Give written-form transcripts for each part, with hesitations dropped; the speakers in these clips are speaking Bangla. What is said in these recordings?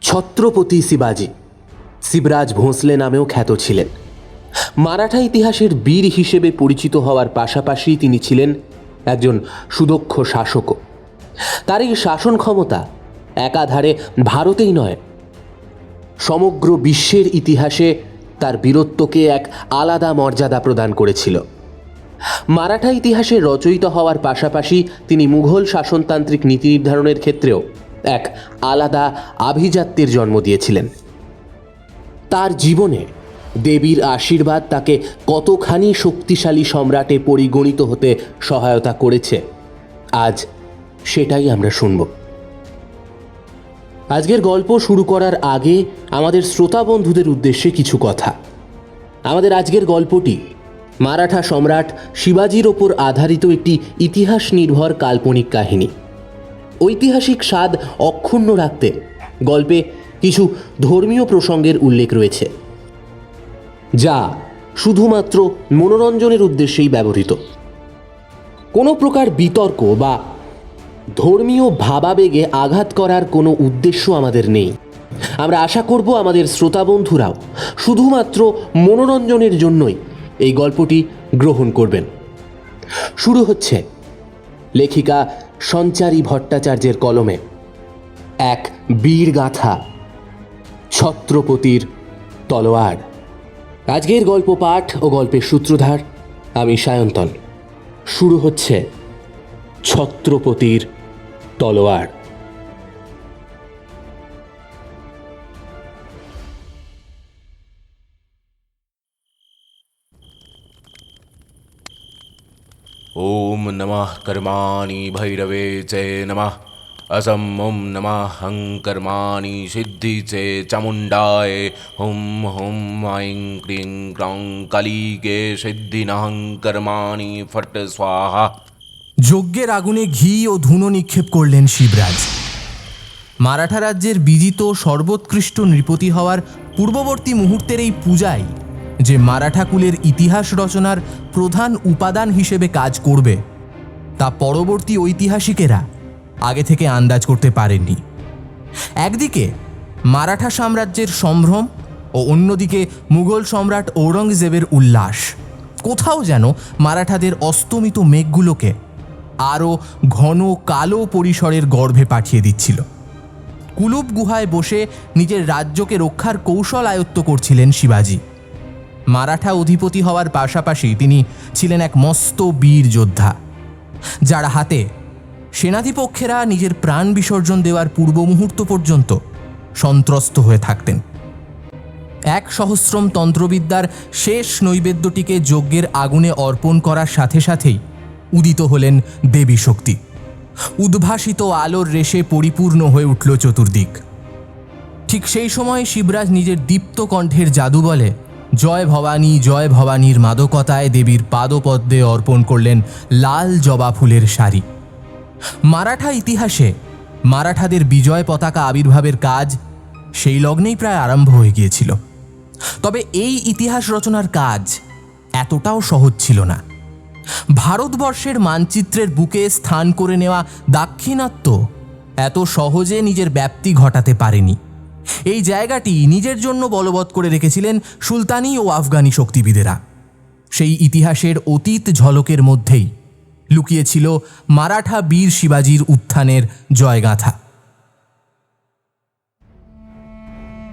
ছত্রপতি শিবাজি শিবরাজ ভোঁসলে নামেও খ্যাত ছিলেন। মারাঠা ইতিহাসের বীর হিসেবে পরিচিত হওয়ার পাশাপাশি তিনি ছিলেন একজন সুদক্ষ শাসকও। তার এই শাসন ক্ষমতা একাধারে ভারতেই নয়, সমগ্র বিশ্বের ইতিহাসে তার বীরত্বকে এক আলাদা মর্যাদা প্রদান করেছিল। মারাঠা ইতিহাসে রচয়িতা হওয়ার পাশাপাশি তিনি মুঘল শাসনতান্ত্রিক নীতি নির্ধারণের ক্ষেত্রেও এক আলাদা আভিজাত্যের জন্ম দিয়েছিলেন। তার জীবনে দেবীর আশীর্বাদ তাকে কতখানি শক্তিশালী সম্রাটে পরিগণিত হতে সহায়তা করেছে, আজ সেটাই আমরা শুনব। আজকের গল্প শুরু করার আগে আমাদের শ্রোতা বন্ধুদের উদ্দেশ্যে কিছু কথা। আমাদের আজকের গল্পটি মারাঠা সম্রাট শিবাজির ওপর আধারিত একটি ইতিহাস নির্ভর কাল্পনিক কাহিনী। ঐতিহাসিক স্বাদ অক্ষুণ্ণ রাখতে গল্পে কিছু ধর্মীয় প্রসঙ্গের উল্লেখ রয়েছে, যা শুধুমাত্র মনোরঞ্জনের উদ্দেশ্যেই ব্যবহৃত। কোনো প্রকার বিতর্ক বা ধর্মীয় ভাবাবেগে আঘাত করার কোনো উদ্দেশ্য আমাদের নেই। আমরা আশা করব আমাদের শ্রোতা বন্ধুরাও শুধুমাত্র মনোরঞ্জনের জন্যই এই গল্পটি গ্রহণ করবেন। শুরু হচ্ছে লেখিকা সঞ্চারী ভট্টাচার্যের কলমে এক বীর গাথা, ছত্রপতির তলোয়ার। আজকের গল্প পাঠ ও গল্পের সূত্রধার আমি সায়ন্তন। শুরু হচ্ছে ছত্রপতির তলোয়ার। ओम नमः कर्माणि भैरवे च नमः असम ओम नमः हं कर्माणि सिद्धि च चामुण्डाय हुं हुं ऐं क्लीं क्लौं कालीके सिद्धिनहं कर्माणि फट् स्वाहा। যজ্ঞের আগুনে ঘি ও ধুনো নিক্ষেপ করলেন শিবরাজ। মারাঠা রাজ্যের বিজিত সর্বোৎকৃষ্ট নৃপতি হওয়ার পূর্ববর্তী মুহূর্তের এই পূজাই যে মারাঠা কুলের ইতিহাস রচনার প্রধান উপাদান হিসেবে কাজ করবে, তা পরবর্তী ঐতিহাসিকেরা আগে থেকে আন্দাজ করতে পারেননি। একদিকে মারাঠা সাম্রাজ্যের সম্ভ্রম ও অন্যদিকে মুঘল সম্রাট ঔরঙ্গজেবের উল্লাস কোথাও যেন মারাঠাদের অস্তমিত মেঘগুলোকে আরও ঘন কালো পরিসরের গর্ভে পাঠিয়ে দিচ্ছিল। কুলুপ গুহায় বসে নিজের রাজ্যকে রক্ষার কৌশল আয়ত্ত করছিলেন শিবাজি। মারাঠা অধিপতি হওয়ার পাশাপাশি তিনি ছিলেন এক মস্ত বীর যোদ্ধা, যার হাতে সেনাধিপক্ষেরা নিজের প্রাণ বিসর্জন দেওয়ার পূর্ব মুহূর্ত পর্যন্ত সন্ত্রস্ত হয়ে থাকতেন। এক সহস্রম তন্ত্রবিদ্যার শেষ নৈবেদ্যটিকে যজ্ঞের আগুনে অর্পণ করার সাথে সাথেই উদিত হলেন দেবী শক্তি। উদ্ভাসিত আলোর রেশে পরিপূর্ণ হয়ে উঠল চতুর্দিক। ঠিক সেই সময় শিবরাজ নিজের দীপ্ত কণ্ঠের জাদু বলে জয় ভবানীর মাদকতায় দেবীর পাদপদ্মে অর্পণ করলেন লাল জবা ফুলের শাড়ি। মারাঠা ইতিহাসে মারাঠাদের বিজয় পতাকা আবির্ভাবের কাজ সেই লগ্নেই প্রায় আরম্ভ হয়ে গিয়েছিল। তবে এই ইতিহাস রচনার কাজ এতটাও সহজ ছিল না। ভারতবর্ষের মানচিত্রের বুকে স্থান করে নেওয়া দাক্ষিণাত্য এত সহজে নিজের ব্যাপ্তি ঘটাতে পারেনি। এই জায়গাটি নিজের জন্য বলবৎ করে রেখেছিলেন সুলতানি ও আফগানি শক্তিবিদেরা। সেই ইতিহাসের অতীত ঝলকের মধ্যেই লুকিয়েছিল মারাঠা বীর শিবাজির উত্থানের জয়গাথা।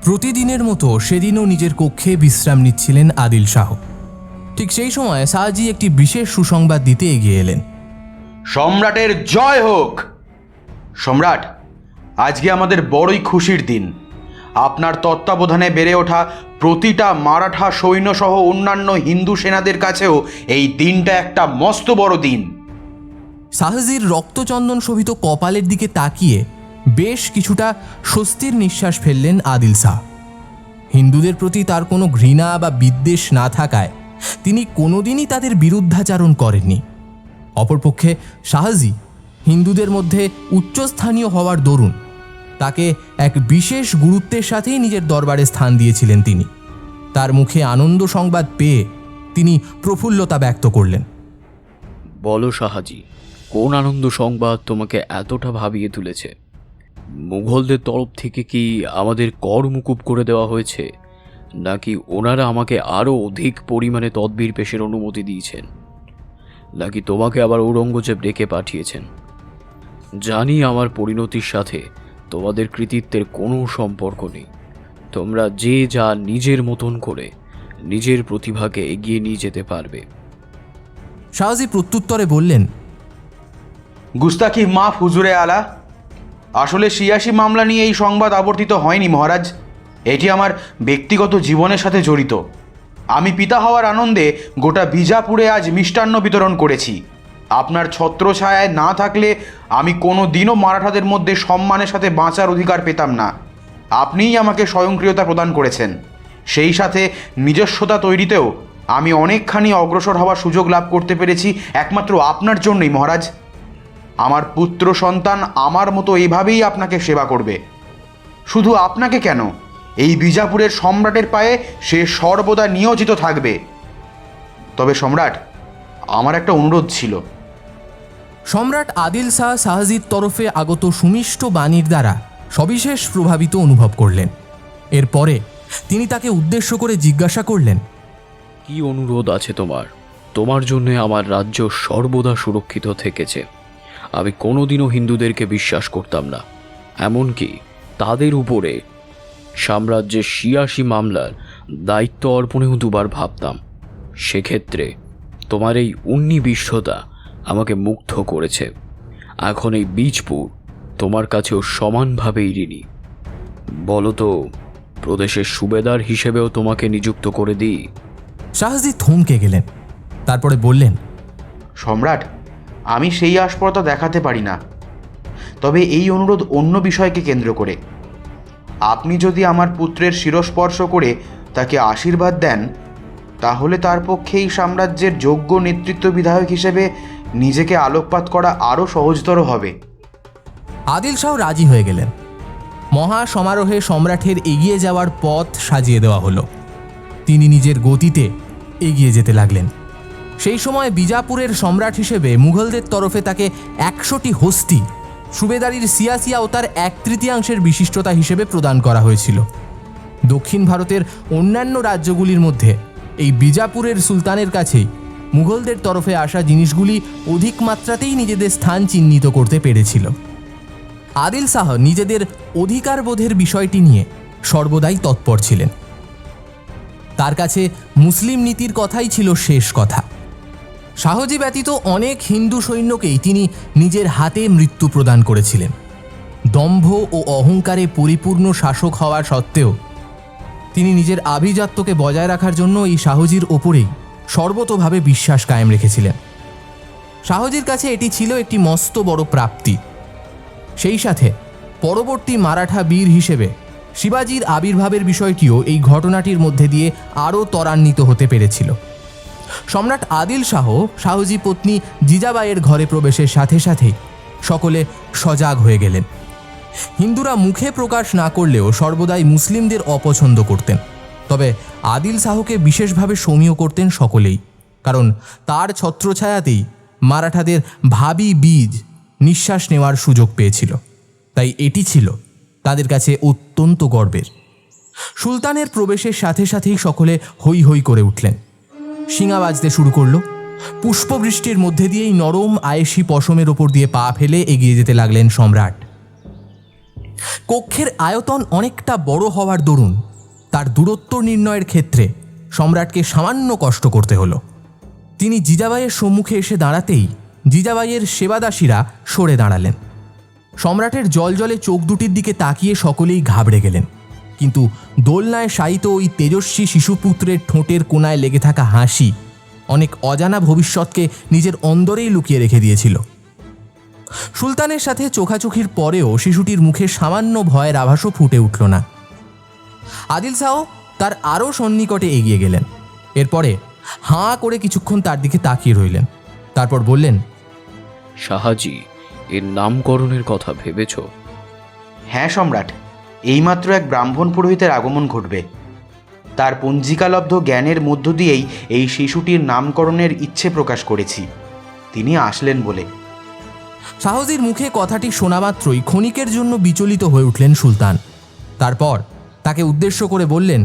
প্রতিদিনের মতো সেদিনও নিজের কক্ষে বিশ্রাম নিচ্ছিলেন আদিল শাহ। ঠিক সেই সময় শাহজি একটি বিশেষ সুসংবাদ দিতে এগিয়ে এলেন। সম্রাটের জয় হোক। সম্রাট, আজকে আমাদের বড়ই খুশির দিন। আপনার তত্ত্বাবধানে বেড়ে ওঠা প্রতিটা মারাঠা সৈন্যসহ অন্যান্য হিন্দু সেনাদের কাছেও এই দিনটা একটা মস্ত বড় দিন। শাহজির রক্তচন্দন শোভিত কপালের দিকে তাকিয়ে বেশ কিছুটা স্বস্তির নিঃশ্বাস ফেললেন আদিল শাহ। হিন্দুদের প্রতি তার কোনো ঘৃণা বা বিদ্বেষ না থাকায় তিনি কোনোদিনই তাদের বিরুদ্ধাচারণ করেননি। অপরপক্ষে শাহজি হিন্দুদের মধ্যে উচ্চস্থানীয় হওয়ার দরুন তাকে এক বিশেষ গুরুত্বের সাথেই নিজের দরবারে স্থান দিয়েছিলেন তিনি। তার মুখে আনন্দ সংবাদ পেয়ে তিনি প্রফুল্লতা ব্যক্ত করলেন। বলো শাহাজি, কোন আনন্দ সংবাদ তোমাকে এতটা ভাবিয়ে তুলেছে? মুঘলদের তরফ থেকে কি আমাদের কর মুকুব করে দেওয়া হয়েছে, নাকি ওনারা আমাকে আরও অধিক পরিমাণে তদবির পেশের অনুমতি দিয়েছেন, নাকি তোমাকে আবার ঔরঙ্গজেব ডেকে পাঠিয়েছেন? জানি আমার পরিণতির সাথে তোমাদের কৃতিত্বের কোনো সম্পর্ক নেই। তোমরা যে যা নিজের মতন করে নিজের প্রতিভাকে এগিয়ে নিয়ে যেতে পারবে। শাহজি প্রত্যুত্তরে বললেন, গুস্তাখি মাফ হুজুরে আলা। আসলে ৮৬ মামলা নিয়ে এই সংবাদ আবর্তিত হয়নি মহারাজ। এটি আমার ব্যক্তিগত জীবনের সাথে জড়িত। আমি পিতা হওয়ার আনন্দে গোটা বিজাপুরে আজ মিষ্টান্ন বিতরণ করেছি। আপনার ছত্রছায়ায় না থাকলে আমি কোনো দিনও মারাঠাদের মধ্যে সম্মানের সাথে বাঁচার অধিকার পেতাম না। আপনিই আমাকে স্বয়ংক্রিয়তা প্রদান করেছেন। সেই সাথে নিজস্বতা তৈরিতেও আমি অনেকখানি অগ্রসর হওয়ার সুযোগ লাভ করতে পেরেছি একমাত্র আপনার জন্যই মহারাজ। আমার পুত্র সন্তান আমার মতো এইভাবেই আপনাকে সেবা করবে। শুধু আপনাকে কেন, এই বিজাপুরের সম্রাটের পায়ে সে সর্বদা নিয়োজিত থাকবে। তবে সম্রাট, আমার একটা অনুরোধ ছিল। সম্রাট আদিল শাহ শাহজির তরফে আগত সুমিষ্ট বাণীর দ্বারা সবিশেষ প্রভাবিত অনুভব করলেন। এরপরে তিনি তাকে উদ্দেশ্য করে জিজ্ঞাসা করলেন, কি অনুরোধ আছে তোমার? তোমার জন্য আমার রাজ্য সর্বদা সুরক্ষিত থেকেছে। আমি কোনোদিনও হিন্দুদেরকে বিশ্বাস করতাম না, এমনকি তাদের উপরে সাম্রাজ্যের ৮৬ মামলার দায়িত্ব অর্পণেও দুবার ভাবতাম। সেক্ষেত্রে তোমার এই উন্নিবিষ্টতা আমাকে মুগ্ধ করেছে। এখন এই বীজপুর তোমার কাছেও সমানভাবেই ঋণী। বলো তো, প্রদেশের সুবেদার হিসেবেও তোমাকে নিযুক্ত করে দিই? শাহজি থমকে গেলেন। তারপরে বললেন, সম্রাট, আমি সেই আস্পর্ধা দেখাতে পারি না। তবে এই অনুরোধ অন্য বিষয়কে কেন্দ্র করে। আপনি যদি আমার পুত্রের শিরস্পর্শ করে তাকে আশীর্বাদ দেন, তাহলে তার পক্ষে এই সাম্রাজ্যের যোগ্য নেতৃত্ব বিধায়ক হিসেবে নিজেকে আলোকপাত করা আরও সহজতর হবে। আদিল শাহ রাজি হয়ে গেলেন। মহা সমারোহে সম্রাটের এগিয়ে যাওয়ার পথ সাজিয়ে দেওয়া হলো। তিনি নিজের গতিতে এগিয়ে যেতে লাগলেন। সেই সময় বিজাপুরের সম্রাট হিসেবে মুঘলদের তরফে তাকে ১০০টি হস্তি সুবেদারির সিয়াসি আওতার ১/৩ বিশিষ্টতা হিসেবে প্রদান করা হয়েছিল। দক্ষিণ ভারতের অন্যান্য রাজ্যগুলির মধ্যে এই বিজাপুরের সুলতানের কাছেই মুঘলদের তরফে আসা জিনিসগুলি অধিক মাত্রাতেই নিজেদের স্থান চিহ্নিত করতে পেরেছিল। আদিল শাহ নিজেদের অধিকারবোধের বিষয়টি নিয়ে সর্বদাই তৎপর ছিলেন। তার কাছে মুসলিম নীতির কথাই ছিল শেষ কথা। শাহজি ব্যতীত অনেক হিন্দু সৈন্যকেই তিনি নিজের হাতে মৃত্যু প্রদান করেছিলেন। দম্ভ ও অহংকারে পরিপূর্ণ শাসক হওয়া সত্ত্বেও তিনি নিজের আভিজাত্যকে বজায় রাখার জন্য এই শাহজির ওপরেই সর্বতোভাবে বিশ্বাস কায়েম রেখেছিলেন। শাহজির কাছে এটি ছিল একটি মস্ত বড় প্রাপ্তি। সেই সাথে পরবর্তী মারাঠা বীর হিসেবে শিবাজির আবির্ভাবের বিষয়টিও এই ঘটনাটির মধ্যে দিয়ে আরও ত্বরান্বিত হতে পেরেছিল। সম্রাট আদিল শাহ শাহজি পত্নী জিজাবাইয়ের ঘরে প্রবেশের সাথে সাথেই সকলে সজাগ হয়ে গেলেন। হিন্দুরা মুখে প্রকাশ না করলেও সর্বদাই মুসলিমদের অপছন্দ করতেন। তবে আদিল শাহকে বিশেষভাবে সমীহ করতেন সকলেই, কারণ তার ছত্রছায়াতেই মারাঠাদের ভাবী বীজ নিঃশ্বাস নেওয়ার সুযোগ পেয়েছিল। তাই এটি ছিল তাদের কাছে অত্যন্ত গর্বের। সুলতানের প্রবেশের সাথে সাথেই সকলে হৈ হৈ করে উঠলেন। শিঙা বাজতে শুরু করলো। পুষ্পবৃষ্টির মধ্যে দিয়েই নরম আয়েশি পশমের ওপর দিয়ে পা ফেলে এগিয়ে যেতে লাগলেন সম্রাট। কক্ষের আয়তন অনেকটা বড় হওয়ার দরুন তার দূরত্ব নির্ণয়ের ক্ষেত্রে সম্রাটকে সামান্য কষ্ট করতে হলো। তিনি জিজাবাইয়ের সম্মুখে এসে দাঁড়াতেই জিজাবাইয়ের সেবাদাসীরা সরে দাঁড়ালেন। সম্রাটের জলজলে চোখ দুটির দিকে তাকিয়ে সকলেই ঘাবড়ে গেলেন। কিন্তু দোলনায় শায়িত ওই তেজস্বী শিশুপুত্রের ঠোঁটের কোণায় লেগে থাকা হাসি অনেক অজানা ভবিষ্যৎকে নিজের অন্দরেই লুকিয়ে রেখে দিয়েছিল। সুলতানের সাথে চোখাচোখির পরেও শিশুটির মুখে সামান্য ভয়ের আভাসও ফুটে উঠল না। আদিল শাহ তার আরও সন্নিকটে এগিয়ে গেলেন। এরপরে হাঁ করে কিছুক্ষণ তার দিকে তাকিয়ে রইলেন। তারপর বললেন, শাহাজি, এর নামকরণের কথা ভেবেছ? হ্যাঁ সম্রাট, এইমাত্র এক ব্রাহ্মণ পুরোহিতের আগমন ঘটবে। তার পঞ্জিকালব্ধ জ্ঞানের মধ্য দিয়েই এই শিশুটির নামকরণের ইচ্ছে প্রকাশ করেছি। তিনি আসলেন বলে। শাহজির মুখে কথাটি শোনা মাত্রই ক্ষণিকের জন্য বিচলিত হয়ে উঠলেন সুলতান। তারপর তাকে উদ্দেশ্য করে বললেন,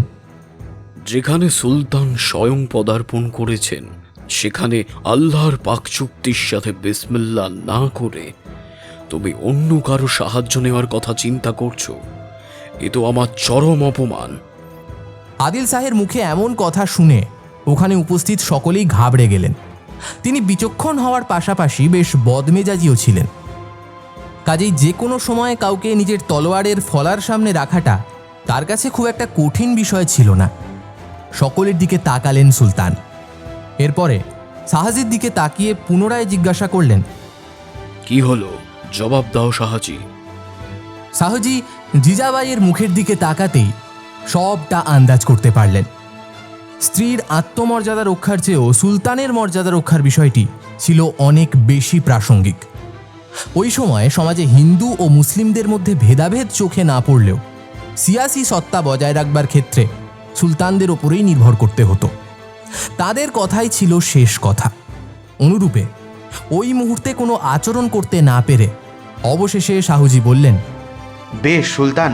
যেখানে সুলতান স্বয়ং পদার্পণ করেছেন সেখানে আল্লাহর পাক চুক্তির সাথে বিসমিল্লাহ না করে তুমি অন্য কারো সাহায্য নেওয়ার কথা চিন্তা করছো, এ তো আমার চরম অপমান। আদিল শাহের মুখে এমন কথা শুনে ওখানে উপস্থিত সকলেই ঘাবড়ে গেলেন। তিনি বিচক্ষণ হওয়ার পাশাপাশি বেশ বদমেজাজিও ছিলেন। কাজেই যে কোনো সময় কাউকে নিজের তলোয়ারের ফলার সামনে রাখাটা তার কাছে খুব একটা কঠিন বিষয় ছিল না। সকলের দিকে তাকালেন সুলতান। এরপরে শাহজির দিকে তাকিয়ে পুনরায় জিজ্ঞাসা করলেন, কি হলো, জবাব দাও শাহজি। শাহজি জিজাবাইয়ের মুখের দিকে তাকাতেই সবটা আন্দাজ করতে পারলেন। স্ত্রীর আত্মমর্যাদা রক্ষার চেয়েও সুলতানের মর্যাদা রক্ষার বিষয়টি ছিল অনেক বেশি প্রাসঙ্গিক। ওই সময় সমাজে হিন্দু ও মুসলিমদের মধ্যে ভেদাভেদ চোখে না পড়লেও সিয়াসি সত্তা বজায় রাখবার ক্ষেত্রে সুলতানদের ওপরেই নির্ভর করতে হতো। তাদের কথাই ছিল শেষ কথা। অনুরূপে ওই মুহূর্তে কোনো আচরণ করতে না পেরে অবশেষে শাহজি বললেন, বেশ সুলতান,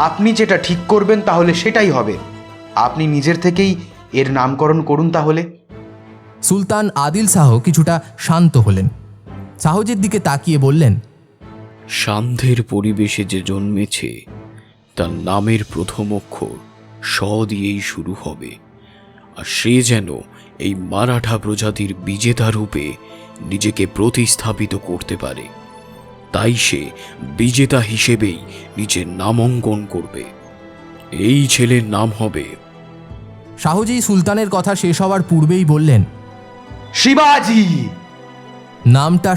আপনি যেটা ঠিক করবেন তাহলে সেটাই হবে। আপনি নিজের থেকেই এর নামকরণ করুন তাহলে। সুলতান আদিল শাহ কিছুটা শান্ত হলেন। শাহজির দিকে তাকিয়ে বললেন, সান্ধ্যের পরিবেশে যে জন্মেছে তার নামের প্রথম অক্ষর স দিয়েই শুরু হবে, আর সে যেন এই মারাঠা প্রজাতির বিজেতা রূপে নিজেকে প্রতিস্থাপিত করতে পারে। তাই সে বিজেতা হিসেবেই নিজের নাম অঙ্কন করবে। এই ছেলের নাম হবে। শাহজি সুলতানের কথা শেষ হওয়ার পূর্বেই বললেন, শিবাজি। নামটা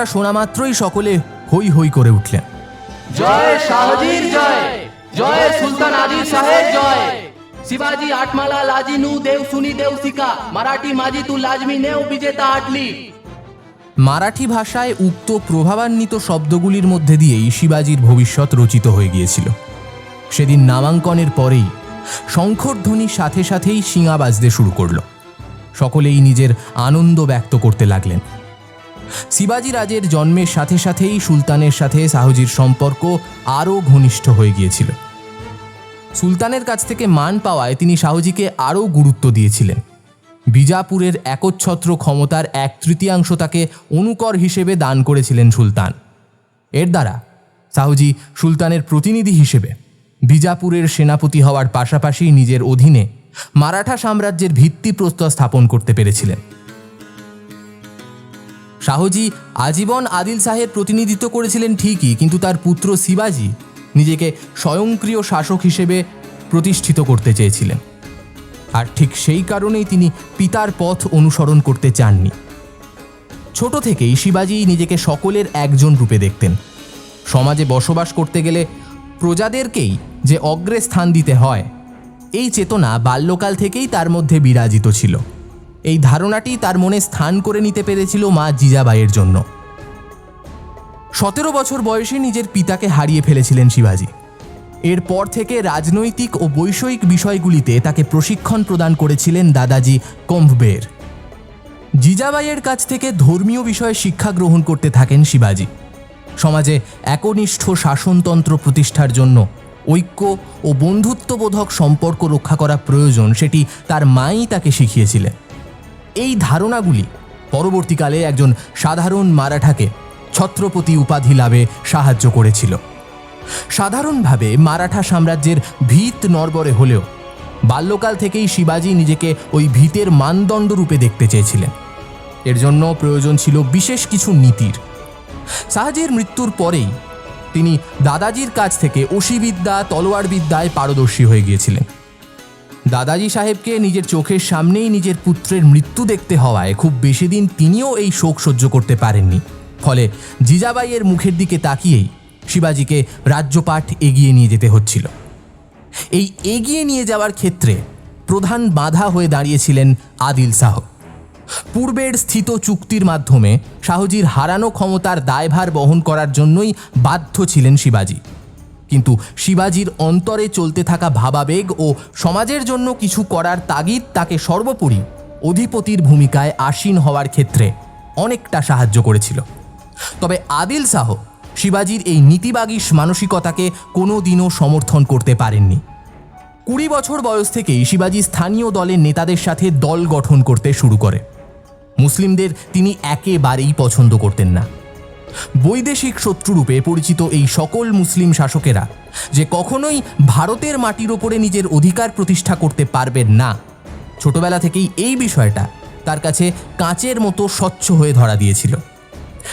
শোনা মাত্রই সকলে হই হই করে উঠলেন। জয় শাহজির জয়, জয় সুলতান আদিল শাহের জয়। शिवाजी आठमाला लाजी नू देव सुनी देव सिका मराठी माझी तू लाजमी नेव विजेता आटली। মারাঠি ভাষায় উক্ত প্রভাবান্বিত শব্দগুলির মধ্যে দিয়েই শিবাজির ভবিষ্যৎ রচিত হয়ে গিয়েছিল। সেদিন নামাঙ্কনের পরেই শঙ্খধ্বনির সাথে সাথেই শিঙা বাজতে শুরু করল। সকলেই নিজের আনন্দ ব্যক্ত করতে লাগলেন। শিবাজি রাজের জন্মের সাথে সাথেই সুলতানের সাথে শাহজির সম্পর্ক আরও ঘনিষ্ঠ হয়ে গিয়েছিল। সুলতানের কাছ থেকে মান পাওয়ায় তিনি শাহজিকে আরও গুরুত্ব দিয়েছিলেন। বিজাপুরের একচ্ছত্র ক্ষমতার 1/3 তাকে অনুকর হিসেবে দান করেছিলেন সুলতান। এর দ্বারা শাহজি সুলতানের প্রতিনিধি হিসেবে বিজাপুরের সেনাপতি হওয়ার পাশাপাশি নিজের অধীনে মারাঠা সাম্রাজ্যের ভিত্তিপ্রস্তর স্থাপন করতে পেরেছিলেন। শাহজি আজীবন আদিল শাহের প্রতিনিধিত্ব করেছিলেন ঠিকই, কিন্তু তার পুত্র শিবাজি নিজেকে স্বয়ংক্রিয় শাসক হিসেবে প্রতিষ্ঠিত করতে চেয়েছিলেন। আর ঠিক সেই কারণেই তিনি পিতার পথ অনুসরণ করতে চাননি। ছোট থেকেই শিবাজি নিজেকে সকলের একজন রূপে দেখতেন। সমাজে বসবাস করতে গেলে প্রজাদেরকেই যে অগ্রে স্থান দিতে হয়, এই চেতনা বাল্যকাল থেকেই তার মধ্যে বিরাজিত ছিল। এই ধারণাটি তার মনে স্থান করে নিতে পেরেছিল মা জিজাবাইয়ের জন্য। 17 বছর বয়সে নিজের পিতাকে হারিয়ে ফেলেছিলেন শিবাজি। এরপর থেকে রাজনৈতিক ও বৈষয়িক বিষয়গুলিতে তাকে প্রশিক্ষণ প্রদান করেছিলেন দাদাজি কম্ভবের। জিজাবাইয়ের কাছ থেকে ধর্মীয় বিষয়ে শিক্ষা গ্রহণ করতে থাকেন শিবাজি। সমাজে একনিষ্ঠ শাসনতন্ত্র প্রতিষ্ঠার জন্য ঐক্য ও বন্ধুত্ববোধক সম্পর্ক রক্ষা করা প্রয়োজন, সেটি তার মাই তাকে শিখিয়েছিলেন। এই ধারণাগুলি পরবর্তীকালে একজন সাধারণ মারাঠাকে ছত্রপতি উপাধি লাভে সাহায্য করেছিল। সাধারণভাবে মারাঠা সাম্রাজ্যের ভিত নড়বড়ে হলেও বাল্যকাল থেকেই শিবাজি নিজেকে ওই ভিতের মানদণ্ড রূপে দেখতে চেয়েছিলেন। এর জন্য প্রয়োজন ছিল বিশেষ কিছু নীতির। শাহজির মৃত্যুর পরেই তিনি দাদাজির কাছ থেকে অসিবিদ্যা, তলোয়ার বিদ্যায় পারদর্শী হয়ে গিয়েছিলেন। দাদাজি সাহেবকে নিজের চোখের সামনেই নিজের পুত্রের মৃত্যু দেখতে হওয়ায় খুব বেশি দিন তিনিও এই শোক সহ্য করতে পারেননি। ফলে জিজাবাইয়ের মুখের দিকে তাকিয়েই শিবাজিকে রাজ্যপাঠ এগিয়ে নিয়ে যেতে হচ্ছিল। এই এগিয়ে নিয়ে যাওয়ার ক্ষেত্রে প্রধান বাধা হয়ে দাঁড়িয়েছিলেন আদিল শাহ। পূর্বের স্থিত চুক্তির মাধ্যমে শাহজির হারানো ক্ষমতার দায়ভার বহন করার জন্যই বাধ্য ছিলেন শিবাজি। কিন্তু শিবাজির অন্তরে চলতে থাকা ভাবাবেগ ও সমাজের জন্য কিছু করার তাগিদ তাকে সর্বোপরি অধিপতির ভূমিকায় আসীন হওয়ার ক্ষেত্রে অনেকটা সাহায্য করেছিল। তবে আদিল শাহ শিবাজির এই নীতিবাগীশ মানসিকতাকে কোনো দিনও সমর্থন করতে পারেননি। 20 বছর বয়স থেকেই শিবাজি স্থানীয় দলের নেতাদের সাথে দল গঠন করতে শুরু করে। মুসলিমদের তিনি একেবারেই পছন্দ করতেন না। বৈদেশিক শত্রুরূপে পরিচিত এই সকল মুসলিম শাসকেরা যে কখনোই ভারতের মাটির ওপরে নিজের অধিকার প্রতিষ্ঠা করতে পারবেন না, ছোটবেলা থেকেই এই বিষয়টা তার কাছে কাঁচের মতো স্বচ্ছ হয়ে ধরা দিয়েছিল।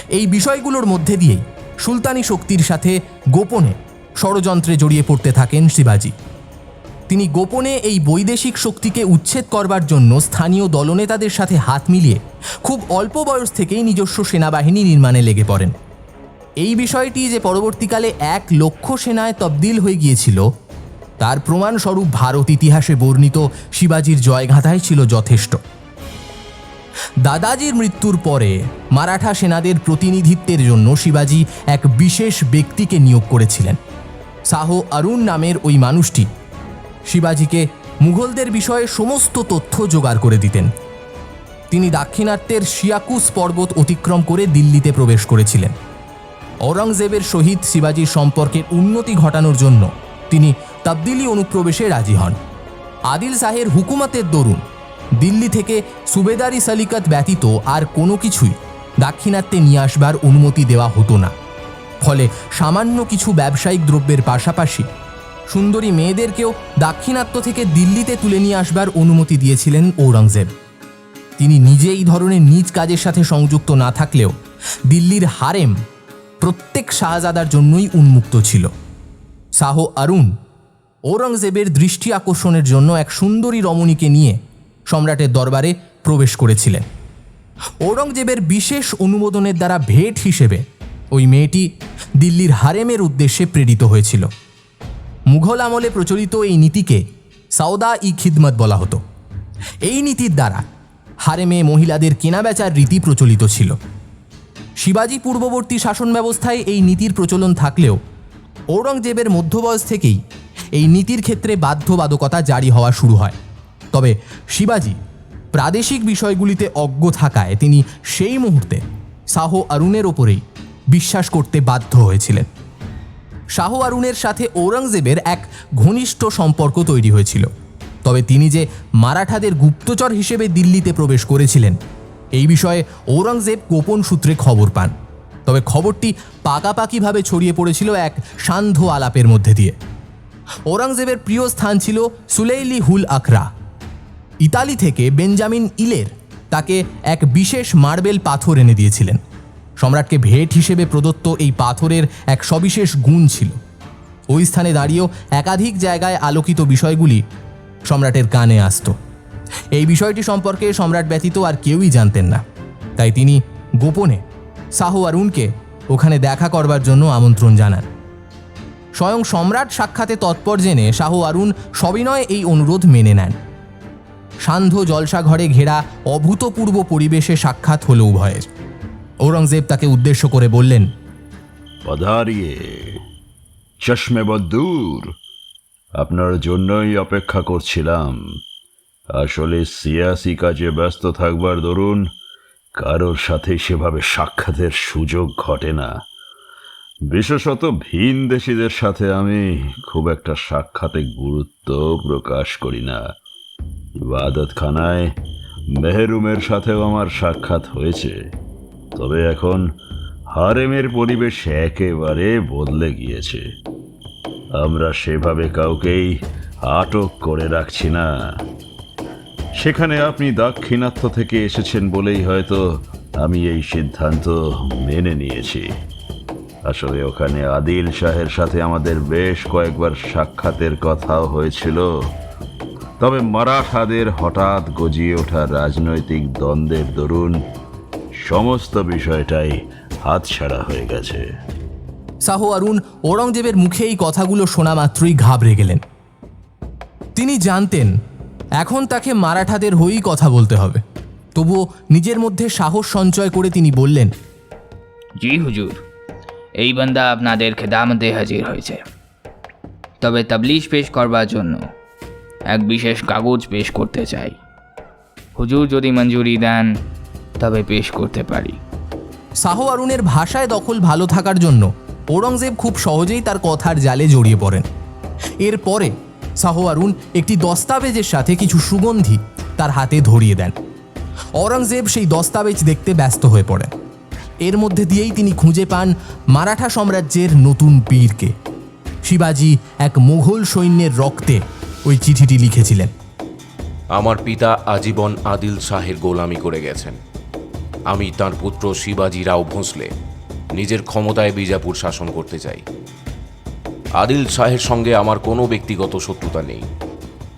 এই বিষয়গুলোর মধ্যে দিয়েই সুলতানি শক্তির সাথে গোপনে ষড়যন্ত্রে জড়িয়ে পড়তে থাকেন শিবাজি। তিনি গোপনে এই বৈদেশিক শক্তিকে উচ্ছেদ করবার জন্য স্থানীয় দলনেতাদের সাথে হাত মিলিয়ে খুব অল্প বয়স থেকেই নিজস্ব সেনাবাহিনী নির্মাণে লেগে পড়েন। এই বিষয়টি যে পরবর্তীকালে 1 লক্ষ সেনায় তবদিল হয়ে গিয়েছিল তার প্রমাণস্বরূপ ভারত ইতিহাসে বর্ণিত শিবাজির জয়গাথাই ছিল যথেষ্ট। দাদাজির মৃত্যুর পরে মারাঠা সেনাদের প্রতিনিধিত্বের জন্য শিবাজি এক বিশেষ ব্যক্তিকে নিয়োগ করেছিলেন। শাহ অরুণ নামের ওই মানুষটি শিবাজিকে মুঘলদের বিষয়ে সমস্ত তথ্য জোগাড় করে দিতেন। তিনি দাক্ষিণাত্যের সিয়াকুস পর্বত অতিক্রম করে দিল্লিতে প্রবেশ করেছিলেন। ঔরঙ্গজেবের সহিত শিবাজির সম্পর্কের উন্নতি ঘটানোর জন্য তিনি তবদিলি অনুপ্রবেশে রাজি হন। আদিল শাহের হুকুমতের দরুন দিল্লি থেকে সুবেদারি সালিকাত ব্যতীত আর কোনো কিছুই দাক্ষিণাত্যে নিয়ে আসবার অনুমতি দেওয়া হতো না। ফলে সামান্য কিছু ব্যবসায়িক দ্রব্যের পাশাপাশি সুন্দরী মেয়েদেরকেও দাক্ষিণাত্য থেকে দিল্লিতে তুলে নিয়ে আসবার অনুমতি দিয়েছিলেন ঔরঙ্গজেব। তিনি নিজে এই ধরনের নিজ কাজের সাথে সংযুক্ত না থাকলেও দিল্লির হারেম প্রত্যেক শাহজাদার জন্যই উন্মুক্ত ছিল। শাহ অরুণ ঔরঙ্গজেবের দৃষ্টি আকর্ষণের জন্য এক সুন্দরী রমণীকে নিয়ে সম্রাটের দরবারে প্রবেশ করেছিলেন। ঔরঙ্গজেবের বিশেষ অনুমোদনের দ্বারা ভেট হিসেবে ওই মেয়েটি দিল্লির হারেমের উদ্দেশ্যে প্রেরিত হয়েছিল। মুঘল আমলে প্রচলিত এই নীতিকে সওদা-ই-খিদমত বলা হতো। এই নীতির দ্বারা হারেমে মহিলাদের কেনাবেচার রীতি প্রচলিত ছিল। শিবাজি পূর্ববর্তী শাসন ব্যবস্থায় এই নীতির প্রচলন থাকলেও ঔরঙ্গজেবের মধ্যবয়স থেকেই এই নীতির ক্ষেত্রে বাধ্যবাধকতা জারি হওয়া শুরু হয়। তবে শিবাজি প্রাদেশিক বিষয়গুলিতে অজ্ঞ থাকায় তিনি সেই মুহূর্তে শাহ অরুণের ওপরেই বিশ্বাস করতে বাধ্য হয়েছিলেন। শাহ অরুণের সাথে ঔরঙ্গজেবের এক ঘনিষ্ঠ সম্পর্ক তৈরি হয়েছিল। তবে তিনি যে মারাঠাদের গুপ্তচর হিসেবে দিল্লিতে প্রবেশ করেছিলেন এই বিষয়ে ঔরঙ্গজেব গোপন সূত্রে খবর পান। তবে খবরটি পাকাপাকিভাবে ছড়িয়ে পড়েছিল এক সান্ধ্য আলাপের মধ্যে দিয়ে। ঔরঙ্গজেবের প্রিয় স্থান ছিল সুলেইলি হুল আখড়া। ইতালি থেকে বেঞ্জামিন ইলের তাকে এক বিশেষ মার্বেল পাথর এনে দিয়েছিলেন। সম্রাটকে ভেট হিসেবে প্রদত্ত এই পাথরের এক সবিশেষ গুণ ছিল। ওই স্থানে দাঁড়িয়েও একাধিক জায়গায় আলোকিত বিষয়গুলি সম্রাটের কানে আসত। এই বিষয়টি সম্পর্কে সম্রাট ব্যতীত আর কেউই জানতেন না। তাই তিনি গোপনে শাহ অরুণকে ওখানে দেখা করবার জন্য আমন্ত্রণ জানান। স্বয়ং সম্রাট সাক্ষাতে তৎপর জেনে শাহ অরুণ সবিনয়ে এই অনুরোধ মেনে নেন। সান্ধ্য জলসাঘরে ঘেরা অভূতপূর্ব পরিবেশে সাক্ষাৎ হল উভয়ের। ঔরঙ্গজেব তাকে উদ্দেশ্য করে বললেন, পধারিয়ে চশমে বদ্দুর, আপনার জন্যই অপেক্ষা করছিলাম। আসলে সিয়াসি কাজে ব্যস্ত থাকবার দরুন কারোর সাথে সেভাবে সাক্ষাতের সুযোগ ঘটে না। বিশেষত ভিনদেশীদের সাথে আমি খুব একটা সাক্ষাতে গুরুত্ব প্রকাশ করি না। ইবাদতখানায় মেহরুমের সাথেও আমার সাক্ষাৎ হয়েছে, তবে এখন হারেমের পরিবেশ একেবারে বদলে গিয়েছে। আমরা সেভাবে কাউকেই আটক করে রাখছি না। সেখানে আপনি দাক্ষিণাত্য থেকে এসেছেন বলেই হয়তো আমি এই সিদ্ধান্ত মেনে নিয়েছি। আসলে ওখানে আদিল শাহের সাথে আমাদের বেশ কয়েকবার সাক্ষাতের কথাও হয়েছিল, তবে মারাঠাদের হঠাৎ গজিয়ে ওঠা রাজনৈতিক দ্বন্দ্বের দরুন সমস্ত বিষয়টাই হাতছাড়া হয়ে গেছে। শাহ অরুণ ঔরঙ্গজেবের মুখে এই কথাগুলো শোনা মাত্রই ঘাবড়ে গেলেন। তিনি জানতেন এখন তাকে মারাঠাদের হয়েই কথা বলতে হবে। তবুও নিজের মধ্যে সাহস সঞ্চয় করে তিনি বললেন, জি হুজুর, এই বান্দা আপনাদের খেদামতে হাজির হয়েছে। তবে তাবলিশ পেশ করবার জন্য এক বিশেষ কাগজ পেশ করতে চাই। হুজুর যদি মঞ্জুরি দেন তবে পেশ করতে পারি। শাহ আরুনের ভাষায় দখল ভালো থাকার জন্য ঔরঙ্গজেব খুব সহজেই তার কথার জালে জড়িয়ে পড়েন। এরপরে শাহ আরুন একটি দস্তাবেজের সাথে কিছু সুগন্ধি তার হাতে ধরিয়ে দেন। ঔরঙ্গজেব সেই দস্তাবেজ দেখতে ব্যস্ত হয়ে পড়েন। এর মধ্যে দিয়েই তিনি খুঁজে পান মারাঠা সাম্রাজ্যের নতুন বীরকে। শিবাজি এক মুঘল সৈন্যের রক্তে ওই চিঠিটি লিখেছিলেন। আমার পিতা আজীবন আদিল শাহের গোলামি করে গেছেন। আমি তার পুত্র শিবাজি রাও ভোঁসলে নিজের ক্ষমতায় বিজাপুর শাসন করতে চাই। আদিল শাহের সঙ্গে আমার কোনো ব্যক্তিগত শত্রুতা নেই,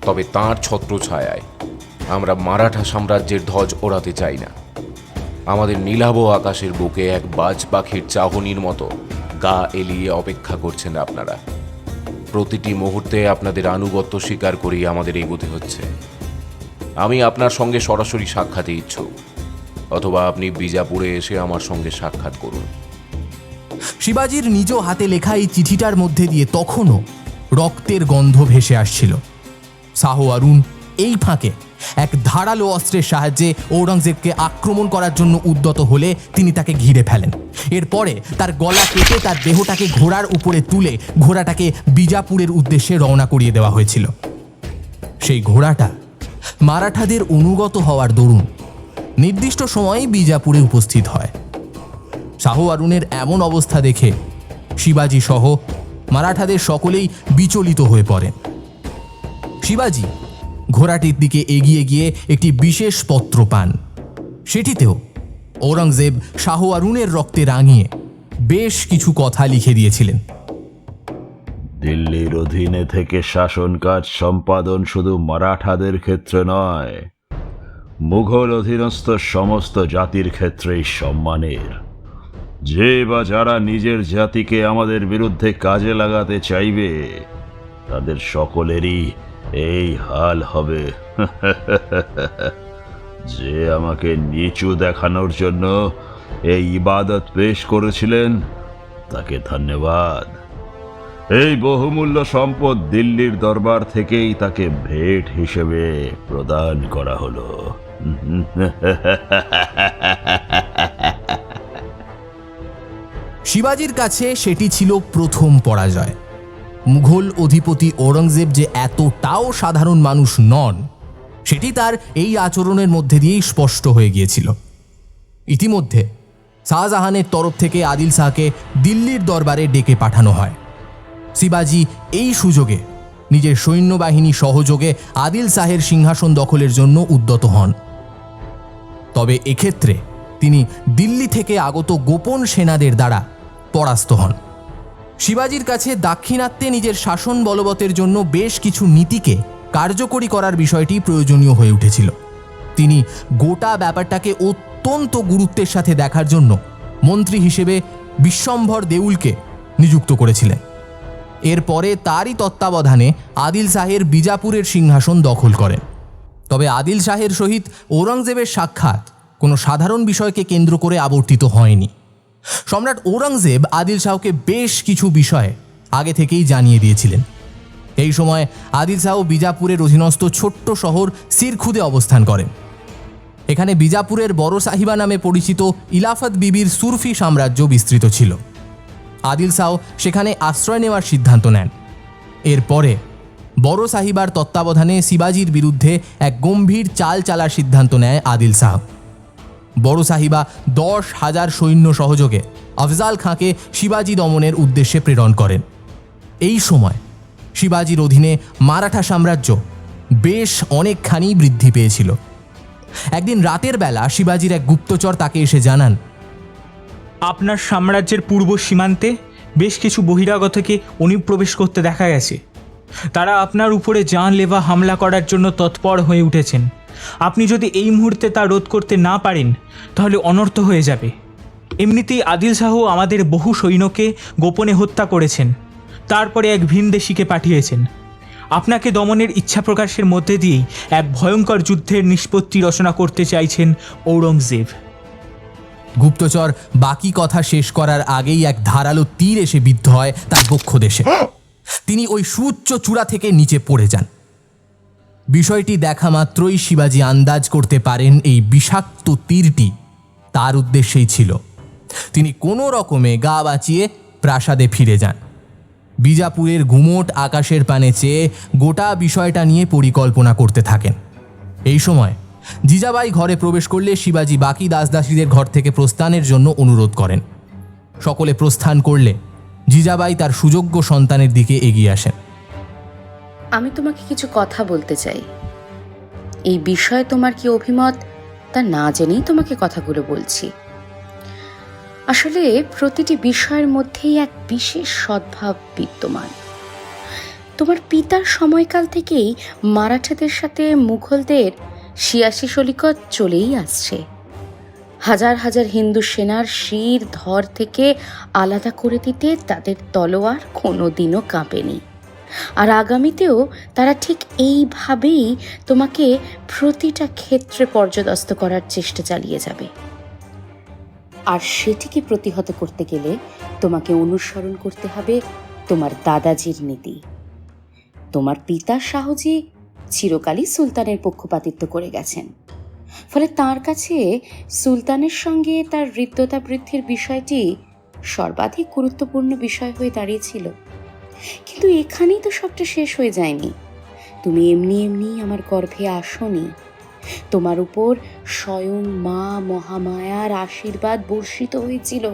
তবে তাঁর ছত্রছায়ায় আমরা মারাঠা সাম্রাজ্যের ধ্বজ ওড়াতে চাই না। আমাদের নীলাভ আকাশের বুকে এক বাজ পাখির চাহনির মতো গা এলিয়ে অপেক্ষা করছেন আপনারা। প্রতিটি মুহূর্তে আপনাদের আনুগত্য স্বীকার করেই আমাদের এগোতে হচ্ছে। আমি আপনার সঙ্গে সরাসরি সাক্ষাতে ইচ্ছুক, অথবা আপনি বিজাপুরে এসে আমার সঙ্গে সাক্ষাৎ করুন। শিবাজির নিজ হাতে লেখা এই চিঠিটার মধ্যে দিয়ে তখনও রক্তের গন্ধ ভেসে আসছিল। শাহ আরুন এই ফাঁকে এক ধারালো অস্ত্রের সাহায্যে ঔরঙ্গজেবকে আক্রমণ করার জন্য উদ্যত হলে তিনি তাকে ঘিরে ফেলেন। এরপরে তার গলা কেটে তার দেহটাকে ঘোড়ার উপরে তুলে ঘোড়াটাকে বিজাপুরের উদ্দেশ্যে রওনা করিয়ে দেওয়া হয়েছিল। সেই ঘোড়াটা মারাঠাদের অনুগত হওয়ার দরুন নির্দিষ্ট সময়ে বিজাপুরে উপস্থিত হয়। শাহ আরুনের এমন অবস্থা দেখে শিবাজি সহ মারাঠাদের সকলেই বিচলিত হয়ে পড়েন। শিবাজি ঘোড়াটির দিকে এগিয়ে গিয়ে একটি বিশেষ পত্র পান। সেটিতেও ঔরঙ্গজেব শাহ আরুনের রক্তে রাঙিয়ে বেশ কিছু কথা লিখে দিয়েছিলেন। দিল্লির অধীনে থেকে শাসন কাজ সম্পাদন শুধু মারাঠাদের ক্ষেত্রে নয়, মুঘল অধীনস্থ সমস্ত জাতির ক্ষেত্রেই সম্মানের। যে বা যারা নিজের জাতিকে আমাদের বিরুদ্ধে কাজে লাগাতে চাইবে, তাদের সকলেরই এই হাল হবে। যে আমাকে নিচু দেখানোর জন্য এই ইবাদত পেশ করেছিলেন, তাকে ধন্যবাদ। এই বহুমূল্য সম্পদ দিল্লির দরবার থেকেই তাকে ভেট হিসেবে প্রদান করা হলো। শিবাজির কাছে সেটি ছিল প্রথম পরাজয়। মুঘল অধিপতি ঔরঙ্গজেব যে এতটাও সাধারণ মানুষ নন, সেটি তার এই আচরণের মধ্যে দিয়েই স্পষ্ট হয়ে গিয়েছিল। ইতিমধ্যে শাহজাহানের তরফ থেকে আদিল শাহকে দিল্লির দরবারে ডেকে পাঠানো হয়। শিবাজি এই সুযোগে নিজের সৈন্যবাহিনী সহযোগে আদিল শাহের সিংহাসন দখলের জন্য উদ্যত হন। তবে এক্ষেত্রে তিনি দিল্লি থেকে আগত গোপন সেনাদের দ্বারা পরাস্ত হন। শিবাজির কাছে দাক্ষিণাত্যে নিজের শাসন বলবতের জন্য বেশ কিছু নীতিকে কার্যকরী করার বিষয়টি প্রয়োজনীয় হয়ে উঠেছিল। তিনি গোটা ব্যাপারটাকে অত্যন্ত গুরুত্বের সাথে দেখার জন্য মন্ত্রী হিসেবে বিশ্বম্ভর দেউলকে নিযুক্ত করেছিলেন। এরপরে তারই তত্ত্বাবধানে আদিল শাহের বিজাপুরের সিংহাসন দখল করেন। তবে আদিল শাহের সহিত ঔরঙ্গজেবের সাক্ষাৎ কোনো সাধারণ বিষয়কে কেন্দ্র করে আবর্তিত হয়নি। সম্রাট ঔরঙ্গজেব আদিল শাহকে বেশ কিছু বিষয়ে আগে থেকেই জানিয়ে দিয়েছিলেন। এই সময় আদিল শাহ বিজাপুরের অধীনস্থ ছোট্ট শহর সিরখুদে অবস্থান করেন। এখানে বিজাপুরের বড় সাহিবা নামে পরিচিত ইলাফত বিবির সুরফি সাম্রাজ্য বিস্তৃত ছিল। আদিল শাহ সেখানে আশ্রয় নেওয়ার সিদ্ধান্ত নেন। এরপরে বড় সাহিবার তত্ত্বাবধানে শিবাজির বিরুদ্ধে এক গম্ভীর চাল চালার সিদ্ধান্ত নেয় আদিল শাহ। বড় সাহিবা 10,000 সৈন্য সহযোগে আফজাল খাঁকে শিবাজি দমনের উদ্দেশ্যে প্রেরণ করেন। এই সময় শিবাজির অধীনে মারাঠা সাম্রাজ্য বেশ অনেকখানি বৃদ্ধি পেয়েছিল। একদিন রাতের বেলা শিবাজির এক গুপ্তচর তাকে এসে জানান, আপনার সাম্রাজ্যের পূর্ব সীমান্তে বেশ কিছু বহিরাগতকে অনুপ্রবেশ করতে দেখা গেছে। তারা আপনার উপরে জানলেভা হামলা করার জন্য তৎপর হয়ে উঠেছেন। আপনি যদি এই মুহূর্তে তা রোধ করতে না পারেন, তাহলে অনর্থ হয়ে যাবে। এমনিতেই আদিল শাহ আমাদের বহু সৈন্যকে গোপনে হত্যা করেছেন, তারপরে এক ভিনদেশীকে পাঠিয়েছেন। আপনাকে দমনের ইচ্ছা প্রকাশের মধ্যে দিয়েই এক ভয়ঙ্কর যুদ্ধের নিষ্পত্তি রচনা করতে চাইছেন ঔরঙ্গজেব। গুপ্তচর বাকি কথা শেষ করার আগেই এক ধারালো তীর এসে বিদ্ধ হয় তার বক্ষদেশে। তিনি ওই সুউচ্চ চূড়া থেকে নিচে পড়ে যান। বিষয়টি দেখা মাত্রই শিবাজি আন্দাজ করতে পারেন এই বিষাক্ত তীরটি তার উদ্দেশ্যেই ছিল। তিনি কোনো রকমে গা বাঁচিয়ে প্রাসাদে ফিরে যান। বিজাপুরের গুমোট আকাশের পানে চেয়ে গোটা বিষয়টা নিয়ে পরিকল্পনা করতে থাকেন। এই সময় জিজাবাই ঘরে প্রবেশ করলে শিবাজি বাকি দাসদাসীদের ঘর থেকে প্রস্থানের জন্য অনুরোধ করেন। সকলে প্রস্থান করলে জিজাবাই তার সুযোগ্য সন্তানের দিকে এগিয়ে আসেন। আমি তোমাকে কিছু কথা বলতে চাই। এই বিষয়ে তোমার কি অভিমত তা না জেনেই তোমাকে কথাগুলো বলছি। আসলে প্রতিটি বিষয়ের মধ্যেই এক বিশেষ সদ্ভাব বিদ্যমান। তোমার পিতার সময়কাল থেকেই মারাঠাদের সাথে মুঘলদের শিয়াশি সলিকত চলেই আসছে। হাজার হাজার হিন্দু সেনার শির ধর থেকে আলাদা করে দিতে তাদের তলোয়ার কোনোদিনও কাঁপেনি। আর আগামীতেও তারা ঠিক এইভাবেই তোমাকে প্রতিটা ক্ষেত্রে পর্যদস্ত করার চেষ্টা চালিয়ে যাবে। আর সেটিকে প্রতিহত করতে গেলে তোমাকে অনুসরণ করতে হবে তোমার দাদাজির নীতি। তোমার পিতা শাহজি চিরকালই সুলতানের পক্ষপাতিত্ব করে গেছেন, ফলে তার কাছে সুলতানের সঙ্গে তার হৃদ্যতা বৃদ্ধির বিষয়টি সর্বাধিক গুরুত্বপূর্ণ বিষয় হয়ে দাঁড়িয়েছিল। কিন্তু এখানেই তো সবটা শেষ হয়ে যায়নি। তুমি এমনি এমনি আমার গর্ভে আসোনি। তোমার উপর স্বয়ং মা মহামায়ার আশীর্বাদ বর্ষিত হয়েছিল।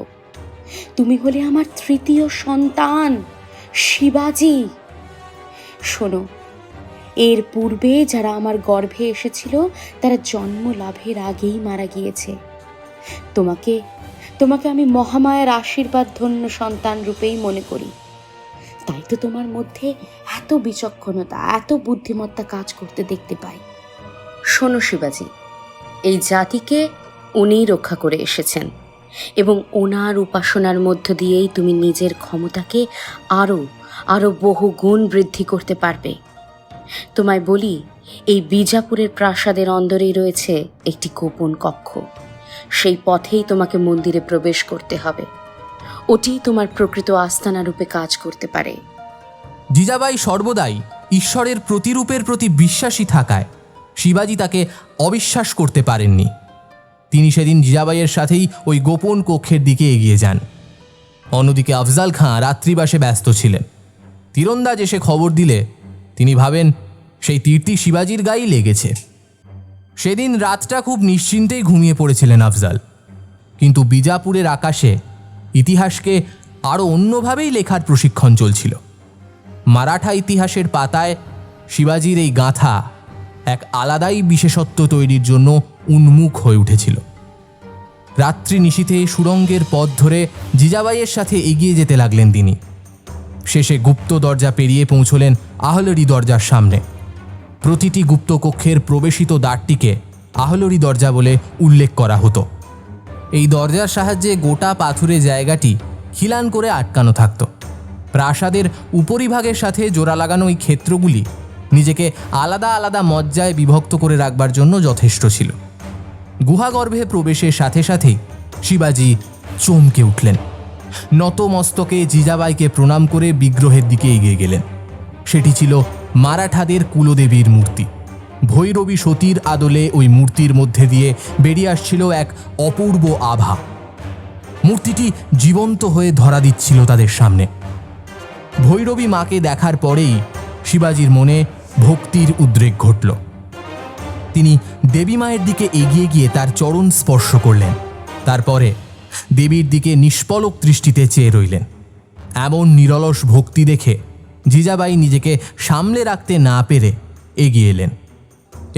তুমি হলে আমার তৃতীয় সন্তান, শিবাজি। শোনো, এর পূর্বে যারা আমার গর্ভে এসেছিল তারা জন্ম লাভের আগেই মারা গিয়েছে। তোমাকে আমি মহামায়ার আশীর্বাদ ধন্য সন্তান রূপেই মনে করি। তাই তো তোমার মধ্যে এত বিচক্ষণতা, এত বুদ্ধিমত্তা কাজ করতে দেখতে পাই। শোনো শিবাজি, এই জাতিকে উনিই রক্ষা করে এসেছেন এবং ওনার উপাসনার মধ্য দিয়েই তুমি নিজের ক্ষমতাকে আরো বহু গুণ বৃদ্ধি করতে পারবে। তোমায় বলি, এই বিজাপুরের প্রাসাদের অন্দরেই রয়েছে একটি গোপন কক্ষ। সেই পথেই তোমাকে মন্দিরে প্রবেশ করতে হবে। ওটি তোমার প্রকৃত আস্তানা রূপে কাজ করতে পারে। জিজাবাই সর্বদাই ঈশ্বরের প্রতিরূপের প্রতি বিশ্বাসী থাকায় শিবাজি তাকে অবিশ্বাস করতে পারেননি। তিনি সেদিন জিজাবাইয়ের সাথেই ওই গোপন কক্ষের দিকে এগিয়ে যান। অন্যদিকে আফজাল খাঁ রাত্রিবাসে ব্যস্ত ছিলেন। তীরন্দাজ এসে খবর দিলে তিনি ভাবেন সেই তীরটি শিবাজির গায়েই লেগেছে। সেদিন রাতটা খুব নিশ্চিন্তেই ঘুমিয়ে পড়েছিলেন আফজাল। কিন্তু বিজাপুরের আকাশে ইতিহাসকে আরও অন্যভাবেই লেখার প্রশিক্ষণ চলছিল। মারাঠা ইতিহাসের পাতায় শিবাজির এই গাঁথা এক আলাদাই বিশেষত্ব তৈরির জন্য উন্মুখ হয়ে উঠেছিল। রাত্রি নিশীথে সুড়ঙ্গের পথ ধরে জিজাবাইয়ের সাথে এগিয়ে যেতে লাগলেন তিনি। শেষে গুপ্ত দরজা পেরিয়ে পৌঁছলেন আহলরি দরজার সামনে। প্রতিটি গুপ্ত কক্ষের প্রবেশিত দ্বারটিকে আহলরি দরজা বলে উল্লেখ করা হতো। এই দরজার সাহায্যে গোটা পাথুরে জায়গাটি খিলান করে আটকানো থাকত। প্রাসাদের উপরিভাগের সাথে জোড়া লাগানো এই ক্ষেত্রগুলি নিজেকে আলাদা আলাদা মজ্জায় বিভক্ত করে রাখবার জন্য যথেষ্ট ছিল। গুহাগর্ভে প্রবেশের সাথে সাথেই শিবাজি চমকে উঠলেন। নত মস্তকে জিজাবাইকে প্রণাম করে বিগ্রহের দিকে এগিয়ে গেলেন। সেটি ছিল মারাঠাদের কুলদেবীর মূর্তি। ভৈরবী সতীর আদলে ওই মূর্তির মধ্যে দিয়ে বেরিয়ে আসছিল এক অপূর্ব আভা। মূর্তিটি জীবন্ত হয়ে ধরা দিচ্ছিল তাদের সামনে। ভৈরবী মাকে দেখার পরেই শিবাজির মনে ভক্তির উদ্রেক ঘটল। তিনি দেবী মায়ের দিকে এগিয়ে গিয়ে তার চরণ স্পর্শ করলেন। তারপরে দেবীর দিকে নিষ্পলক দৃষ্টিতে চেয়ে রইলেন। এমন নিরলস ভক্তি দেখে জিজাবাই নিজেকে সামলে রাখতে না পেরে এগিয়ে এলেন।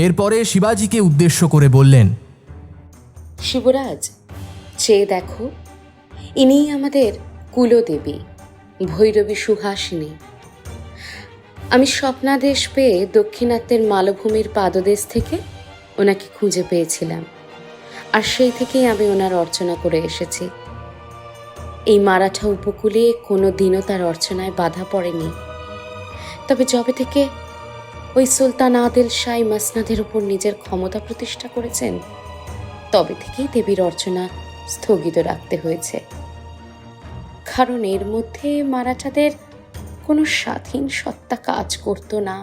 এরপরে শিবাজিকে উদ্দেশ্য করে বললেন, শিবরাজ, চেয়ে দেখো, ইনিই আমাদের কুলদেবী, ভৈরবী সুহাসিনী। আমি স্বপ্নাদেশ পেয়ে দক্ষিণাত্যের মালভূমির পাদদেশ থেকে ওনাকে খুঁজে পেয়েছিলাম, আর সেই থেকেই আমি ওনার অর্চনা করে এসেছি। এই মারাঠা উপকূলে কোনো দিনও তার অর্চনায় বাধা পড়েনি। তবে যবে থেকে ওই সুলতান আদিল শাহ মসনদের উপর নিজের ক্ষমতা প্রতিষ্ঠা করেছেন, তবে থেকেই দেবীর অর্চনা স্থগিত রাখতে হয়েছে। কারণ এর মধ্যে মারাঠাদের কোনো স্বাধীন সত্তা কাজ করতো না।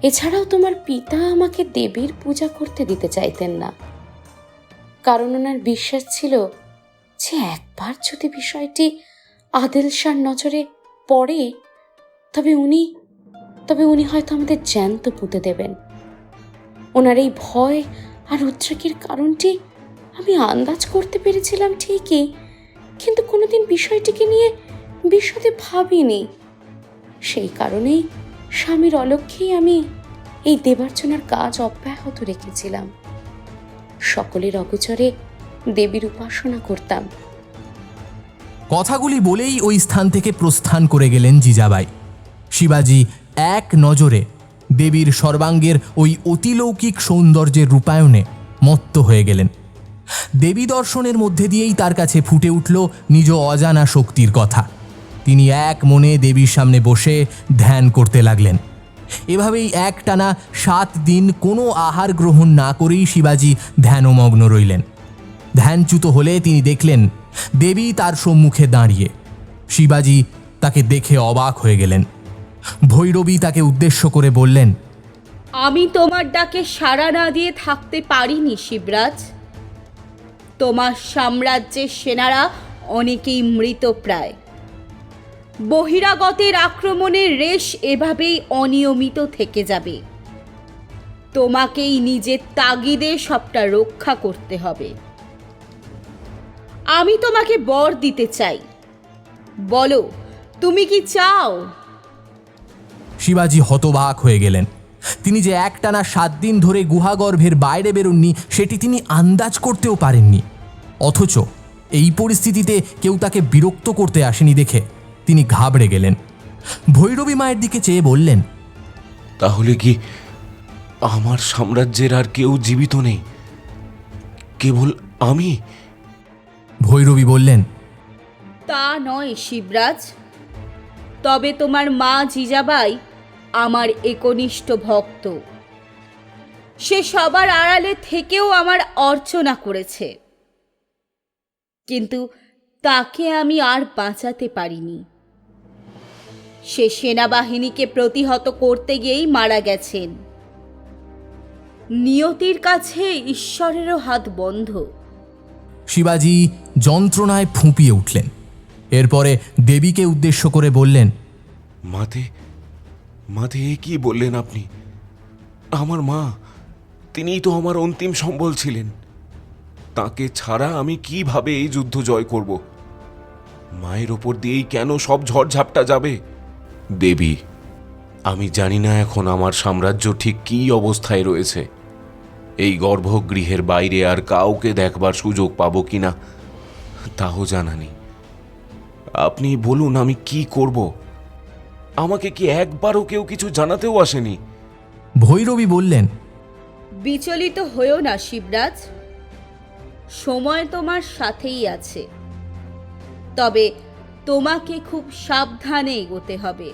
এছাড়াও তোমার পিতা আমাকে দেবীর পূজা করতে দিতে চাইতেন না। কারণ ওনার বিশ্বাস ছিল যে একবার যদি বিষয়টি আদিল শাহর নজরে পড়ে তবে উনি হয়তো আমাদের জ্যান্ত পুঁতে দেবেন। ওনার এই ভয় আর উদ্রেকের কারণটি আমি আন্দাজ করতে পেরেছিলাম ঠিকই, কিন্তু কোনোদিন বিষয়টিকে নিয়ে বিশদে ভাবিনি। সেই কারণেই স্বামীর অলক্ষ্যেই আমি এই দেবার্চনার কাজ অব্যাহত রেখেছিলাম। সকলের অগোচরে দেবীর উপাসনা করতাম। কথাগুলি বলেই ওই স্থান থেকে প্রস্থান করে গেলেন জিজাবাই। শিবাজি এক নজরে দেবীর সর্বাঙ্গের ওই অতিলৌকিক সৌন্দর্যের রূপায়ণে মত্ত হয়ে গেলেন। দেবী দর্শনের মধ্যে দিয়েই তার কাছে ফুটে উঠল নিজ অজানা শক্তির কথা। তিনি এক মনে দেবীর সামনে বসে ধ্যান করতে লাগলেন। এভাবেই একটানা 7 দিন কোনো আহার গ্রহণ না করেই শিবাজি ধ্যানমগ্ন রইলেন। ধ্যানচ্যুত হলে তিনি দেখলেন দেবী তার সম্মুখে দাঁড়িয়ে। শিবাজি তাকে দেখে অবাক হয়ে গেলেন। ভৈরবী তাকে উদ্দেশ্য করে বললেন, আমি তোমার ডাকে সাড়া না দিয়ে থাকতে পারিনি শিবরাজ। তোমার সাম্রাজ্যের সেনারা অনেকেই মৃতপ্রায়। বহিরাগতের আক্রমণের রেশ এভাবেই অনিয়মিত থেকে যাবে। তোমাকেই নিজের তাগিদে সবটা রক্ষা করতে হবে। আমি তোমাকে বর দিতে চাই, বলো তুমি কি চাও? শিবাজি হতবাক হয়ে গেলেন। তিনি যে একটানা 7 দিন ধরে গুহাগর্ভের বাইরে বেরোননি সেটি তিনি আন্দাজ করতেও পারেননি। অথচ এই পরিস্থিতিতে কেউ তাকে বিরক্ত করতে আসেনি দেখে তিনি ঘাবড়ে গেলেন। ভৈরবী মায়ের দিকে চেয়ে বললেন, তাহলে কি আমার সাম্রাজ্যের আর কেউ জীবিত নেই, কেবল আমি? ভৈরবী বললেন, তা নয় শিবরাজ, তবে তোমার মা জিজাবাই আমার একনিষ্ঠ ভক্ত। সে সবার আড়ালে থেকেও আমার অর্চনা করেছে, কিন্তু তাকে আমি আর বাঁচাতে পারিনি। সে সেনাবাহিনীকে প্রতিহত করতে গিয়েই মারা গেছেন। নিয়তির কাছে ঈশ্বরেরও হাত বন্ধ। শিবাজি যন্ত্রণায় ফুঁপিয়ে উঠলেন। এরপরে দেবীকে উদ্দেশ্য করে বললেন, মাতে মাতে এ কি বললেন আপনি? আমার মা, তিনিই তো আমার অন্তিম সম্বল ছিলেন। তাকে ছাড়া আমি কিভাবে এই যুদ্ধ জয় করব? মায়ের ওপর দিয়েই কেন সব ঝড়ঝাপটা যাবে? দেবী, আমি জানি না এখন আমার সাম্রাজ্য ঠিক কী অবস্থায় রয়েছে। এই গর্ভগৃহের বাইরে আর কাউকে দেখবার সুযোগ পাবো কিনা তাও জানা নেই। আপনি বলুন আমি কি করব? আমাকে কি একবারও কেউ কিছু জানাতেও আসেনি? ভৈরবী বললেন, বিচলিত হয়েও না শিবরাজ, সময় তোমার সাথেই আছে। তবে তোমাকে খুব সাবধানে এগোতে হবে।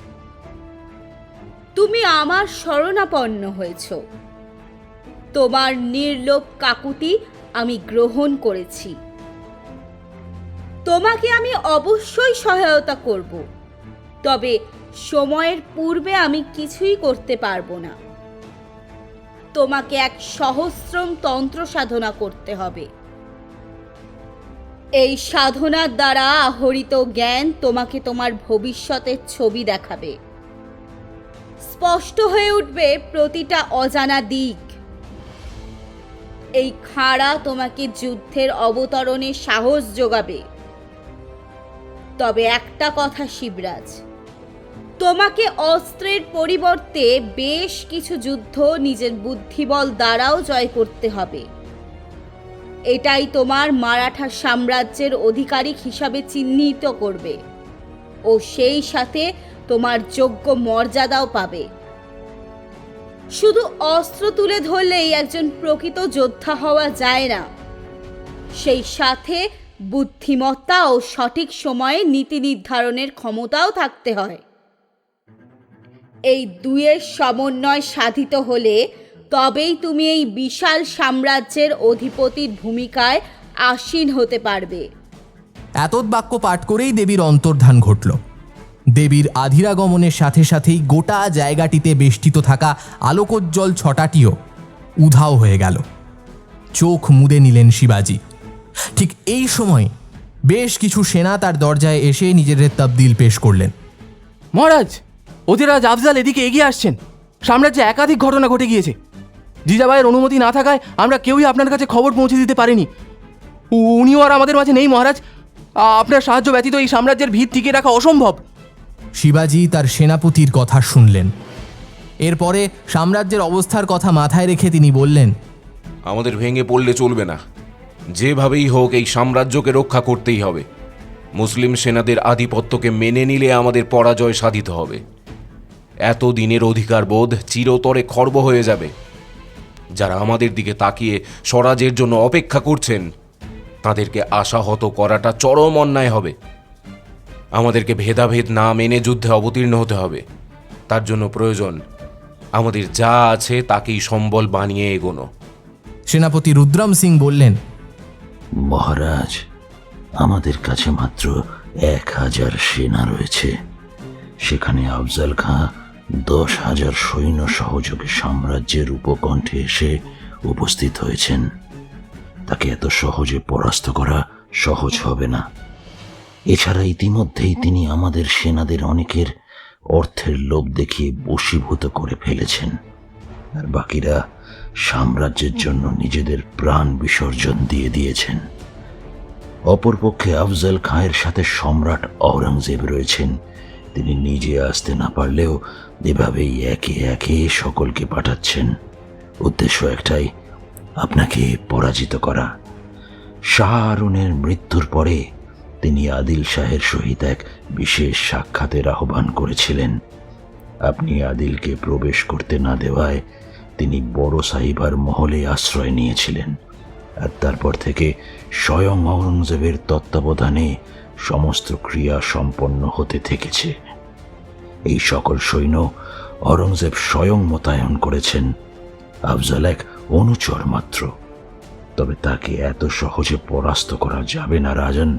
তুমি আমার শরণাপন্ন হয়েছ, তোমার নির্লোভ কাকুতি আমি গ্রহণ করেছি। তোমাকে আমি অবশ্যই সহায়তা করব, তবে সময়ের পূর্বে আমি কিছুই করতে পারবো না। তোমাকে এক সহস্রম তন্ত্র সাধনা করতে হবে। এই সাধনার দ্বারা আহরিত জ্ঞান তোমাকে তোমার ভবিষ্যতের ছবি দেখাবে। স্পষ্ট হয়ে উঠবে প্রতিটা অজানা দিক। এই খাঁড়া তোমাকে যুদ্ধের অবতরণে সাহস যোগাবে। তবে একটা কথা শিবরাজ, তোমাকে অস্ত্রের পরিবর্তে বেশ কিছু যুদ্ধ নিজের বুদ্ধিবল দ্বারাও জয় করতে হবে। এটাই তোমার মারাঠা সাম্রাজ্যের আধিকারিক হিসাবে চিহ্নিত করবে ও সেই সাথে তোমার যোগ্য মর্যাদাও পাবে। শুধু অস্ত্র তুলে ধরলেই একজন প্রকৃত যোদ্ধা হওয়া যায় না, সেই সাথে বুদ্ধিমত্তা ও সঠিক সময়ে নীতি নির্ধারণের ক্ষমতাও থাকতে হয়। এই দুয়ের সমন্বয় সাধিত হলে তবেই তুমি এই বিশাল সাম্রাজ্যের অধিপতির ভূমিকায় আসীন হতে পারবে। এতদ বাক্য পাঠ করেই দেবীর অন্তর্ধান ঘটল। দেবীর আধিরাগমনের সাথে সাথেই গোটা জায়গাটিতে বেষ্টিত থাকা আলোকোজ্জ্বল ছটাটিও উধাও হয়ে গেল। চোখ মুদে নিলেন শিবাজি। ঠিক এই সময় বেশ কিছু সেনা তার দরজায় এসে নিজেদের তবদিল পেশ করলেন। মহারাজ, অধিরাজ আফজাল এদিকে এগিয়ে আসছেন। সাম্রাজ্যে একাধিক ঘটনা ঘটে গিয়েছে। জিজাবাইয়ের অনুমতি না থাকায় আমরা কেউই আপনার কাছে খবর পৌঁছে দিতে পারিনি। উনিও আর আমাদের মাঝে নেই মহারাজ। আপনার সাহায্য ব্যতীত এই সাম্রাজ্যের ভিত টিকে রাখা অসম্ভব। শিবাজি তার সেনাপতির কথা শুনলেন। এরপরে সাম্রাজ্যের অবস্থার কথা মাথায় রেখে তিনি বললেন, আমাদের ভেঙে পড়লে চলবে না। যেভাবেই হোক এই সাম্রাজ্যকে রক্ষা করতেই হবে। মুসলিম সেনাদের আধিপত্যকে মেনে নিলে আমাদের পরাজয় সাধিত হবে। এতদিনের অধিকারবোধ চিরতরে খর্ব হয়ে যাবে। যারা আমাদের দিকে তাকিয়ে স্বরাজের জন্য অপেক্ষা করছেন তাদেরকে আশাহত করাটা চরম অন্যায় হবে। আমাদেরকে ভেদাভেদ না মেনে যুদ্ধে অবতীর্ণ হতে হবে। তার জন্য প্রয়োজন আমাদের যা আছে তাকেই সম্বল বানিয়ে এগোনো। সেনাপতি রুদ্রাম সিং বললেন, মহারাজ, আমাদের কাছে মাত্র 1000 সেনা রয়েছে। সেখানে আফজাল খাঁ 10,000 সৈন্য সহযোগে সাম্রাজ্যের উপকণ্ঠে এসে উপস্থিত হয়েছেন। তাকে এত সহজে পরাস্ত করা সহজ হবে না। এছাড়া ইতিমধ্যেই তিনি আমাদের সেনাদের অনেকের অর্থের লোভ দেখিয়ে বশীভূত করে ফেলেছেন, আর বাকিরা সাম্রাজ্যের জন্য নিজেদের প্রাণ বিসর্জন দিয়ে দিয়েছেন। অপরপক্ষে আফজাল খাঁয়ের সাথে সম্রাট আওরঙ্গজেব রয়েছেন। তিনি নিজে আসতে না পারলেও এভাবেই একে একে সকলকে পাঠাচ্ছেন। উদ্দেশ্য একটাই, আপনাকে পরাজিত করা। শাহ আরুনের মৃত্যুর পরে তিনি আদিল শাহের সহিত এক বিশেষ সাক্ষাতের আহ্বান করেছিলেন। আপনি আদিলকে প্রবেশ করতে না দেওয়ায় তিনি বড় সাহিবার মহলে আশ্রয় নিয়েছিলেন, আর তারপর থেকে স্বয়ং আওরঙ্গজেবের তত্ত্বাবধানে সমস্ত ক্রিয়া সম্পন্ন হতে থেকেছে। এই সকল সৈন্য আওরঙ্গজেব স্বয়ং মোতায়েন করেছেন। আফজাল এক অনুচর মাত্র, তবে তাকে এত সহজে পরাস্ত করা যাবে না রাজন,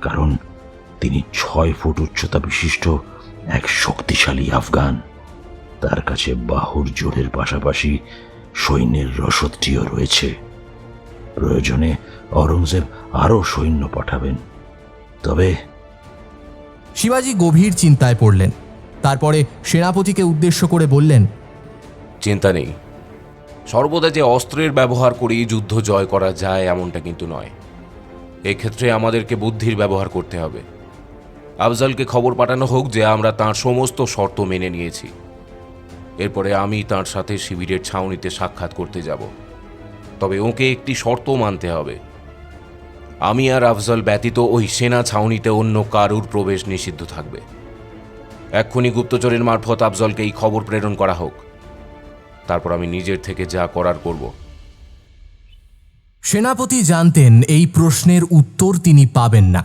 কারণ তিনি 6 ফুট উচ্চতা বিশিষ্ট এক শক্তিশালী আফগান। তার কাছে বাহুর জোরের পাশাপাশি সৈন্যের রসদটিও রয়েছে। প্রয়োজনে আওরঙ্গজেব আরও সৈন্য পাঠাবেন। তবে শিবাজি গভীর চিন্তায় পড়লেন। তারপরে সেনাপতিকে উদ্দেশ্য করে বললেন, চিন্তা নেই। সর্বদা যে অস্ত্রের ব্যবহার করেই যুদ্ধ জয় করা যায় এমনটা কিন্তু নয়। এক্ষেত্রে আমাদেরকে বুদ্ধির ব্যবহার করতে হবে। আফজালকে খবর পাঠানো হোক যে আমরা তাঁর সমস্ত শর্ত মেনে নিয়েছি। এরপরে আমি তাঁর সাথে শিবিরের ছাউনিতে সাক্ষাৎ করতে যাব। তবে ওকে একটি শর্ত মানতে হবে। আমি আর আফজাল ব্যতীত ওই সেনা ছাউনিতে অন্য কারুর প্রবেশ নিষিদ্ধ থাকবে। এক্ষুনি গুপ্তচরের মারফত আফজলকে এই খবর প্রেরণ করা হোক। তারপর আমি নিজের থেকে যা করার করব। সেনাপতি জানতেন এই প্রশ্নের উত্তর তিনি পাবেন না,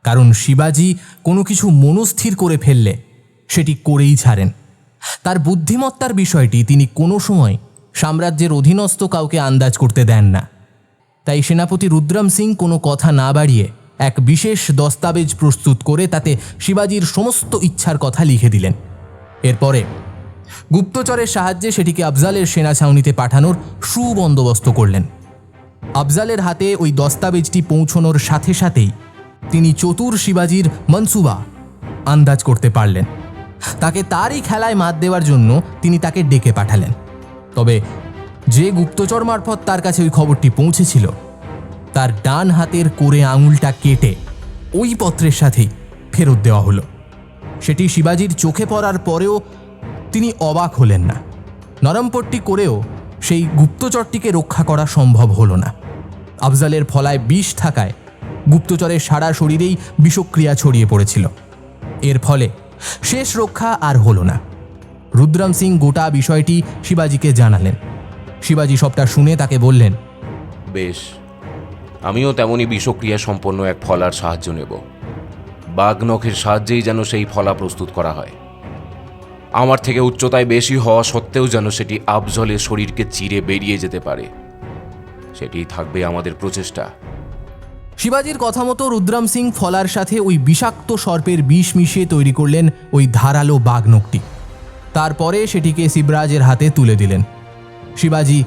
কারণ শিবাজি কোনো কিছু মনস্থির করে ফেললে সেটি করেই ছাড়েন। তার বুদ্ধিমত্তার বিষয়টি তিনি কোনো সময় সাম্রাজ্যের অধীনস্থ কাউকে আন্দাজ করতে দেন না। তাই সেনাপতি রুদ্রাম সিং কোনো কথা না বাড়িয়ে এক বিশেষ দস্তাবেজ প্রস্তুত করে তাতে শিবাজির সমস্ত ইচ্ছার কথা লিখে দিলেন। এরপরে গুপ্তচরের সাহায্যে সেটিকে আফজালের সেনা ছাউনিতে পাঠানোর সুবন্দোবস্ত করলেন। আফজালের হাতে ওই দস্তাবেজটি পৌঁছনোর সাথে সাথেই তিনি চতুর শিবাজির মনসুবা আন্দাজ করতে পারলেন। তাকে তারই খেলায় মাত দেওয়ার জন্য তিনি তাকে ডেকে পাঠালেন। তবে যে গুপ্তচর মারফত তার কাছে ওই খবরটি পৌঁছেছিল তার ডান হাতের কোরে আঙুলটা কেটে ওই পত্রের সাথেই ফেরত দেওয়া হলো। সেটি শিবাজির চোখে পড়ার পরেও তিনি অবাক হলেন না। নরমপট্টি করেও সেই গুপ্তচরটিকে রক্ষা করা সম্ভব হলো না। আফজালের ফলায় বিষ থাকায় গুপ্তচরের সারা শরীরেই বিষক্রিয়া ছড়িয়ে পড়েছিল। এর ফলে শেষ রক্ষা আর হলো না। রুদ্রাম সিং গোটা বিষয়টি শিবাজিকে জানালেন। শিবাজি সবটা শুনে তাকে বললেন, বেশ, আমিও তেমনই বিষক্রিয়া সম্পন্ন এক ফলার সাহায্য নেব। বাঘ নখের সাহায্যেই যেন সেই ফলা প্রস্তুত করা হয়। আমার থেকে উচ্চতায় বেশি হওয়া সত্ত্বেও যেন সেটি আফজলের শরীরকে চিরে বেরিয়ে যেতে পারে, সেটি থাকবে আমাদের প্রচেষ্টা। শিবাজির কথা মতো রুদ্রাম সিং ফলার সাথে ওই বিষাক্ত সর্পের বিষ মিশিয়ে তৈরি করলেন ওই ধারালো বাঘনখটি। তারপরে সেটিকে শিবরাজের হাতে তুলে দিলেন। শিবাজি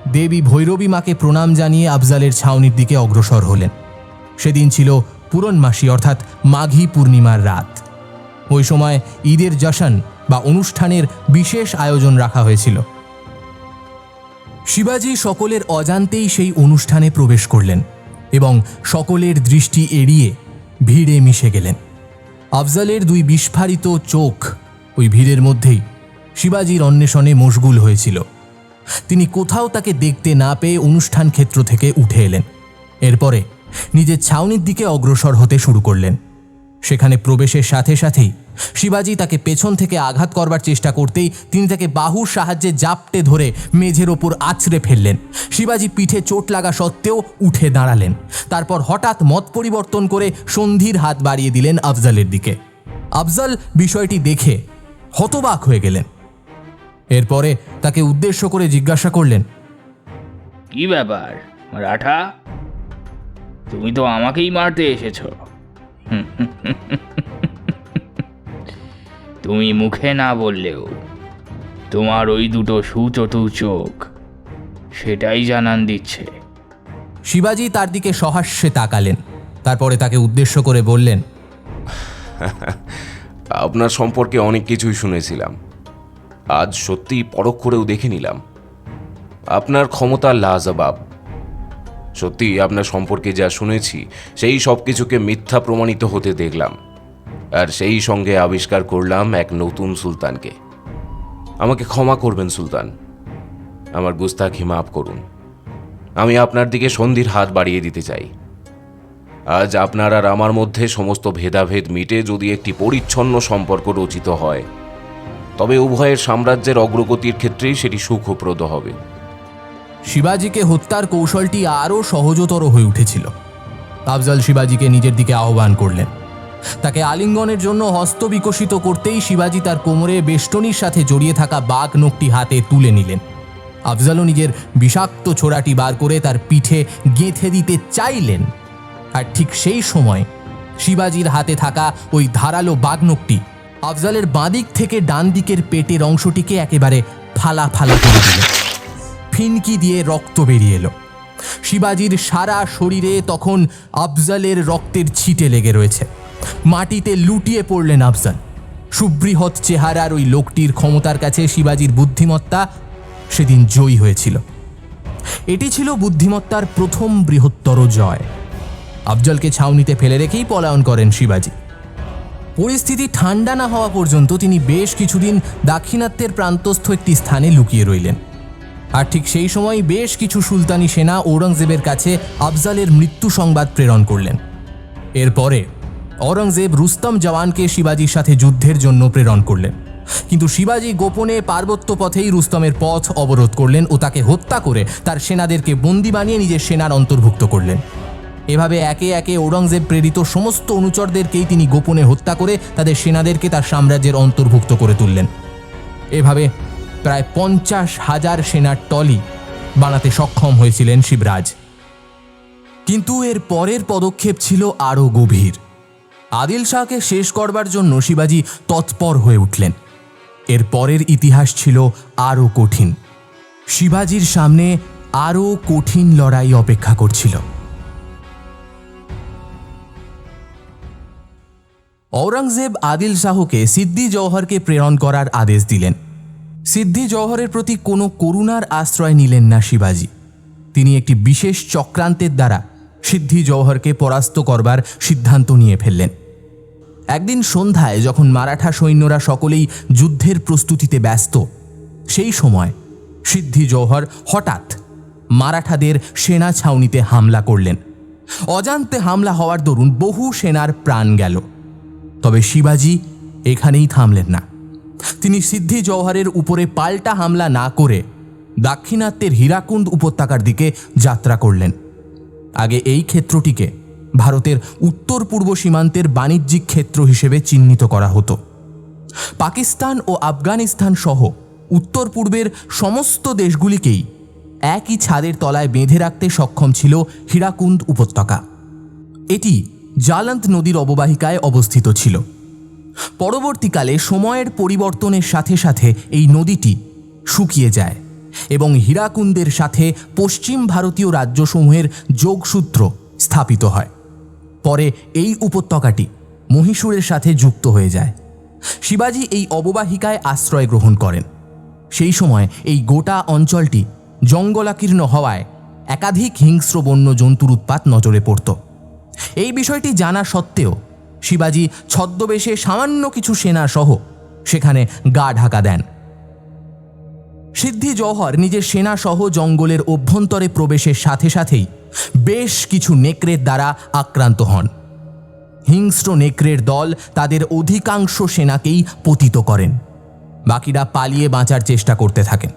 দেবী ভৈরবী মাকে প্রণাম জানিয়ে আফজালের ছাউনির দিকে অগ্রসর হলেন। সেদিন ছিল পূরণমাসী অর্থাৎ মাঘী পূর্ণিমার রাত। ওই সময় ঈদের জশন বা অনুষ্ঠানের বিশেষ আয়োজন রাখা হয়েছিল। শিবাজি সকলের অজান্তেই সেই অনুষ্ঠানে প্রবেশ করলেন এবং সকলের দৃষ্টি এড়িয়ে ভিড়ে মিশে গেলেন। আফজালের দুই বিস্ফারিত চোখ ওই ভিড়ের মধ্যেই শিবাজির অন্বেষণে মশগুল হয়েছিল। তিনি কোথাও তাকে দেখতে না পেয়ে অনুষ্ঠান ক্ষেত্র থেকে উঠে এলেন। এরপরে নিজের ছাউনির দিকে অগ্রসর হতে শুরু করলেন। সেখানে প্রবেশের সাথে সাথেই শিবাজি তাকে পেছন থেকে আঘাত করবার চেষ্টা করতেই তিনি তাকে বাহুর সাহায্যে জাপটে ধরে মেঝের ওপর আছড়ে ফেললেন। শিবাজি পিঠে চোট লাগা সত্ত্বেও উঠে দাঁড়ালেন। তারপর হঠাৎ মত পরিবর্তন করে সন্ধির হাত বাড়িয়ে দিলেন আফজালের দিকে। আফজাল বিষয়টি দেখে হতবাক হয়ে গেলেন। এরপরে তাকে উদ্দেশ্য করে জিজ্ঞাসা করলেন, কি ব্যাপার মারাঠা, তুমি তো আমাকেই মারতে এসেছ। তুমি মুখে না বললেও তোমার ওই দুটো সুচতুর চোখ সেটাই জানান দিচ্ছে। শিবাজি তার দিকে সহাস্যে তাকালেন। তারপরে তাকে উদ্দেশ্য করে বললেন, আপনার সম্পর্কে অনেক কিছুই শুনেছিলাম, আজ সত্যি পরখ করেও দেখে নিলাম। আপনার ক্ষমতা লাজবাব। সত্যি আপনার সম্পর্কে যা শুনেছি সেই সব কিছুকে মিথ্যা প্রমাণিত হতে দেখলাম, আর সেই সঙ্গে আবিষ্কার করলাম এক নতুন সুলতানকে। আমাকে ক্ষমা করবেন সুলতান, আমার গুস্তাখি মাফ করুন। আমি আপনার দিকে সন্ধির হাত বাড়িয়ে দিতে চাই। আজ আপনার আর আমার মধ্যে সমস্ত ভেদাভেদ মিটে যদি একটি পরিচ্ছন্ন সম্পর্ক রচিত হয়, তবে উভয়ের সাম্রাজ্যের অগ্রগতির ক্ষেত্রেই সেটি সুখপ্রদ হবে। শিবাজিকে হত্যার কৌশলটি আরও সহজতর হয়ে উঠেছিল। আফজাল শিবাজিকে নিজের দিকে আহ্বান করলেন। তাকে আলিঙ্গনের জন্য হস্ত বিকশিত করতেই শিবাজি তার কোমরে বেষ্টনীর সাথে জড়িয়ে থাকা বাঘ নখটি হাতে তুলে নিলেন। আফজালও নিজের বিষাক্ত ছোরাটি বার করে তার পিঠে গেঁথে দিতে চাইলেন। আর ঠিক সেই সময় শিবাজির হাতে থাকা ওই ধারালো বাঘ নখটি আফজালের বাঁদিক থেকে ডান দিকের পেটের অংশটিকে একেবারে ফালা ফালা করে দিল। ফিনকি দিয়ে রক্ত বেরিয়ে এলো। শিবাজির সারা শরীরে তখন আফজালের রক্তের ছিটে লেগে রয়েছে। মাটিতে লুটিয়ে পড়লেন আফজাল। সুবৃহৎ চেহারার ওই লোকটির ক্ষমতার কাছে শিবাজির বুদ্ধিমত্তা সেদিন জয়ী হয়েছিল। এটি ছিল বুদ্ধিমত্তার প্রথম বৃহত্তর জয়। আফজলকে ছাউনিতে ফেলে রেখেই পলায়ন করেন শিবাজি। পরিস্থিতি ঠান্ডা না হওয়া পর্যন্ত তিনি বেশ কিছুদিন দাক্ষিণাত্যের প্রান্তস্থ একটি স্থানে লুকিয়ে রইলেন। আর ঠিক সেই সময় বেশ কিছু সুলতানি সেনা ঔরঙ্গজেবের কাছে আফজালের মৃত্যু সংবাদ প্রেরণ করলেন। এরপরে ঔরঙ্গজেব রুস্তম জওয়ানকে শিবাজির সাথে যুদ্ধের জন্য প্রেরণ করলেন। কিন্তু শিবাজি গোপনে পার্বত্য পথেই রুস্তমের পথ অবরোধ করলেন ও তাকে হত্যা করে তার সেনাদেরকে বন্দী বানিয়ে নিজের সেনার অন্তর্ভুক্ত করলেন। এভাবে একে একে ঔরঙ্গজেব প্রেরিত সমস্ত অনুচরদেরকেই তিনি গোপনে হত্যা করে তাদের সেনাদেরকে তার সাম্রাজ্যের অন্তর্ভুক্ত করে তুললেন। এভাবে প্রায় 50,000 সেনার টলি বানাতে সক্ষম হয়েছিলেন শিবরাজ। কিন্তু এর পরের পদক্ষেপ ছিল আরও গভীর। আদিল শাহকে শেষ করবার জন্য শিবাজি তৎপর হয়ে উঠলেন। এর পরের ইতিহাস ছিল আরও কঠিন। শিবাজির সামনে আরও কঠিন লড়াই অপেক্ষা করছিল। ঔরঙ্গজেব আদিল শাহকে সিদ্দি জওহরকে প্রেরণ করার আদেশ দিলেন। সিদ্দি জওহরের প্রতি কোনো করুণার আশ্রয় নিলেন না শিবাজি। তিনি একটি বিশেষ চক্রান্তের দ্বারা সিদ্দি জওহরকে পরাস্ত করবার সিদ্ধান্ত নিয়ে ফেললেন। একদিন সন্ধ্যায় যখন মারাঠা সৈন্যরা সকলেই যুদ্ধের প্রস্তুতিতে ব্যস্ত, সেই সময় সিদ্দি জওহর হঠাৎ মারাঠাদের সেনা ছাউনিতে হামলা করলেন। অজান্তে হামলা হওয়ার দরুন বহু সেনার প্রাণ গেল। তবে শিবাজি এখানেই থামলেন না। তিনি সিদ্দি জওহরের উপরে পাল্টা হামলা না করে দাক্ষিণাত্যের হীরাকুন্দ উপত্যকার দিকে যাত্রা করলেন। আগে এই ক্ষেত্রটিকে ভারতের উত্তর পূর্ব সীমান্তের বাণিজ্যিক ক্ষেত্র হিসেবে চিহ্নিত করা হতো। পাকিস্তান ও আফগানিস্তান সহ উত্তর পূর্বের সমস্ত দেশগুলিকেই একই ছাদের তলায় বেঁধে রাখতে সক্ষম ছিল হীরাকুন্দ উপত্যকা। এটি জালন্ত নদীর অববাহিকায় অবস্থিত ছিল। পরবর্তীকালে সময়ের পরিবর্তনের সাথে সাথে এই নদীটি শুকিয়ে যায় এবং হীরাকুন্দের সাথে পশ্চিম ভারতীয় রাজ্যসমূহের যোগসূত্র স্থাপিত হয়। পরে এই উপত্যকাটি মহীশূরের সাথে যুক্ত হয়ে যায়। শিবাজি এই অববাহিকায় আশ্রয় গ্রহণ করেন। সেই সময় এই গোটা অঞ্চলটি জঙ্গলাকীর্ণ হওয়ায় একাধিক হিংস্র বন্য জন্তুর উৎপাত নজরে পড়ত। এই বিষয়টি জানা সত্ত্বেও শিবাজি ছদ্মবেশে সামান্য কিছু সেনা সহ সেখানে গা ঢাকা দেন। সিদ্ধি জওহর নিজের সেনা সহ জঙ্গলের অভ্যন্তরে প্রবেশের সাথে সাথেই বেশ কিছু নেকড়ের দ্বারা আক্রান্ত হন। হিংস্র নেকড়ের দল তাদের অধিকাংশ সেনাকেই পতিত করেন। বাকিরা পালিয়ে বাঁচার চেষ্টা করতে থাকেন।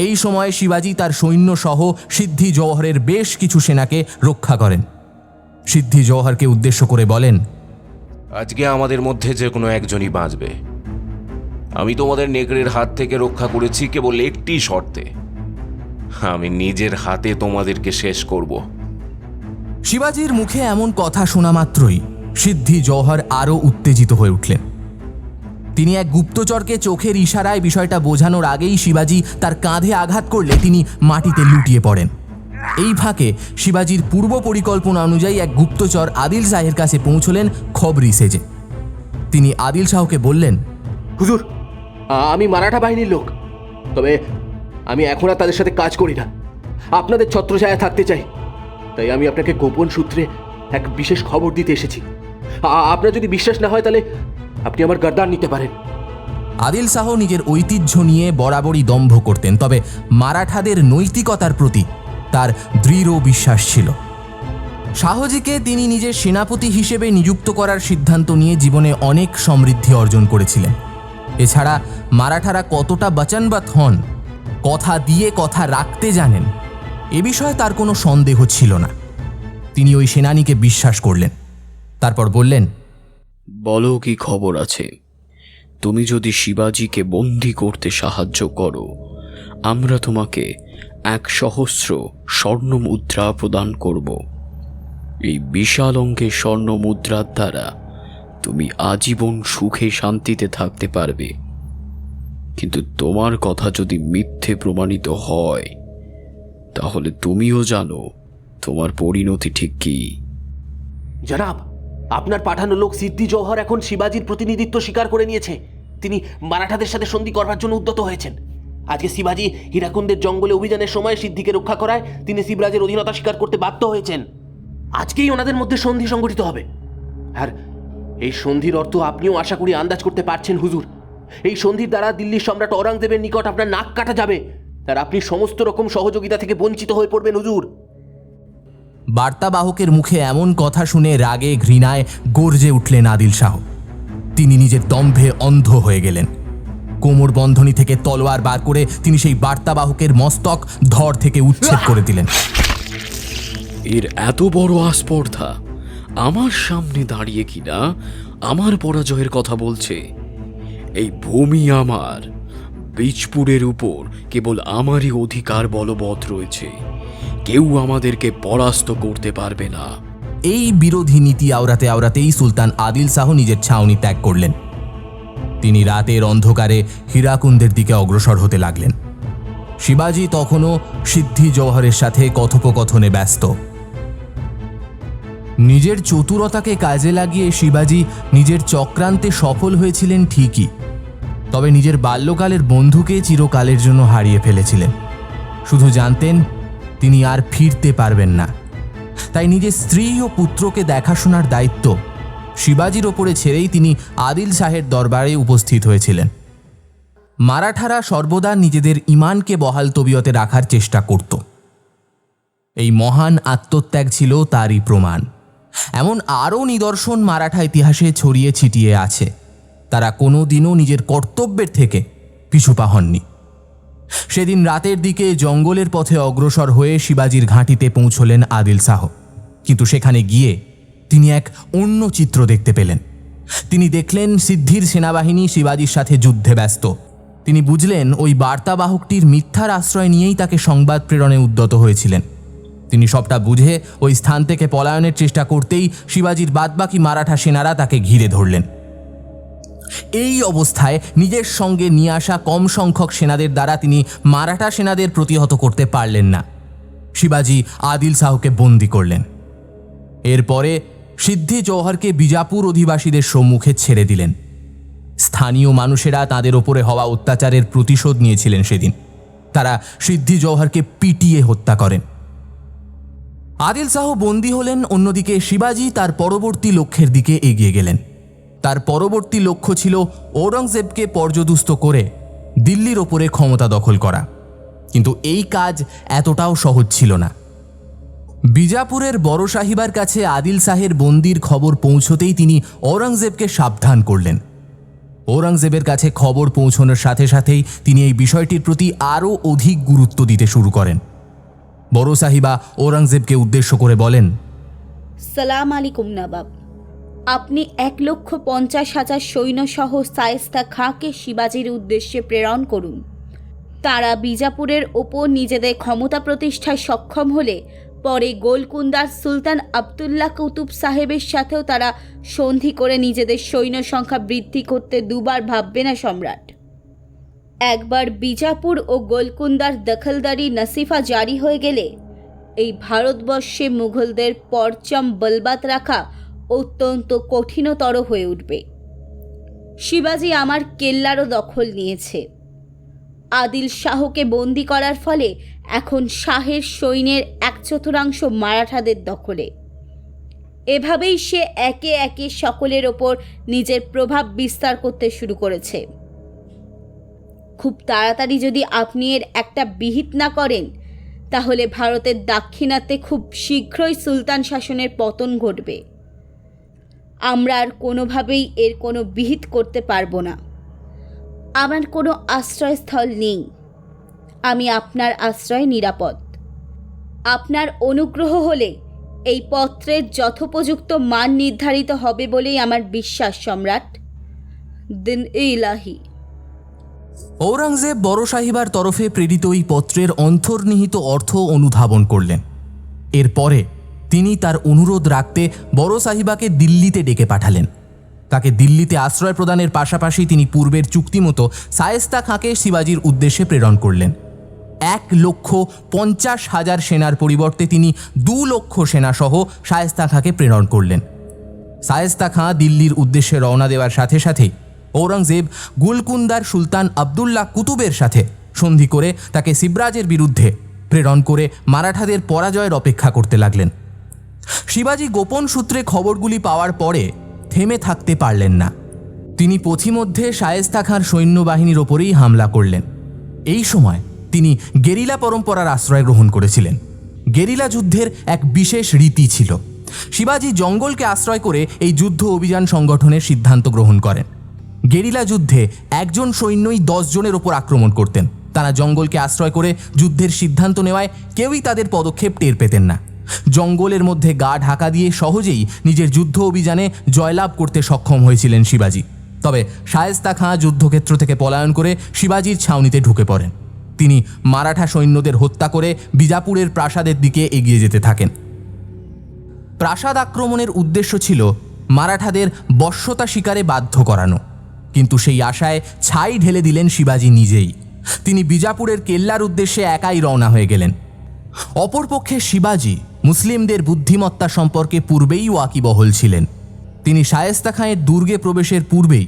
এই সময় শিবাজি তার সৈন্যসহ সিদ্ধি জওহরের বেশ কিছু সেনাকে রক্ষা করেন। সিদ্ধি জওহরকে উদ্দেশ্য করে বলেন, আজকে আমাদের মধ্যে যে কোনো একজনই বাঁচবে। আমি তোমাদের নেকড়ের হাত থেকে রক্ষা করেছি কেবল একটি শর্তে, আমি নিজের হাতে তোমাদেরকে শেষ করব। শিবাজির মুখে এমন কথা শোনা মাত্রই সিদ্ধি জওহর আরও উত্তেজিত হয়ে উঠলেন। তিনি এক গুপ্তচরকে চোখের ইশারায় বিষয়টা বোঝানোর আগেই শিবাজি তার কাঁধে আঘাত করলে তিনি মাটিতে লুটিয়ে পড়েন। এই ফাঁকে শিবাজির পূর্ব পরিকল্পনা অনুযায়ী এক গুপ্তচর আদিল শাহের কাছে পৌঁছলেন খবরি সেজে। তিনি আদিল শাহকে বললেন, হুজুর, আমি মারাঠা বাহিনীর লোক, তবে আমি এখন আর তাদের সাথে কাজ করি না। আপনাদের ছত্রছায়া থাকতে চাই, তাই আমি আপনাকে গোপন সূত্রে এক বিশেষ খবর দিতে এসেছি। আপনার যদি বিশ্বাস না হয় তাহলে আপনি আমার গর্দান নিতে পারেন। আদিল শাহ নিজের ঐতিহ্য নিয়ে বরাবরই দম্ভ করতেন, তবে মারাঠাদের নৈতিকতার প্রতি তার দৃঢ় বিশ্বাস ছিল। শাহজিকে তিনি নিজের সেনাপতি হিসেবে নিযুক্ত করার সিদ্ধান্ত নিয়ে জীবনে অনেক সমৃদ্ধি অর্জন করেছিলেন। এছাড়া মারাঠারা কতটা বচনবদ্ধ হন, কথা দিয়ে কথা রাখতে জানেন, এ বিষয়ে তার কোনো সন্দেহ ছিল না। তিনি ওই সেনানীকে বিশ্বাস করলেন। তারপর বললেন, বলো কি খবর আছে? তুমি যদি শিবাজিকে বন্দী করতে সাহায্য করো, আমরা তোমাকে 1,000 স্বর্ণ মুদ্রা প্রদান করব। এই বিশাল অঙ্কের স্বর্ণ মুদ্রার দ্বারা তুমি আজীবন সুখে শান্তিতে থাকতে পারবে। কিন্তু তোমার কথা যদি মিথ্যে প্রমাণিত হয়, তাহলে তুমিও জানো তোমার পরিণতি ঠিক কি। জনাব, আপনার পাঠানো লোক সিদ্ধি জওহর এখন শিবাজির প্রতিনিধিত্ব স্বীকার করে নিয়েছে। তিনি মারাঠাদের সাথে সন্ধি করবার জন্য উদ্যত হয়েছেন। আজকে শিবাজি হীরাকুন্দের জঙ্গলে অভিযানের সময় সিদ্ধিকে রক্ষা করায় তিনি শিবরাজের অধীনতা স্বীকার করতে বাধ্য হয়েছেন। আজকেই ওনাদের মধ্যে সন্ধি সংগঠিত হবে। আর এই সন্ধির অর্থ আপনিও আশা করি আন্দাজ করতে পারছেন হুজুর। এই সন্ধির দ্বারা দিল্লির সম্রাট ঔরঙ্গজেবের নিকট আপনার নাক কাটা যাবে, আর আপনি সমস্ত রকম সহযোগিতা থেকে বঞ্চিত হয়ে পড়বেন হুজুর। বার্তাবাহকের মুখে এমন কথা শুনে রাগে ঘৃণায় গর্জে উঠলেন আদিল শাহ। তিনি নিজের দম্ভে অন্ধ হয়ে গেলেন। কোমর বন্ধনী থেকে তলোয়ার বার করে তিনি সেই বার্তাবাহকের মস্তক ধর থেকে উচ্ছেদ করে দিলেন। এর এত বড় আস্পর্ধা আমার সামনে দাঁড়িয়ে কিনা আমার পরাজয়ের কথা বলছে। এই ভূমি আমার, বীজপুরের উপর কেবল আমারই অধিকার বলবৎ রয়েছে। কেউ আমাদেরকে পরাস্ত করতে পারবে না। এই বিরোধী নীতি আওড়াতে আওড়াতেই সুলতান আদিল শাহ নিজের ছাউনি ত্যাগ করলেন। তিনি রাতের অন্ধকারে হীরাকুন্দের দিকে অগ্রসর হতে লাগলেন। শিবাজি তখনও সিদ্ধি জওহরের সাথে কথোপকথনে ব্যস্ত। নিজের চতুরতাকে কাজে লাগিয়ে শিবাজি নিজের চক্রান্তে সফল হয়েছিলেন ঠিকই, তবে নিজের বাল্যকালের বন্ধুকে চিরকালের জন্য হারিয়ে ফেলেছিলেন। শুধু জানতেন তিনি আর ফিরতে পারবেন না। তাই নিজের স্ত্রী ও পুত্রকে দেখাশোনার দায়িত্ব শিবাজির ওপরে ছেড়েই তিনি আদিল শাহের দরবারে উপস্থিত হয়েছিলেন। মারাঠারা সর্বদা নিজেদের ইমানকে বহাল তবিয়তে রাখার চেষ্টা করত। এই মহান আত্মত্যাগ ছিল তারই প্রমাণ। এমন আরও নিদর্শন মারাঠা ইতিহাসে ছড়িয়ে ছিটিয়ে আছে। তারা কোনোদিনও নিজের কর্তব্যের থেকে পিছুপা হননি। সেদিন রাতের দিকে জঙ্গলের পথে অগ্রসর হয়ে শিবাজির ঘাঁটিতে পৌঁছলেন আদিল শাহ। কিন্তু সেখানে গিয়ে তিনি এক অন্য চিত্র দেখতে পেলেন। তিনি দেখলেন সিদ্ধির সেনাবাহিনী শিবাজির সাথে যুদ্ধে ব্যস্ত। তিনি বুঝলেন ওই বার্তাবাহকটির মিথ্যার আশ্রয় নিয়েই তাকে সংবাদ প্রেরণে উদ্যত হয়েছিলেন। তিনি সবটা বুঝে ওই স্থান থেকে পলায়নের চেষ্টা করতেই শিবাজির বাদবাকি মারাঠা সেনারা তাকে ঘিরে ধরলেন। এই অবস্থায় নিজের সঙ্গে নিয়ে আসা কম সংখ্যক সেনাদের দ্বারা তিনি মারাঠা সেনাদের প্রতিহত করতে পারলেন না। শিবাজি আদিল শাহকে বন্দি করলেন। এরপরে সিদ্ধি জৌহরকে বিজাপুর অধিবাসীদের সম্মুখে ছেড়ে দিলেন। স্থানীয় মানুষেরা তাদের ওপরে হওয়া অত্যাচারের প্রতিশোধ নিয়েছিলেন সেদিন। তারা সিদ্ধি জৌহরকে পিটিয়ে হত্যা করেন। আদিল শাহ বন্দী হলেন। অন্যদিকে শিবাজি তার পরবর্তী লক্ষ্যের দিকে এগিয়ে গেলেন। তার পরবর্তী লক্ষ্য ছিল ঔরঙ্গজেবকে পর্যদুস্ত করে দিল্লির ওপরে ক্ষমতা দখল করা। কিন্তু এই কাজ এতটাও সহজ ছিল না। বিজাপুরের বড় সাহিবার কাছে আদিল শাহের বন্দির খবর পৌঁছতেই তিনি ঔরঙ্গজেবকে সাবধান করলেন। ঔরঙ্গজেবের কাছে খবর পৌঁছানোর সাথে সাথেই তিনি এই বিষয়টির প্রতি আরও অধিক গুরুত্ব দিতে শুরু করেন। বড় সাহিবা ঔরঙ্গজেবকে উদ্দেশ্য করে বলেন, সালাম আলাইকুম নবাব। আপনি 1,50,000 সৈন্যসহ শায়েস্তা খাঁকে শিবাজির উদ্দেশ্যে প্রেরণ করুন। তারা বিজাপুরের ওপর নিজেদের ক্ষমতা প্রতিষ্ঠায় সক্ষম হলে পরে গোলকুন্দার সুলতান আবদুল্লাহ কুতুব সাহেবের সাথেও তারা সন্ধি করে নিজেদের সৈন্য সংখ্যা বৃদ্ধি করতে দুবার ভাববে না সম্রাট। একবার বিজাপুর ও গোলকুন্দার দখলদারি নসিফা জারি হয়ে গেলে এই ভারতবর্ষে মুঘলদের পরচম বলবাত রাখা অত্যন্ত কঠিনতর হয়ে উঠবে। শিবাজি আমার কেল্লারও দখল নিয়েছে। আদিল শাহকে বন্দি করার ফলে এখন শাহের সৈন্যের 1/4 মারাঠাদের দখলে। এভাবেই সে একে একে সকলের ওপর নিজের প্রভাব বিস্তার করতে শুরু করেছে। খুব তাড়াতাড়ি যদি আপনি এর একটা বিহিত না করেন তাহলে ভারতের দাক্ষিণাত্যে খুব শীঘ্রই সুলতান শাসনের পতন ঘটবে। আমরা আর কোনোভাবেই এর কোনো বিহিত করতে পারবো না। আমার কোনো আশ্রয়স্থল নেই। আমি আপনার আশ্রয় নিরাপদ। আপনার অনুগ্রহ হলে এই পত্রের যথোপযুক্ত মান নির্ধারিত হবে বলেই আমার বিশ্বাস সম্রাট। দিন ইলাহি। ঔরঙ্গজেব বড় সাহিবার তরফে প্রেরিত এই পত্রের অন্তর্নিহিত অর্থ অনুধাবন করলেন। এরপরে তিনি তার অনুরোধ রাখতে বড় সাহিবাকে দিল্লিতে ডেকে পাঠালেন। তাকে দিল্লিতে আশ্রয় প্রদানের পাশাপাশি তিনি পূর্বের চুক্তিমতো শায়েস্তা খাঁকে শিবাজির উদ্দেশ্যে প্রেরণ করলেন। 1,50,000 সেনার পরিবর্তে তিনি 2 লক্ষ সেনাসহ শায়েস্তা খাঁকে প্রেরণ করলেন। শায়েস্তা খাঁ দিল্লির উদ্দেশ্যে রওনা দেওয়ার সাথে সাথেই ঔরঙ্গজেব গোলকুন্দার সুলতান আবদুল্লাহ কুতুবের সাথে সন্ধি করে তাকে শিবরাজের বিরুদ্ধে প্রেরণ করে মারাঠাদের পরাজয়ের অপেক্ষা করতে লাগলেন। শিবাজি গোপন সূত্রে খবরগুলি পাওয়ার পরে থেমে থাকতে পারলেন না। তিনি পথিমধ্যে শায়েস্তা খাঁর সৈন্যবাহিনীর ওপরেই হামলা করলেন। এই সময় তিনি গেরিলা পরম্পরার আশ্রয় গ্রহণ করেছিলেন। গেরিলা যুদ্ধের এক বিশেষ রীতি ছিল। শিবাজি জঙ্গলকে আশ্রয় করে এই যুদ্ধ অভিযান সংগঠনের সিদ্ধান্ত গ্রহণ করেন। গেরিলা যুদ্ধে একজন সৈন্যই 10 জনের ওপর আক্রমণ করতেন। তারা জঙ্গলকে আশ্রয় করে যুদ্ধের সিদ্ধান্ত নেওয়ায় কেউই তাদের পদক্ষেপ টের পেতেন না। জঙ্গলের মধ্যে গা ঢাকা দিয়ে সহজেই নিজের যুদ্ধ অভিযানে জয়লাভ করতে সক্ষম হয়েছিলেন শিবাজি। তবে শায়েস্তা খাঁ যুদ্ধক্ষেত্র থেকে পলায়ন করে শিবাজির ছাউনিতে ঢুকে পড়েন। তিনি মারাঠা সৈন্যদের হত্যা করে বিজাপুরের প্রাসাদের দিকে এগিয়ে যেতে থাকেন। প্রাসাদ আক্রমণের উদ্দেশ্য ছিল মারাঠাদের বশ্যতা শিকারে বাধ্য করানো, কিন্তু সেই আশায় ছাই ঢেলে দিলেন শিবাজি নিজেই। তিনি বিজাপুরের কেল্লার উদ্দেশ্যে একাই রওনা হয়ে গেলেন। অপরপক্ষে শিবাজি মুসলিমদের বুদ্ধিমত্তা সম্পর্কে পূর্বেই ওয়াকিবহল ছিলেন। তিনি শায়েস্তা খাঁয়ের দুর্গে প্রবেশের পূর্বেই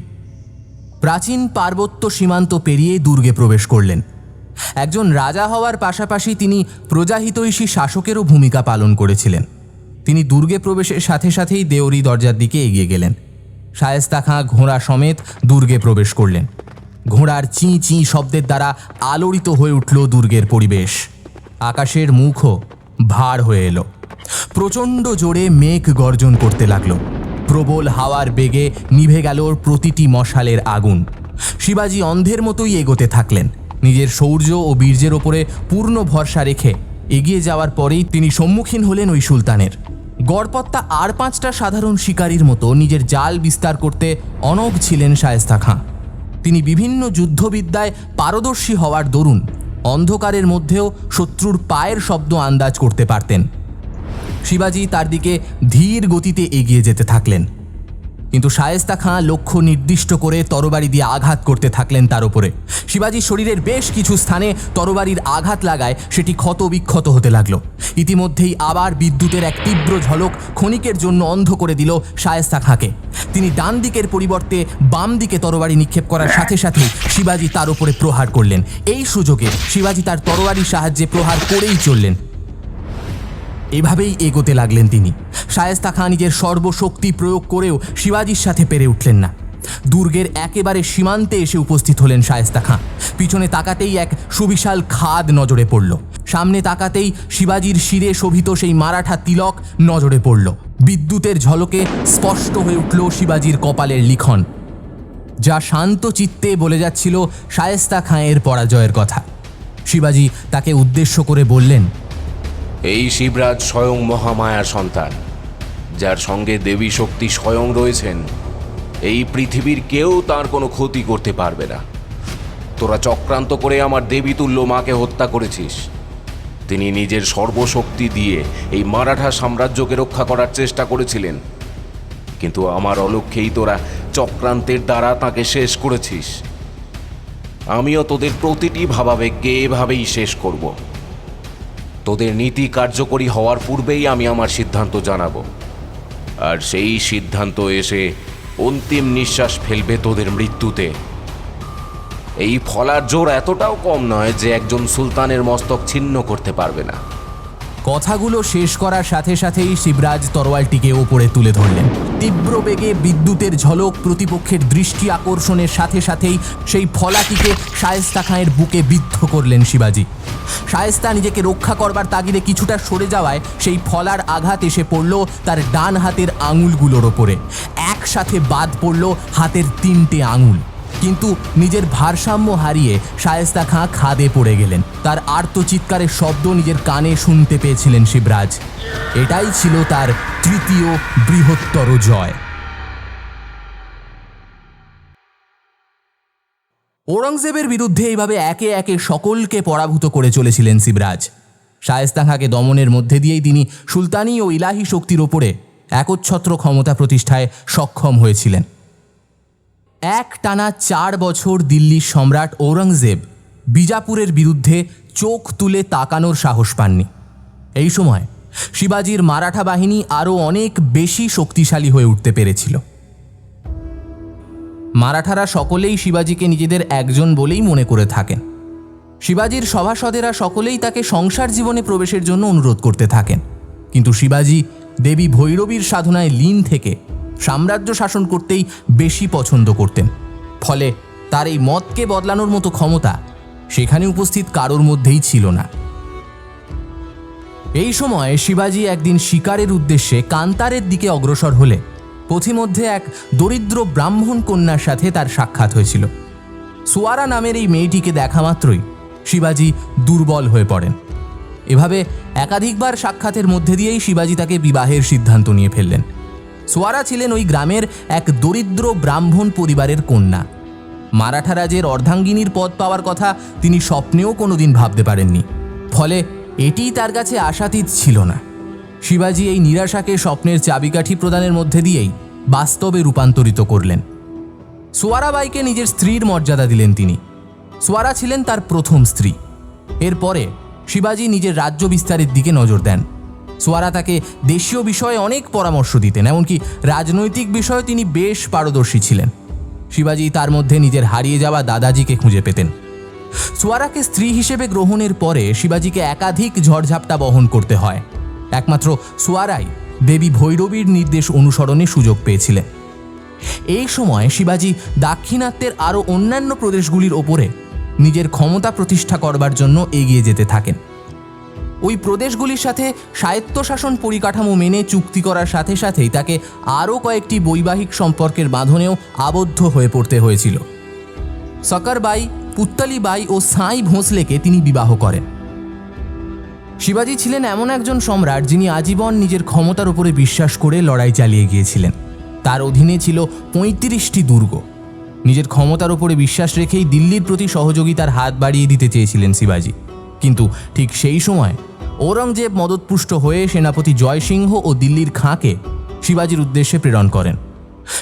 প্রাচীন পার্বত্য সীমান্ত পেরিয়ে দুর্গে প্রবেশ করলেন। একজন রাজা হওয়ার পাশাপাশি তিনি প্রজাহিতৈষী শাসকেরও ভূমিকা পালন করেছিলেন। তিনি দুর্গে প্রবেশের সাথে সাথেই দেওরি দরজার দিকে এগিয়ে গেলেন। শায়েস্তা খাঁ ঘোড়া সমেত দুর্গে প্রবেশ করলেন। ঘোড়ার চিঁ চিঁ শব্দের দ্বারা আলোড়িত হয়ে উঠল দুর্গের পরিবেশ। আকাশের মুখও ভার হয়ে এলো। প্রচণ্ড জোরে মেঘ গর্জন করতে লাগলো। প্রবল হাওয়ার বেগে নিভে গেল প্রতিটি মশালের আগুন। শিবাজি অন্ধের মতোই এগোতে থাকলেন। নিজের শৌর্য ও বীর্যের ওপরে পূর্ণ ভরসা রেখে এগিয়ে যাওয়ার পরেই তিনি সম্মুখীন হলেন ওই সুলতানের। গড়পত্তা আর 5টা সাধারণ শিকারীর মতো নিজের জাল বিস্তার করতে অনগ ছিলেন শায়েস্তা খাঁ। তিনি বিভিন্ন যুদ্ধবিদ্যায় পারদর্শী হওয়ার দরুন অন্ধকারের মধ্যেও শত্রুর পায়ের শব্দ আন্দাজ করতে পারতেন। শিবাজি তার দিকে ধীর গতিতে এগিয়ে যেতে থাকলেন। কিন্তু শায়েস্তা খাঁ লক্ষ্য নির্দিষ্ট করে তরবারি দিয়ে আঘাত করতে থাকলেন তার উপরে। শিবাজির শরীরের বেশ কিছু স্থানে তরবারির আঘাত লাগায় সেটি ক্ষত বিক্ষত হতে লাগলো। ইতিমধ্যেই আবার বিদ্যুতের এক তীব্র ঝলক ক্ষণিকের জন্য অন্ধ করে দিল শায়েস্তা খাঁকে। তিনি ডান দিকের পরিবর্তে বাম দিকে তরবারি নিক্ষেপ করার সাথে সাথেই শিবাজি তার উপরে প্রহার করলেন। এই সুযোগে শিবাজি তার তরবারির সাহায্যে প্রহার করেই চললেন। এভাবেই এগোতে লাগলেন তিনি। শায়েস্তা খাঁ নিজের সর্বশক্তি প্রয়োগ করেও শিবাজির সাথে পেরে উঠলেন না। দুর্গের একেবারে সীমান্তে এসে উপস্থিত হলেন শায়েস্তা খাঁ। পিছনে তাকাতেই এক সুবিশাল খাদ নজরে পড়ল। সামনে তাকাতেই শিবাজির শিরে শোভিত সেই মারাঠা তিলক নজরে পড়ল। বিদ্যুতের ঝলকে স্পষ্ট হয়ে উঠল শিবাজির কপালের লিখন, যা শান্ত চিত্তে বলে যাচ্ছিল শায়েস্তা খাঁয়ের পরাজয়ের কথা। শিবাজি তাকে উদ্দেশ্য করে বললেন, এই শিবরাজ স্বয়ং মহামায়ার সন্তান, যার সঙ্গে দেবী শক্তি স্বয়ং রয়েছেন। এই পৃথিবীর কেউ তার কোনো ক্ষতি করতে পারবে না। তোরা চক্রান্ত করে আমার দেবীতুল্য মাকে হত্যা করেছিস। তিনি নিজের সর্বশক্তি দিয়ে এই মারাঠা সাম্রাজ্যকে রক্ষা করার চেষ্টা করেছিলেন, কিন্তু আমার অলক্ষ্যেই তোরা চক্রান্তের দ্বারা তাকে শেষ করেছিস। আমিও তোদের প্রতিটি ভাবাবেগকে এভাবেই শেষ করব। তোদের নীতি কার্যকরী হওয়ার পূর্বেই আমি আমার সিদ্ধান্ত জানাবো, আর সেই সিদ্ধান্ত এসে অন্তিম নিঃশ্বাস ফেলবে তোদের মৃত্যুতে। এই ফলার জোর এতটাও কম নয় যে একজন সুলতানের মস্তক ছিন্ন করতে পারবে না। কথাগুলো শেষ করার সাথে সাথেই শিবরাজ তরোয়ালটিকে ওপরে তুলে ধরলেন। তীব্র বেগে বিদ্যুতের ঝলক প্রতিপক্ষের দৃষ্টি আকর্ষণের সাথে সাথেই সেই ফলাটিকে শায়েস্তা খাঁয়ের বুকে বিদ্ধ করলেন শিবাজি। শায়েস্তা নিজেকে রক্ষা করবার তাগিদে কিছুটা সরে যাওয়ায় সেই ফলার আঘাত এসে পড়ল তার ডান হাতের আঙুলগুলোর ওপরে। একসাথে বাদ পড়ল হাতের 3টে আঙুল। কিন্তু নিজের ভারসাম্য হারিয়ে শায়েস্তা খাঁ খাদে পড়ে গেলেন। তার আর্তচিৎকারের শব্দ নিজের কানে শুনতে পেয়েছিলেন শিবরাজ। এটাই ছিল তার তৃতীয় বৃহত্তর জয়। ঔরঙ্গজেবের বিরুদ্ধে এইভাবে একে একে সকলকে পরাভূত করে চলেছিলেন শিবরাজ। শায়েস্তা খাঁকে দমনের মধ্যে দিয়েই তিনি সুলতানি ও ইলাহি শক্তির ওপরে একচ্ছত্র ক্ষমতা প্রতিষ্ঠায় সক্ষম হয়েছিলেন। এক টানা 4 বছর দিল্লির সম্রাট ঔরঙ্গজেব বিজাপুরের বিরুদ্ধে চোখ তুলে তাকানোর সাহস পাননি। এই সময় শিবাজির মারাঠা বাহিনী আরও অনেক বেশি শক্তিশালী হয়ে উঠতে পেরেছিল। মারাঠারা সকলেই শিবাজিকে নিজেদের একজন বলেই মনে করে থাকেন। শিবাজির সভাসদেরা সকলেই তাকে সংসার জীবনে প্রবেশের জন্য অনুরোধ করতে থাকেন, কিন্তু শিবাজি দেবী ভৈরবীর সাধনায় লীন থেকে সাম্রাজ্য শাসন করতেই বেশি পছন্দ করতেন। ফলে তার এই মতকে বদলানোর মতো ক্ষমতা সেখানে উপস্থিত কারোর মধ্যেই ছিল না। এই সময় শিবাজি একদিন শিকারের উদ্দেশ্যে কান্তারের দিকে অগ্রসর হলে পথিমধ্যে এক দরিদ্র ব্রাহ্মণ কন্যার সাথে তার সাক্ষাৎ হয়েছিল। সুয়ারা নামের এই মেয়েটিকে দেখা মাত্রই শিবাজি দুর্বল হয়ে পড়েন। এভাবে একাধিকবার সাক্ষাতের মধ্যে দিয়েই শিবাজি তাকে বিবাহের সিদ্ধান্ত নিয়ে ফেললেন। সোয়ারা ছিলেন ওই গ্রামের এক দরিদ্র ব্রাহ্মণ পরিবারের কন্যা। মারাঠা রাজের অর্ধাঙ্গিনীর পদ পাওয়ার কথা তিনি স্বপ্নেও কোনোদিন ভাবতে পারেননি। ফলে এটিই তার কাছে আশাতীত ছিল না। শিবাজি এই নিরাশাকে স্বপ্নের চাবিকাঠি প্রদানের মধ্যে দিয়েই বাস্তবে রূপান্তরিত করলেন। সোয়ারাবাইকে নিজের স্ত্রীর মর্যাদা দিলেন তিনি। সোয়ারা ছিলেন তার প্রথম স্ত্রী। এরপরে শিবাজি নিজের রাজ্য বিস্তারের দিকে নজর দেন। সোয়ারা তাকে দেশীয় বিষয়ে অনেক পরামর্শ দিতেন, এমনকি রাজনৈতিক বিষয়ে তিনি বেশ পারদর্শী ছিলেন। শিবাজি তার মধ্যে নিজের হারিয়ে যাওয়া দাদাজিকে খুঁজে পেতেন। সোয়ারাকে স্ত্রী হিসেবে গ্রহণের পরে শিবাজিকে একাধিক ঝড়ঝাপটা বহন করতে হয়। একমাত্র সোয়ারাই দেবী ভৈরবীর নির্দেশ অনুসরণে সুযোগ পেয়েছিলেন। এই সময় শিবাজি দাক্ষিণাত্যের আরও অন্যান্য প্রদেশগুলির ওপরে নিজের ক্ষমতা প্রতিষ্ঠা করবার জন্য এগিয়ে যেতে থাকেন। ওই প্রদেশগুলির সাথে স্বায়ত্তশাসন পরিকাঠামো মেনে চুক্তি করার সাথে সাথেই তাকে আরও কয়েকটি বৈবাহিক সম্পর্কের বাঁধনেও আবদ্ধ হয়ে পড়তে হয়েছিল। সকরবাই, পুত্তলিবাই ও সাঁই ভোঁসলেকে তিনি বিবাহ করেন। শিবাজি ছিলেন এমন একজন সম্রাট যিনি আজীবন নিজের ক্ষমতার উপরে বিশ্বাস করে লড়াই চালিয়ে গিয়েছিলেন। তার অধীনে ছিল 35টি দুর্গ। নিজের ক্ষমতার উপরে বিশ্বাস রেখেই দিল্লির প্রতি সহযোগিতার হাত বাড়িয়ে দিতে চেয়েছিলেন শিবাজি। কিন্তু ঠিক সেই সময় ঔরঙ্গজেব মদতপুষ্ট হয়ে সেনাপতি জয়সিংহ ও দিল্লির খাঁকে শিবাজির উদ্দেশ্যে প্রেরণ করেন।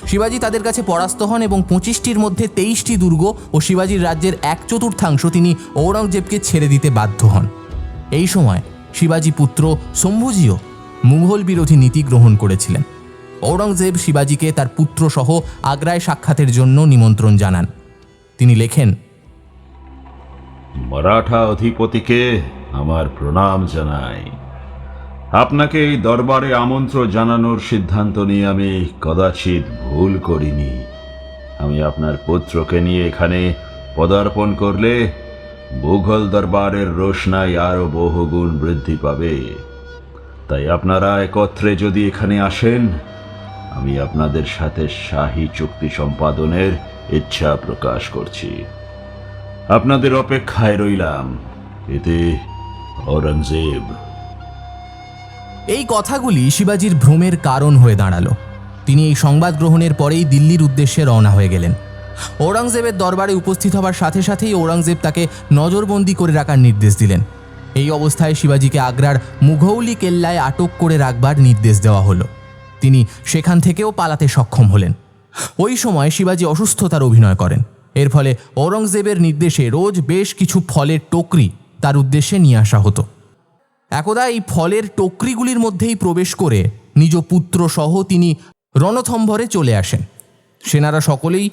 শিবাজি তাদের কাছে পরাস্ত হন এবং 25টির মধ্যে 23টি দুর্গ ও শিবাজির রাজ্যের 1/4 তিনি ঔরঙ্গজেবকে ছেড়ে দিতে বাধ্য হন। এই সময় শিবাজি পুত্র শম্ভুজিও মুঘল বিরোধী নীতি গ্রহণ করেছিলেন। ঔরঙ্গজেব শিবাজিকে তার পুত্র সহ আগ্রায় সাক্ষাতের জন্য নিমন্ত্রণ জানান। তিনি লেখেন, মারাঠা অধিপতিকে আমার প্রণাম জানাই। আপনাকে এই দরবারে আমন্ত্রণ জানানোর সিদ্ধান্ত নিয়ে আমি কদাচিৎ ভুল করিনি। আমি আপনার পুত্রকে নিয়ে এখানে পদার্পণ করলে মুঘল দরবারের রোশনাই আরও বহুগুণ বৃদ্ধি পাবে। তাই আপনারা একত্রে যদি এখানে আসেন, আমি আপনাদের সাথে শাহী চুক্তি সম্পাদনের ইচ্ছা প্রকাশ করছি। আপনাদের অপেক্ষায় রইলাম। এতে ঔরঙ্গজেব। এই কথাগুলি শিবাজির ভ্রমের কারণ হয়ে দাঁড়ালো। তিনি এই সংবাদ গ্রহণের পরেই দিল্লির উদ্দেশ্যে রওনা হয়ে গেলেন। ঔরঙ্গজেবের দরবারে উপস্থিত হবার সাথে সাথেই ঔরঙ্গজেব তাকে নজরবন্দি করে রাখার নির্দেশ দিলেন। এই অবস্থায় শিবাজিকে আগ্রার মুঘৌলি কেল্লায় আটক করে রাখবার নির্দেশ দেওয়া হলো। তিনি সেখান থেকেও পালাতে সক্ষম হলেন। ওই সময় শিবাজি অসুস্থতার অভিনয় করেন। এর ফলে ঔরঙ্গজেবের নির্দেশে রোজ বেশ কিছু ফলের টোকরি তার উদ্দেশ্যে নিয়ে আসা হতো। একদা এই ফলের টোকরিগুলির মধ্যেই প্রবেশ করে নিজ পুত্র সহ তিনি রণথম্ভরে চলে আসেন। সেনারা সকলেই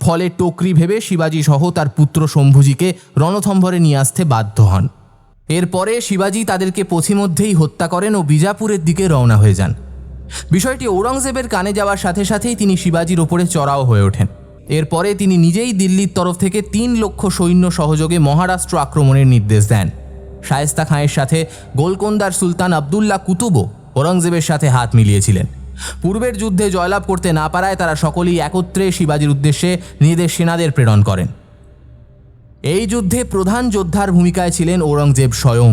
ফলের টোকরি ভেবে শিবাজি সহ তার পুত্র শম্ভুজিকে রণথম্ভরে নিয়ে আসতে বাধ্য হন। এরপরে শিবাজি তাদেরকে পথিমধ্যেই হত্যা করেন ও বিজাপুরের দিকে রওনা হয়ে যান। বিষয়টি ঔরঙ্গজেবের কানে যাওয়ার সাথে সাথেই তিনি শিবাজির ওপরে চড়াও হয়ে ওঠেন। এরপরে তিনি নিজেই দিল্লির তরফ থেকে 3 লক্ষ সৈন্য সহযোগে মহারাষ্ট্র আক্রমণের নির্দেশ দেন। শায়েস্তা খাঁয়ের সাথে গোলকোন্দার সুলতান আবদুল্লাহ কুতুবও ঔরঙ্গজেবের সাথে হাত মিলিয়েছিলেন। পূর্বের যুদ্ধে জয়লাভ করতে না পারায় তারা সকলেই একত্রে শিবাজির উদ্দেশ্যে নিজেদের সেনাদের প্রেরণ করেন। এই যুদ্ধে প্রধান যোদ্ধার ভূমিকায় ছিলেন ঔরঙ্গজেব স্বয়ং।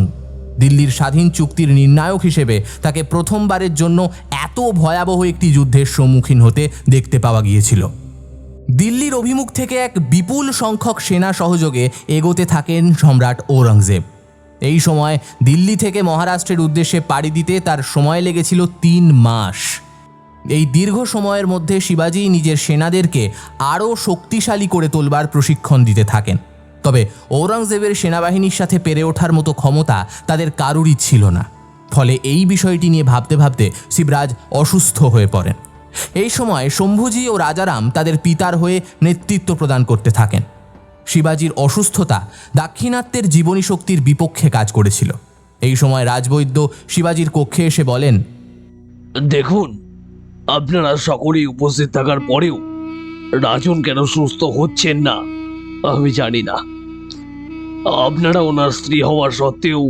দিল্লির স্বাধীন চুক্তির নির্ণায়ক হিসেবে তাকে প্রথমবারের জন্য এত ভয়াবহ একটি যুদ্ধের সম্মুখীন হতে দেখতে পাওয়া গিয়েছিল। দিল্লির অভিমুখ থেকে এক বিপুল সংখ্যক সেনা সহযোগে এগোতে থাকেন সম্রাট ঔরঙ্গজেব। এই সময় দিল্লি থেকে মহারাষ্ট্রের উদ্দেশ্যে পাড়ি দিতে তার সময় লেগেছিল 3 মাস। এই দীর্ঘ সময়ের মধ্যে শিবাজি নিজের সেনাদেরকে আরও শক্তিশালী করে তোলবার প্রশিক্ষণ দিতে থাকেন। তবে ঔরঙ্গজেবের সেনাবাহিনীর সাথে পেরে ওঠার মতো ক্ষমতা তাদের কারুরই ছিল না। ফলে এই বিষয়টি নিয়ে ভাবতে ভাবতে শিবরাজ অসুস্থ হয়ে পড়েন। এই সময় শম্ভুজি ও রাজারাম তাদের পিতার হয়ে নেতৃত্ব প্রদান করতে থাকেন। শিবাজির অসুস্থতা দাক্ষিণাত্যের জীবনী শক্তির বিপক্ষে কাজ করেছিল। এই সময় রাজবৈদ্য শিবাজির কক্ষে এসে বলেন, দেখুন, আপনারা সকলেই উপস্থিত থাকার পরেও রাজন কেন সুস্থ হচ্ছেন না আমি জানি না। আপনারা ওনার স্ত্রী হওয়ার সত্ত্বেও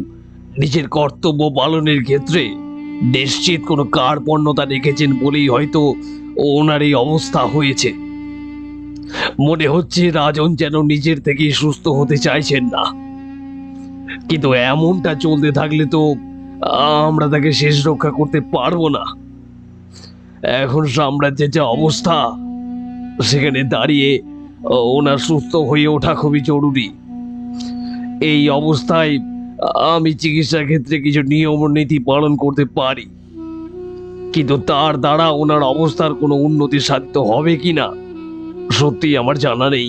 নিজের কর্তব্য পালনের ক্ষেত্রে নিশ্চিত কোনো কার্পণ্যতা রেখেছেন বলেই হয়তো ওনার এই অবস্থা হয়েছে। মনে হচ্ছে রাজন যেন নিজের থেকেই সুস্থ হতে চাইছেন না। কিন্তু এমনটা চলতে থাকলে তো আমরা তাকে শেষ রক্ষা করতে পারবো না। এখন সাম্রাজ্যের যে অবস্থা, সেখানে দাঁড়িয়ে ওনার সুস্থ হয়ে ওঠা খুবই জরুরি। এই অবস্থায় আমি চিকিৎসার ক্ষেত্রে কিছু নিয়ম নীতি পালন করতে পারি, কিন্তু তার দ্বারা ওনার অবস্থার কোনো উন্নতি সাধিত হবে কিনা সত্যি আমার জানা নেই।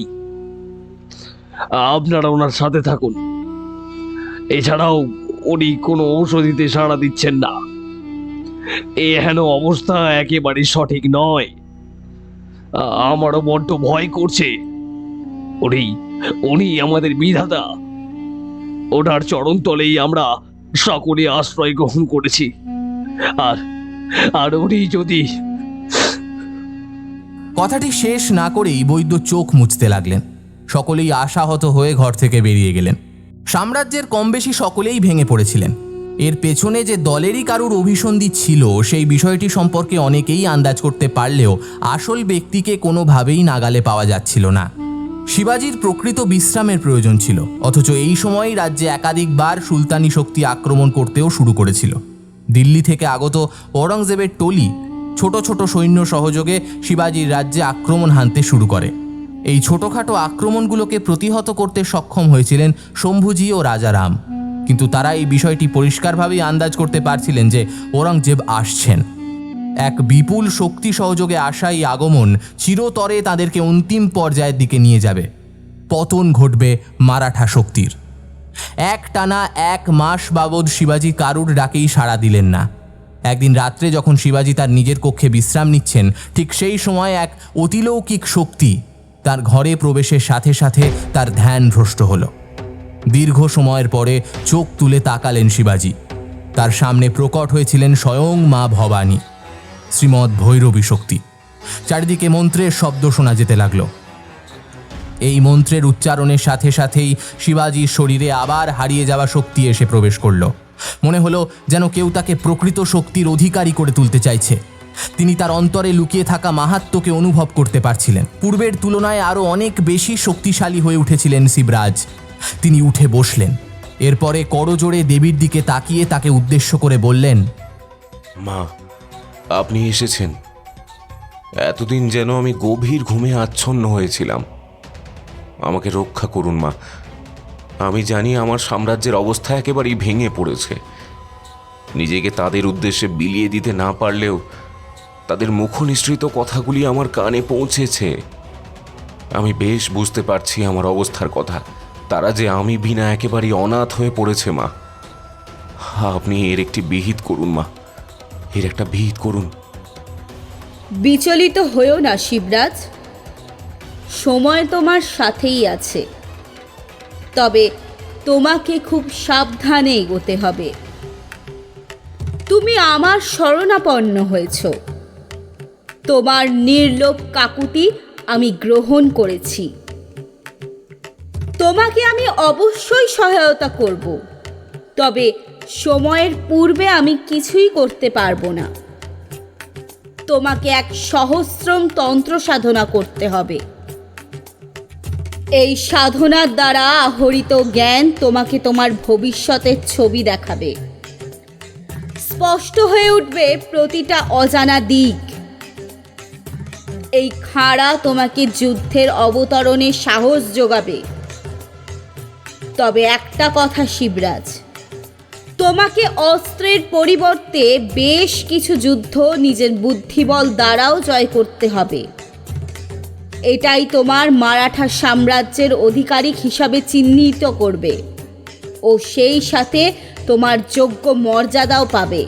আপনারা ওনার সাথে থাকুন। এছাড়াও উনি কোনো ঔষধিতে সাড়া দিচ্ছেন না। এহেন অবস্থা একেবারে সঠিক নয়। আমারও বড্ড ভয় করছে। উনি আমাদের বিধাতা। ওনার চরণ তলেই আমরা সকলে আশ্রয় গ্রহণ করেছি। আর উনি যদি... কথাটি শেষ না করেই বৈদ্য চোখ মুছতে লাগলেন। সকলেই আশাহত হয়ে ঘর থেকে বেরিয়ে গেলেন। সাম্রাজ্যের কম বেশি সকলেই ভেঙে পড়েছিলেন। এর পেছনে যে দলেরই কারুর অভিসন্ধি ছিল সেই বিষয়টি সম্পর্কে অনেকেই আন্দাজ করতে পারলেও আসল ব্যক্তিকে কোনোভাবেই নাগালে পাওয়া যাচ্ছিল না। শিবাজির প্রকৃত বিশ্রামের প্রয়োজন ছিল, অথচ এই সময়ই রাজ্যে একাধিকবার সুলতানি শক্তি আক্রমণ করতেও শুরু করেছিল। দিল্লি থেকে আগত ঔরঙ্গজেবের টলি ছোট ছোট সৈন্য সহযোগে শিবাজির রাজ্যে আক্রমণ হানতে শুরু করে। এই ছোটখাটো আক্রমণগুলোকে প্রতিহত করতে সক্ষম হয়েছিলেন শম্ভুজি ও রাজারাম, কিন্তু তারা এই বিষয়টি পরিষ্কারভাবেই আন্দাজ করতে পারছিলেন যে ঔরঙ্গজেব আসছেন। এক বিপুল শক্তি সহযোগে আসা এই আগমন চিরতরে তাদেরকে অন্তিম পর্যায়ের দিকে নিয়ে যাবে। পতন ঘটবে মারাঠা শক্তির। একটানা 1 মাস বাবদ শিবাজি কারুর ডাকেই সাড়া দিলেন না। একদিন রাত্রে যখন শিবাজি তার নিজের কক্ষে বিশ্রাম নিচ্ছেন, ঠিক সেই সময় এক অতিলৌকিক শক্তি তার ঘরে প্রবেশের সাথে সাথে তার ধ্যান ভ্রষ্ট হল। দীর্ঘ সময়ের পরে চোখ তুলে তাকালেন শিবাজি। তার সামনে প্রকট হয়েছিলেন স্বয়ং মা ভবানী, শ্রীমৎ ভৈরবী শক্তি। চারিদিকে মন্ত্রের শব্দ শোনা যেতে লাগলো। এই মন্ত্রের উচ্চারণের সাথে সাথেই শিবাজির শরীরে আবার হারিয়ে যাওয়া শক্তি এসে প্রবেশ করল। মনে হলো যেন কেউ তাকে প্রকৃত শক্তির অধিকারী করে তুলতে চাইছে। তিনি তার অন্তরে লুকিয়ে থাকা মাহাত্ম্যকে অনুভব করতে পারছিলেন। পূর্বের তুলনায় আরও অনেক বেশি শক্তিশালী হয়ে উঠেছিলেন শিবরাজ। তিনি উঠে বসলেন। এরপরে করজোড়ে দেবীর দিকে তাকিয়ে তাকে উদ্দেশ্য করে বললেন, মা, আপনি এসেছেন। এতদিন যেন আমি গভীর ঘুমে আচ্ছন্ন হয়েছিলাম। আমাকে রক্ষা করুন মা। আমি জানি আমার সাম্রাজ্যের অবস্থা একেবারেই ভেঙে পড়েছে। নিজেকে তাদের উদ্দেশ্যে বিলিয়ে দিতে না পারলেও তাদের মুখনিসৃত কথাগুলি আমার কানে পৌঁছেছে। আমি বেশ বুঝতে পারছি আমার অবস্থার কথা। তারা যে আমি বিনা একেবারেই অনাথ হয়ে পড়েছে মা। আপনি এর একটি বিহিত করুন মা, এর একটা বিহিত করুন। বিচলিত হয়েও না শিবরাজ, সময় তোমার সাথেই আছে। তবে তোমাকে খুব সাবধানে এগোতে হবে। তুমি আমার শরণাপন্ন হয়েছ। তোমার নির্লোভ কাকুতি আমি গ্রহণ করেছি। তোমাকে আমি অবশ্যই সহায়তা করব, তবে সময়ের পূর্বে আমি কিছুই করতে পারবো না। তোমাকে এক সহস্রম তন্ত্র সাধনা করতে হবে। এই সাধনার দ্বারা আহরিত জ্ঞান তোমাকে তোমার ভবিষ্যতের ছবি দেখাবে। স্পষ্ট হয়ে উঠবে প্রতিটা অজানা দিক। এই খাঁড়া তোমাকে যুদ্ধের অবতরণে সাহস যোগাবে। তবে একটা কথা শিবরাজ, তোমাকে অস্ত্রের পরিবর্তে বেশ কিছু যুদ্ধ নিজের বুদ্ধিবল দ্বারাও জয় করতে হবে। এটাই তোমার মারাঠা সাম্রাজ্যের আধিকারিক হিসাবে চিহ্নিত করবে ও সেই সাথে তোমার যোগ্য মর্যাদাও পাবে।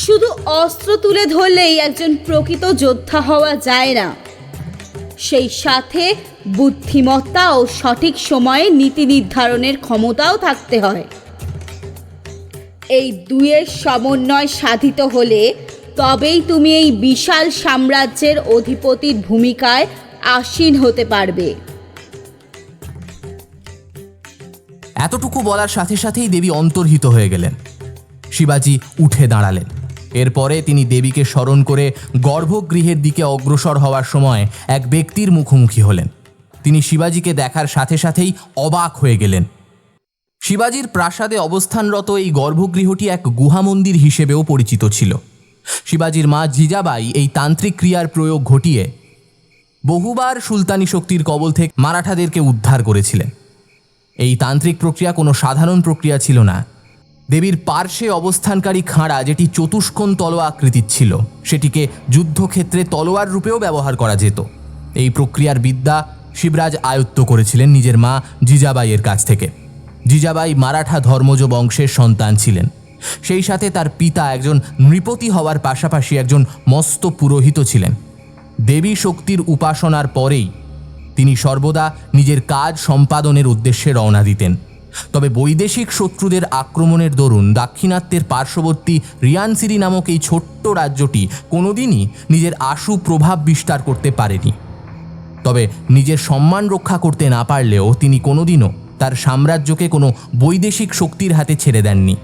শুধু অস্ত্র তুলে ধরলেই একজন প্রকৃত যোদ্ধা হওয়া যায় না, সেই সাথে বুদ্ধিমত্তা ও সঠিক সময়ে নীতি নির্ধারণের ক্ষমতাও থাকতে হয়। এই দুয়ের সমন্বয় সাধিত হলে তবেই তুমি এই বিশাল সাম্রাজ্যের অধিপতির ভূমিকায় আসীন হতে পারবে। এতটুকু বলার সাথে সাথেই দেবী অন্তর্হিত হয়ে গেলেন। শিবাজি উঠে দাঁড়ালেন। এরপরে তিনি দেবীকে স্মরণ করে গর্ভগৃহের দিকে অগ্রসর হওয়ার সময় এক ব্যক্তির মুখোমুখি হলেন। তিনি শিবাজিকে দেখার সাথে সাথেই অবাক হয়ে গেলেন। শিবাজির প্রাসাদে অবস্থানরত এই গর্ভগৃহটি এক গুহা মন্দির হিসেবেও পরিচিত ছিল। শিবাজির মা জিজাবাই এই তান্ত্রিক ক্রিয়ার প্রয়োগ ঘটিয়ে বহুবার সুলতানি শক্তির কবল থেকে মারাঠাদেরকে উদ্ধার করেছিলেন। এই তান্ত্রিক প্রক্রিয়া কোনো সাধারণ প্রক্রিয়া ছিল না। দেবীর পার্শ্বে অবস্থানকারী খাঁড়া, যেটি চতুষ্কোণ তলোয়া আকৃতির ছিল, সেটিকে যুদ্ধক্ষেত্রে তলোয়ার রূপেও ব্যবহার করা যেত। এই প্রক্রিয়ার বিদ্যা শিবরাজ আয়ত্ত করেছিলেন নিজের মা জিজাবাইয়ের কাছ থেকে। জিজাবাই মারাঠা ধর্মজ বংশের সন্তান ছিলেন। সেই সাথে তার পিতা একজন নৃপতি হওয়ার পাশাপাশি একজন মস্ত পুরোহিত ছিলেন। দেবী শক্তির উপাসনার পরেই তিনি সর্বদা নিজের কাজ সম্পাদনের উদ্দেশ্যে রওনা দিতেন। তবে বৈদেশিক শত্রুদের আক্রমণের দরুন দাক্ষিণাত্যের পার্শ্ববর্তী রিয়ানসিরি নামক এই ছোট্ট রাজ্যটি কোনোদিনই নিজের আশু প্রভাব বিস্তার করতে পারেনি। তবে নিজের সম্মান রক্ষা করতে না পারলেও তিনি কোনোদিনও তার সাম্রাজ্যকে কোনো বৈদেশিক শক্তির হাতে ছেড়ে দেননি।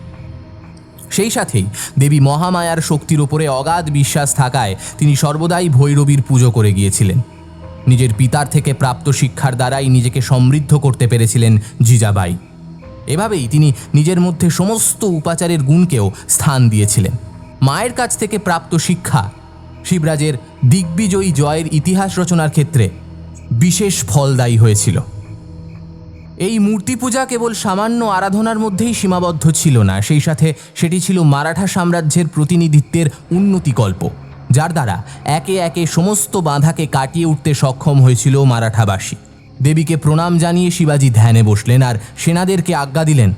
সেই সাথেই দেবী মহামায়ার শক্তির ওপরে অগাধ বিশ্বাস থাকায় তিনি সর্বদাই ভৈরবীর পুজো করে গিয়েছিলেন। নিজের পিতার থেকে প্রাপ্ত শিক্ষার দ্বারাই নিজেকে সমৃদ্ধ করতে পেরেছিলেন জিজাবাই। এভাবেই তিনি নিজের মধ্যে সমস্ত উপাচারের গুণকেও স্থান দিয়েছিলেন। মায়ের কাছ থেকে প্রাপ্ত শিক্ষা শিবরাজের দিগ্বিজয়ী জয়ের ইতিহাস রচনার ক্ষেত্রে বিশেষ ফলদায়ী হয়েছিল। এই মূর্তি পূজা কেবল সামান্য আরাধনার মধ্যেই সীমাবদ্ধ ছিল না, সেই সাথে সেটি ছিল মারাঠা সাম্রাজ্যের প্রতিনিধিত্বের উন্নতিকল্প, যার দ্বারা একে একে সমস্ত বাধাকে কাটিয়ে উঠতে সক্ষম হয়েছিল মারাঠাবাসী। দেবীকে প্রণাম জানিয়ে শিবাজি ধ্যানে বসলেন আর সেনাদেরকে আজ্ঞা দিলেন।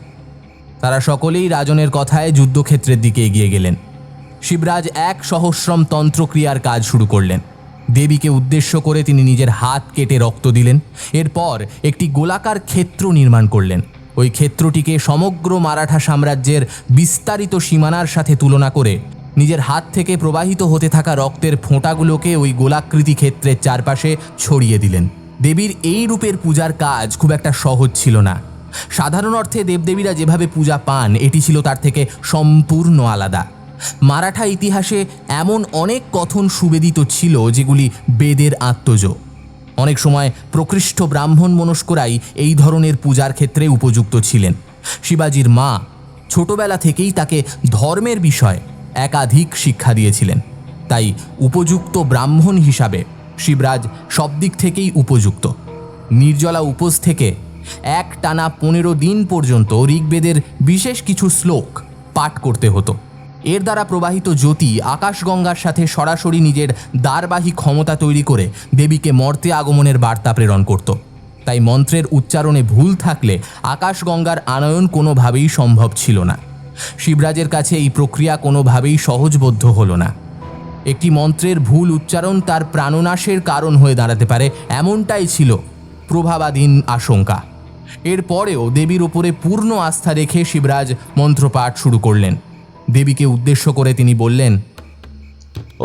তারা সকলেই রাজনের কথায় যুদ্ধক্ষেত্রের দিকে এগিয়ে গেলেন। শিবরাজ এক সহস্রম তন্ত্রক্রিয়ার কাজ শুরু করলেন। দেবীকে উদ্দেশ্য করে তিনি নিজের হাত কেটে রক্ত দিলেন। এরপর একটি গোলাকার ক্ষেত্র নির্মাণ করলেন। ওই ক্ষেত্রটিকে সমগ্র মারাঠা সাম্রাজ্যের বিস্তারিত সীমানার সাথে তুলনা করে নিজের হাত থেকে প্রবাহিত হতে থাকা রক্তের ফোঁটাগুলোকে ওই গোলাকৃতি ক্ষেত্রের চারপাশে ছড়িয়ে দিলেন। দেবীর এই রূপের পূজার কাজ খুব একটা সহজ ছিল না। সাধারণ অর্থে দেবদেবীরা যেভাবে পূজা পান, এটি ছিল তার থেকে সম্পূর্ণ আলাদা। মারাঠা ইতিহাসে এমন অনেক কথন সুবেদিত ছিল যেগুলি বেদের আত্মজ। অনেক সময় প্রকৃষ্ট ব্রাহ্মণ মনস্করাই এই ধরনের পূজার ক্ষেত্রে উপযুক্ত ছিলেন। শিবাজির মা ছোটবেলা থেকেই তাকে ধর্মের বিষয়ে একাধিক শিক্ষা দিয়েছিলেন, তাই উপযুক্ত ব্রাহ্মণ হিসাবে শিবরাজ সব দিক থেকেই উপযুক্ত। নির্জলা উপোস থেকে এক টানা 15 দিন পর্যন্ত ঋগ্বেদের বিশেষ কিছু শ্লোক পাঠ করতে হতো। এর দ্বারা প্রবাহিত জ্যোতি আকাশগঙ্গার সাথে সরাসরি নিজের দ্বারবাহী ক্ষমতা তৈরি করে দেবীকে মর্তে আগমনের বার্তা প্রেরণ করত। তাই মন্ত্রের উচ্চারণে ভুল থাকলে আকাশগঙ্গার আনয়ন কোনোভাবেই সম্ভব ছিল না। শিবরাজের কাছে এই প্রক্রিয়া কোনোভাবেই সহজবোধ্য হলো না। একটি মন্ত্রের ভুল উচ্চারণ তার প্রাণনাশের কারণ হয়ে দাঁড়াতে পারে, এমনটাই ছিল প্রভাবাধীন আশঙ্কা। এরপরেও দেবীর ওপরে পূর্ণ আস্থা রেখে শিবরাজ মন্ত্রপাঠ শুরু করলেন। দেবীকে উদ্দেশ্য করে তিনি বললেন,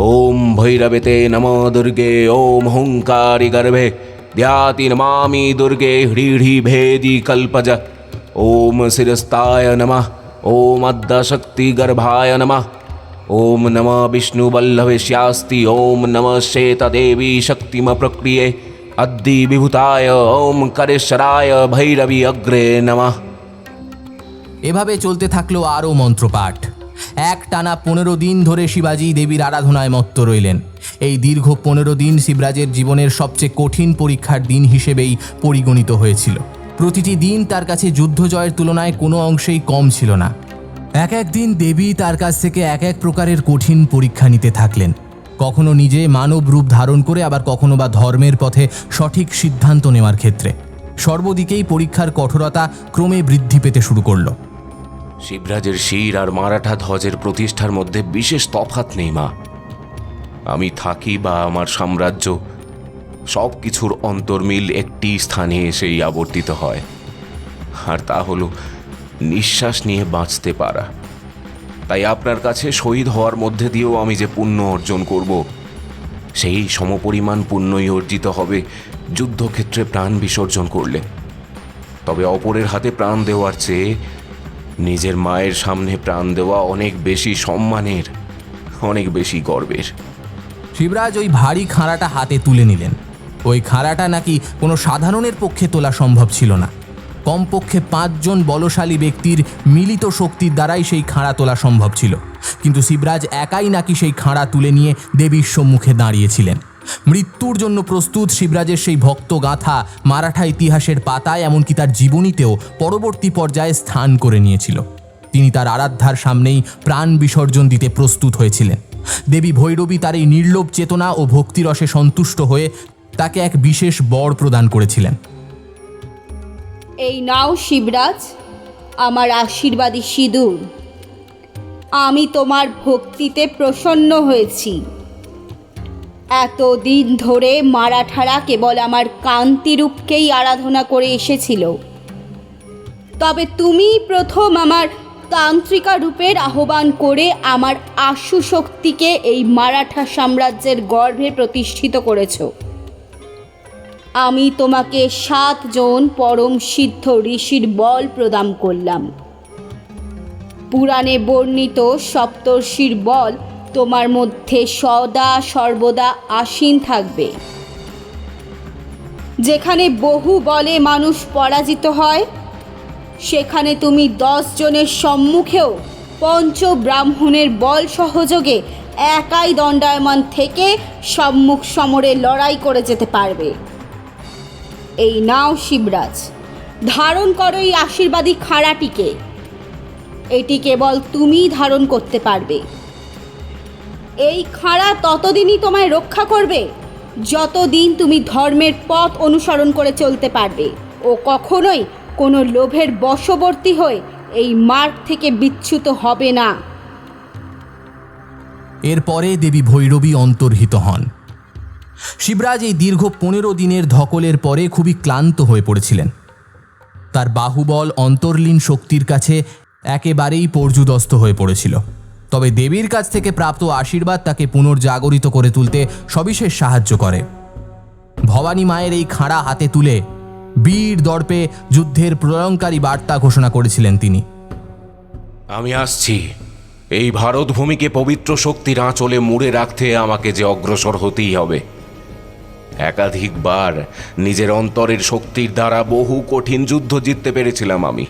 ওম ভৈরবেতে নম দুর্গে ওম হুঙ্কারি গর্ভে ধ্যাতি নমামি দুর্গে হ্রিঢ়ি ভেদি কল্পজ ওম শিরস্তায় নমঃ ওম আদ্যশক্তি গর্ভায় নমঃ ওম নম বিষ্ণুবল্লভে শ্যাস্তি ওম নম শ্বেতদেবী শক্তিম প্রক্রিয়ে अद्दि विभूताय ओम करेश्वराय भैरवी अग्रे नमः। এভাবে চলতে থাকলো আরও মন্ত্রপাঠ। এক টানা 15 দিন ধরে শিবাজি দেবীর আরাধনায় মত্ত রইলেন। এই দীর্ঘ 15 দিন শিবরাজের জীবনের সবচেয়ে কঠিন পরীক্ষার দিন হিসেবেই পরিগণিত হয়েছিল। প্রতিটি দিন তার কাছে যুদ্ধ জয়ের তুলনায় কোনো অংশেই কম ছিল না। এক এক দিন দেবী তার কাছ থেকে এক এক প্রকারের কঠিন পরীক্ষা নিতে থাকলেন। কখনো নিজে মানব রূপ ধারণ করে, আবার কখনো বা ধর্মের পথে সঠিক সিদ্ধান্ত নেওয়ার ক্ষেত্রে। সর্বদিকেই পরীক্ষার কঠোরতা ক্রমে বৃদ্ধি পেতে শুরু করল। শিবরাজের শির আর মারাঠা ধ্বজের প্রতিষ্ঠার মধ্যে বিশেষ তফাৎ নেই মা। আমি থাকি বা আমার সাম্রাজ্য, সব কিছুর অন্তর্মিল একটি স্থানে এসেই আবর্তিত হয়, আর তা হলো নিঃশ্বাস নিয়ে বাঁচতে পারা। তাই আপনার কাছে শহীদ হওয়ার মধ্যে দিয়েও আমি যে পুণ্য অর্জন করব, সেই সমপরিমাণ পুণ্যই অর্জিত হবে যুদ্ধক্ষেত্রে প্রাণ বিসর্জন করলে। তবে অপরের হাতে প্রাণ দেওয়ার চেয়ে নিজের মায়ের সামনে প্রাণ দেওয়া অনেক বেশি সম্মানের, অনেক বেশি গর্বের। শিবরাজ ওই ভারী খাঁড়াটা হাতে তুলে নিলেন। ওই খাঁড়াটা নাকি কোনো সাধারণের পক্ষে তোলা সম্ভব ছিল না। কমপক্ষে 5 জন বলশালী ব্যক্তির মিলিত শক্তির দ্বারাই সেই খাঁড়া তোলা সম্ভব ছিল। কিন্তু শিবরাজ একাই নাকি সেই খাঁড়া তুলে নিয়ে দেবীর সম্মুখে দাঁড়িয়েছিলেন। মৃত্যুর জন্য প্রস্তুত শিবরাজের সেই ভক্ত গাথা মারাঠা ইতিহাসের পাতায়, এমনকি তার জীবনীতেও পরবর্তী পর্যায়ে স্থান করে নিয়েছিল। তিনি তার আরাধ্যার সামনেই প্রাণ বিসর্জন দিতে প্রস্তুত হয়েছিলেন। দেবী ভৈরবী তার এই নির্লোভ চেতনা ও ভক্তিরসে সন্তুষ্ট হয়ে তাকে এক বিশেষ বর প্রদান করেছিলেন। এই নাও শিবরাজ, আমার আশীর্বাদী সিঁদুর। আমি তোমার ভক্তিতে প্রসন্ন হয়েছি। এতদিন ধরে মারাঠারা কেবল আমার কান্তিরূপকেই আরাধনা করে এসেছিল, তবে তুমি প্রথম আমার তান্ত্রিকা রূপের আহ্বান করে আমার আশু শক্তিকে এই মারাঠা সাম্রাজ্যের গর্ভে প্রতিষ্ঠিত করেছ। আমি তোমাকে 7 জন পরম সিদ্ধ ঋষির বল প্রদান করলাম। পুরাণে বর্ণিত সপ্তর্ষির বল তোমার মধ্যে সদা সর্বদা আসীন থাকবে। যেখানে বহু বলে মানুষ পরাজিত হয়, সেখানে তুমি 10 জনের সম্মুখেও পঞ্চব্রাহ্মণের বল সহযোগে একাই দণ্ডায়মান থেকে সম্মুখ সমরে লড়াই করে যেতে পারবে। এই নাও শিবরাজ, ধারণ করো এই আশীর্বাদী খাড়াটিকে। এটি কেবল তুমিই ধারণ করতে পারবে। এই খাড়া ততদিনই তোমায় রক্ষা করবে যতদিন তুমি ধর্মের পথ অনুসরণ করে চলতে পারবে ও কখনোই কোনো লোভের বশবর্তী হয়ে এই মার্গ থেকে বিচ্যুত হবে না। এরপরে দেবী ভৈরবী অন্তর্হিত হন। শিবরাজ এই দীর্ঘ 15 দিনের ধকলের পরে খুবই ক্লান্ত হয়ে পড়েছিলেন। তার বাহুবল অন্তর্লীন শক্তির কাছে একেবারেই পর্যুদস্ত হয়ে পড়েছিল। তবে দেবীর কাছ থেকে প্রাপ্ত আশীর্বাদ তাকে পুনর্জাগরিত করে তুলতে সবিশেষ সাহায্য করে। ভবানী মায়ের এই খাঁড়া হাতে তুলে বীর দর্পে যুদ্ধের প্রলয়ঙ্কারী বার্তা ঘোষণা করেছিলেন তিনি। আমি আসছি। এই ভারত ভূমিকে পবিত্র শক্তির আঁচলে মুড়ে রাখতে আমাকে যে অগ্রসর হতেই হবে। একাধিকবার নিজের অন্তরের শক্তির দ্বারা বহু কঠিন যুদ্ধ জিততে পেরেছিলাম আমি।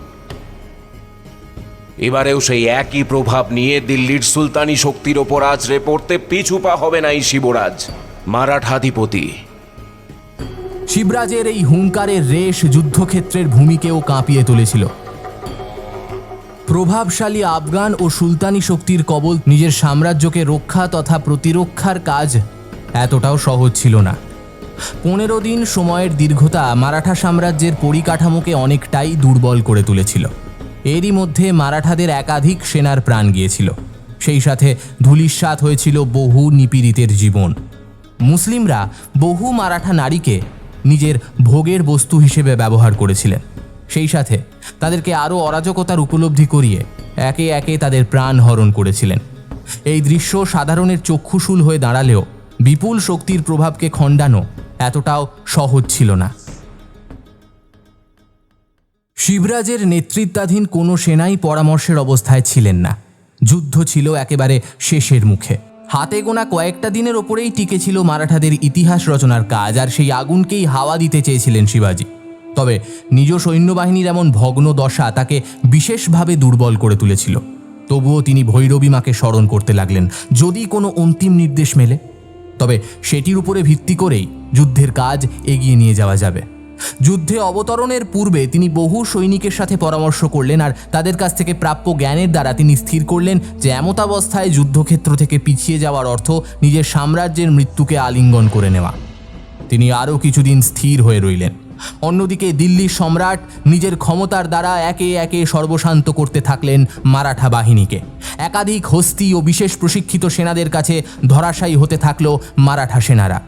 এবারেও সেই একই প্রভাব নিয়ে দিল্লির সুলতানি শক্তির ওপর আছড়ে পড়তে পিছু পা হবে না এই শিবরাজ, মারাঠাধিপতি। শিবরাজের এই হুঙ্কারের রেশ যুদ্ধক্ষেত্রের ভূমিকেও কাঁপিয়ে তুলেছিল। প্রভাবশালী আফগান ও সুলতানি শক্তির কবল নিজের সাম্রাজ্যকে রক্ষা তথা প্রতিরক্ষার কাজ এতটাও সহজ ছিল না। 15 দিন সময়ের দীর্ঘতা মারাঠা সাম্রাজ্যের পরিকাঠামোকে অনেকটাই দুর্বল করে তুলেছিল। এরই মধ্যে মারাঠাদের একাধিক সেনার প্রাণ গিয়েছিল। সেই সাথে ধূলিসাৎ হয়েছিল বহু নিপীড়িতের জীবন। মুসলিমরা বহু মারাঠা নারীকে নিজের ভোগের বস্তু হিসেবে ব্যবহার করেছিলেন। সেই সাথে তাদেরকে আরও অরাজকতার উপলব্ধি করিয়ে একে একে তাদের প্রাণ হরণ করেছিলেন। এই দৃশ্য সাধারণের চক্ষুশূল হয়ে দাঁড়ালেও বিপুল শক্তির প্রভাবকে খণ্ডানো এতটাও সহজ ছিল না। শিবরাজের নেতৃত্বাধীন কোনো সেনাই পরামর্শের অবস্থায় ছিলেন না। যুদ্ধ ছিল একেবারে শেষের মুখে। হাতে গোনা কয়েকটা দিনের ওপরেই টিকে ছিল মারাঠাদের ইতিহাস রচনার কাজ, আর সেই আগুনকেই হাওয়া দিতে চেয়েছিলেন শিবাজি। তবে নিজ সৈন্যবাহিনীর এমন ভগ্ন দশা তাকে বিশেষভাবে দুর্বল করে তুলেছিল। তবুও তিনি ভৈরবী মাকে স্মরণ করতে লাগলেন, যদি কোনো অন্তিম নির্দেশ মেলে তবে সেটির উপরে ভিত্তি করেই যুদ্ধের কাজ এগিয়ে নিয়ে যাওয়া যাবে। যুদ্ধে অবতরণের পূর্বে তিনি বহু সৈনিকের সাথে পরামর্শ করলেন, আর তাদের কাছ থেকে প্রাপ্য জ্ঞানের দ্বারা তিনি স্থির করলেন যে এমতাবস্থায় যুদ্ধক্ষেত্র থেকে পিছিয়ে যাওয়ার অর্থ নিজের সাম্রাজ্যের মৃত্যুকে আলিঙ্গন করে নেওয়া। তিনি আরও কিছুদিন স্থির হয়ে রইলেন। অন্যদিকে দিল্লির সম্রাট নিজের ক্ষমতার দ্বারা একে একে সর্বশান্ত করতে থাকলেন মারাঠা বাহিনীকে। একাধিক হস্তি ও বিশেষ প্রশিক্ষিত সেনাদের কাছে ধরাশায়ী হতে থাকল মারাঠা সেনারা।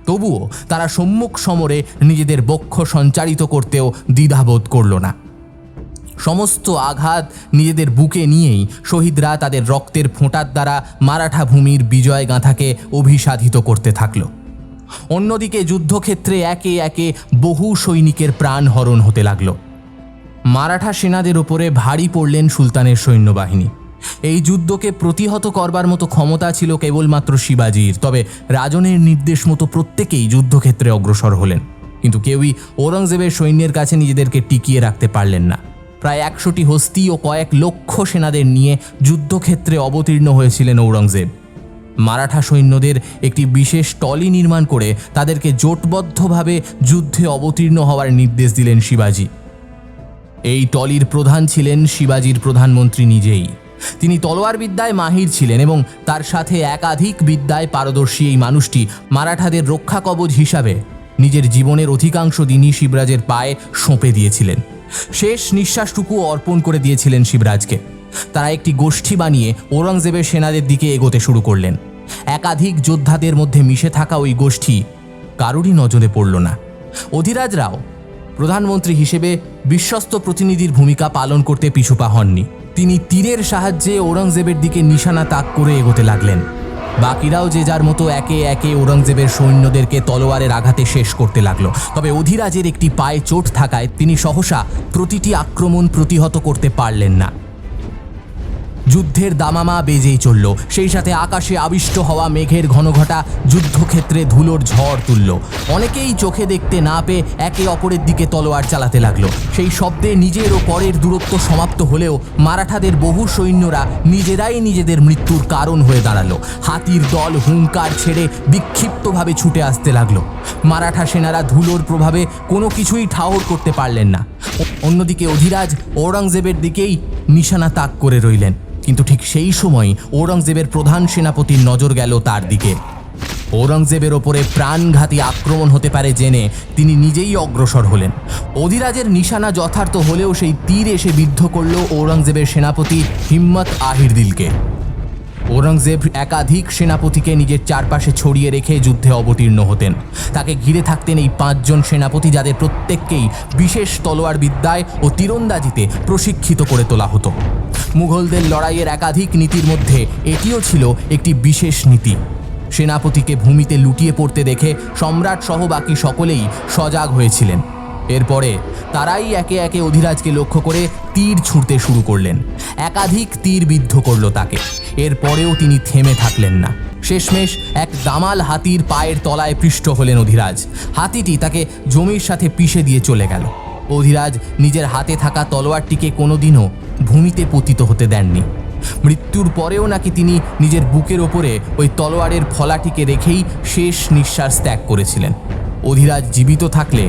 তবুও তারা সম্মুখ সমরে নিজেদের বক্ষ সঞ্চারিত করতেও দ্বিধাবোধ করল না। সমস্ত আঘাত নিজেদের বুকে নিয়েই শহীদরা তাদের রক্তের ফোঁটার দ্বারা মারাঠা ভূমির বিজয় গাঁথাকে অভিসাধিত করতে থাকল। অন্যদিকে যুদ্ধক্ষেত্রে একে একে বহু সৈনিকের প্রাণ হরণ হতে লাগল। মারাঠা সেনাদের ওপরে ভারী পড়লেন সুলতানের সৈন্যবাহিনী। এই যুদ্ধকে প্রতিহত করবার মতো ক্ষমতা ছিল কেবলমাত্র শিবাজির। তবে রাজনের নির্দেশ মতো প্রত্যেকেই যুদ্ধক্ষেত্রে অগ্রসর হলেন, কিন্তু কেউই ঔরঙ্গজেবের সৈন্যের কাছে নিজেদেরকে টিকিয়ে রাখতে পারলেন না। প্রায় 100টি হস্তি ও কয়েক লক্ষ সেনাদের নিয়ে যুদ্ধক্ষেত্রে অবতীর্ণ হয়েছিলেন ঔরঙ্গজেব। মারাঠা সৈন্যদের একটি বিশেষ টলি নির্মাণ করে তাদেরকে জোটবদ্ধভাবে যুদ্ধে অবতীর্ণ হওয়ার নির্দেশ দিলেন শিবাজি। এই টলির প্রধান ছিলেন শিবাজির প্রধানমন্ত্রী নিজেই। তিনি তলোয়ার বিদ্যায় মাহির ছিলেন এবং তার সাথে একাধিক বিদ্যায় পারদর্শী এই মানুষটি মারাঠাদের রক্ষা কবচ হিসাবে নিজের জীবনের অধিকাংশ দিনই শিবরাজের পায়ে সঁপে দিয়েছিলেন। শেষ নিঃশ্বাসটুকু অর্পণ করে দিয়েছিলেন শিবরাজকে। তারা একটি গোষ্ঠী বানিয়ে ঔরঙ্গজেবের সেনাদের দিকে এগোতে শুরু করলেন। একাধিক যোদ্ধাদের মধ্যে মিশে থাকা ওই গোষ্ঠী কারোরই নজরে পড়ল না। অধিরাজরাও প্রধানমন্ত্রী হিসেবে বিশ্বস্ত প্রতিনিধির ভূমিকা পালন করতে পিছুপা হননি। তিনি তীরের সাহায্যে ঔরঙ্গজেবের দিকে নিশানা তাক করে এগোতে লাগলেন। বাকিরাও যে যার মতো একে একে ঔরঙ্গজেবের সৈন্যদেরকে তলোয়ারের আঘাতে শেষ করতে লাগলো। তবে অধিরাজের একটি পায়ে চোট থাকায় তিনি সহসা প্রতিটি আক্রমণ প্রতিহত করতে পারলেন না। যুদ্ধের দামামা বেজেই চলল। সেই সাথে আকাশে আবিষ্ট হওয়া মেঘের ঘনঘটা যুদ্ধক্ষেত্রে ধুলোর ঝড় তুলল। অনেকেই চোখে দেখতে না পেয়ে একে অপরের দিকে তলোয়ার চালাতে লাগলো। সেই শব্দে নিজের ও পরের দূরত্ব সমাপ্ত হলেও মারাঠাদের বহু সৈন্যরা নিজেরাই নিজেদের মৃত্যুর কারণ হয়ে দাঁড়ালো। হাতির দল হুঙ্কার ছেড়ে বিক্ষিপ্তভাবে ছুটে আসতে লাগলো। মারাঠা সেনারা ধুলোর প্রভাবে কোনো কিছুই ঠাহর করতে পারলেন না। অন্যদিকে অধিরাজ ঔরঙ্গজেবের দিকেই নিশানা তাক করে রইলেন, কিন্তু ঠিক সেই সময় ঔরঙ্গজেবের প্রধান সেনাপতির নজর গেল তার দিকে। ঔরঙ্গজেবের ওপরে প্রাণঘাতী আক্রমণ হতে পারে জেনে তিনি নিজেই অগ্রসর হলেন। অধিরাজের নিশানা যথার্থ হলেও সেই তীর এসে বিদ্ধ করল ঔরঙ্গজেবের সেনাপতি হিম্মত আহিরদিলকে। ঔরঙ্গজেব একাধিক সেনাপতিকে নিজের চারপাশে ছড়িয়ে রেখে যুদ্ধে অবতীর্ণ হতেন। তাকে ঘিরে থাকতেন এই 5 জন সেনাপতি, যাদের প্রত্যেককেই বিশেষ তলোয়ার বিদ্যায় ও তীরন্দাজিতে প্রশিক্ষিত করে তোলা হতো। মুঘলদের লড়াইয়ের একাধিক নীতির মধ্যে এটিও ছিল একটি বিশেষ নীতি। সেনাপতিকে ভূমিতে লুটিয়ে পড়তে দেখে সম্রাট সহ বাকি সকলেই সজাগ হয়েছিলেন। এরপরে তারাই একে একে অধিরাজকে লক্ষ্য করে তীর ছুঁড়তে শুরু করলেন। একাধিক তীর বিদ্ধ করল তাকে। এরপরেও তিনি থেমে থাকলেন না। শেষমেশ এক দামাল হাতির পায়ের তলায় পৃষ্ঠ হলেন অধিরাজ। হাতিটি তাকে জমির সাথে পিষে দিয়ে চলে গেল। অধিরাজ নিজের হাতে থাকা তলোয়ারটিকে কোনোদিনও ভূমিতে পতিত হতে দেননি। মৃত্যুর পরেও নাকি তিনি নিজের বুকের ওপরে ওই তলোয়ারের ফলাটিকে রেখেই শেষ নিঃশ্বাস ত্যাগ করেছিলেন। অধিরাজ জীবিত থাকলে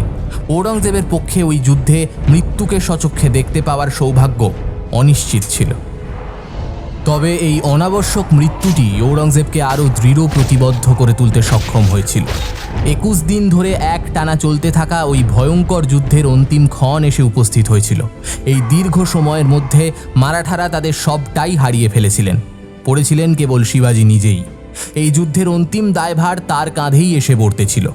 ঔরঙ্গজেবের পক্ষে ওই যুদ্ধে মৃত্যুকে সচক্ষে দেখতে পাওয়ার সৌভাগ্য অনিশ্চিত ছিল। তবে এই অনাবশ্যক মৃত্যুটি ঔরঙ্গজেবকে আরও দৃঢ় প্রতিবদ্ধ করে তুলতে সক্ষম হয়েছিল। 21 দিন ধরে এক টানা চলতে থাকা ওই ভয়ঙ্কর যুদ্ধের অন্তিম ক্ষণ এসে উপস্থিত হয়েছিল। এই দীর্ঘ সময়ের মধ্যে মারাঠারা তাদের সবটাই হারিয়ে ফেলেছিলেন। পড়েছিলেন কেবল শিবাজি নিজেই। এই যুদ্ধের অন্তিম দায়ভার তার কাঁধেই এসে পড়তেছিল।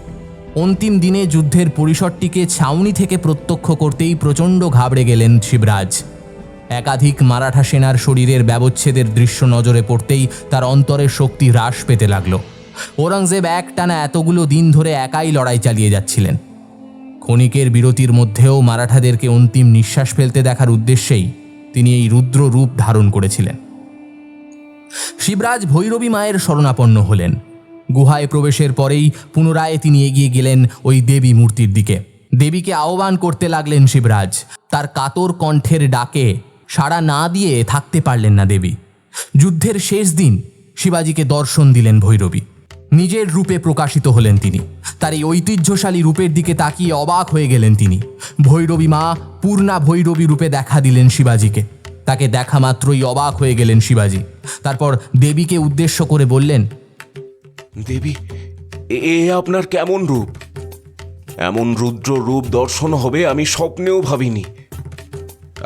অন্তিম দিনে যুদ্ধের পরিসরটিকে ছাউনি থেকে প্রত্যক্ষ করতেই প্রচণ্ড ঘাবড়ে গেলেন শিবরাজ। একাধিক মারাঠা সেনার শরীরের ব্যবচ্ছেদের দৃশ্য নজরে পড়তেই তার অন্তরের শক্তি হ্রাস পেতে লাগল। ঔরঙ্গজেব একটানা এতগুলো দিন ধরে একাই লড়াই চালিয়ে যাচ্ছিলেন। ক্ষণিকের বিরতির মধ্যেও মারাঠাদেরকে অন্তিম নিঃশ্বাস ফেলতে দেখার উদ্দেশ্যেই তিনি এই রুদ্র রূপ ধারণ করেছিলেন। শিবরাজ ভৈরবী মায়ের শরণাপন্ন হলেন। গুহায় প্রবেশের পরেই পুনরায় তিনি এগিয়ে গেলেন ওই দেবী মূর্তির দিকে। দেবীকে আহ্বান করতে লাগলেন শিবরাজ। তার কাতর কণ্ঠের ডাকে সাড়া না দিয়ে থাকতে পারলেন না দেবী। যুদ্ধের শেষ দিন শিবাজিকে দর্শন দিলেন ভৈরবী। নিজের রূপে প্রকাশিত হলেন তিনি। তার এই ঐতিহ্যশালী রূপের দিকে তাকিয়ে অবাক হয়ে গেলেন তিনি। ভৈরবী মা পূর্ণা ভৈরবী রূপে দেখা দিলেন শিবাজিকে। তাকে দেখা মাত্রই অবাক হয়ে গেলেন শিবাজি। তারপর দেবীকে উদ্দেশ্য করে বললেন, দেবী, এ আপনার কেমন রূপ? এমন রুদ্র রূপ দর্শন হবে আমি স্বপ্নেও ভাবিনি।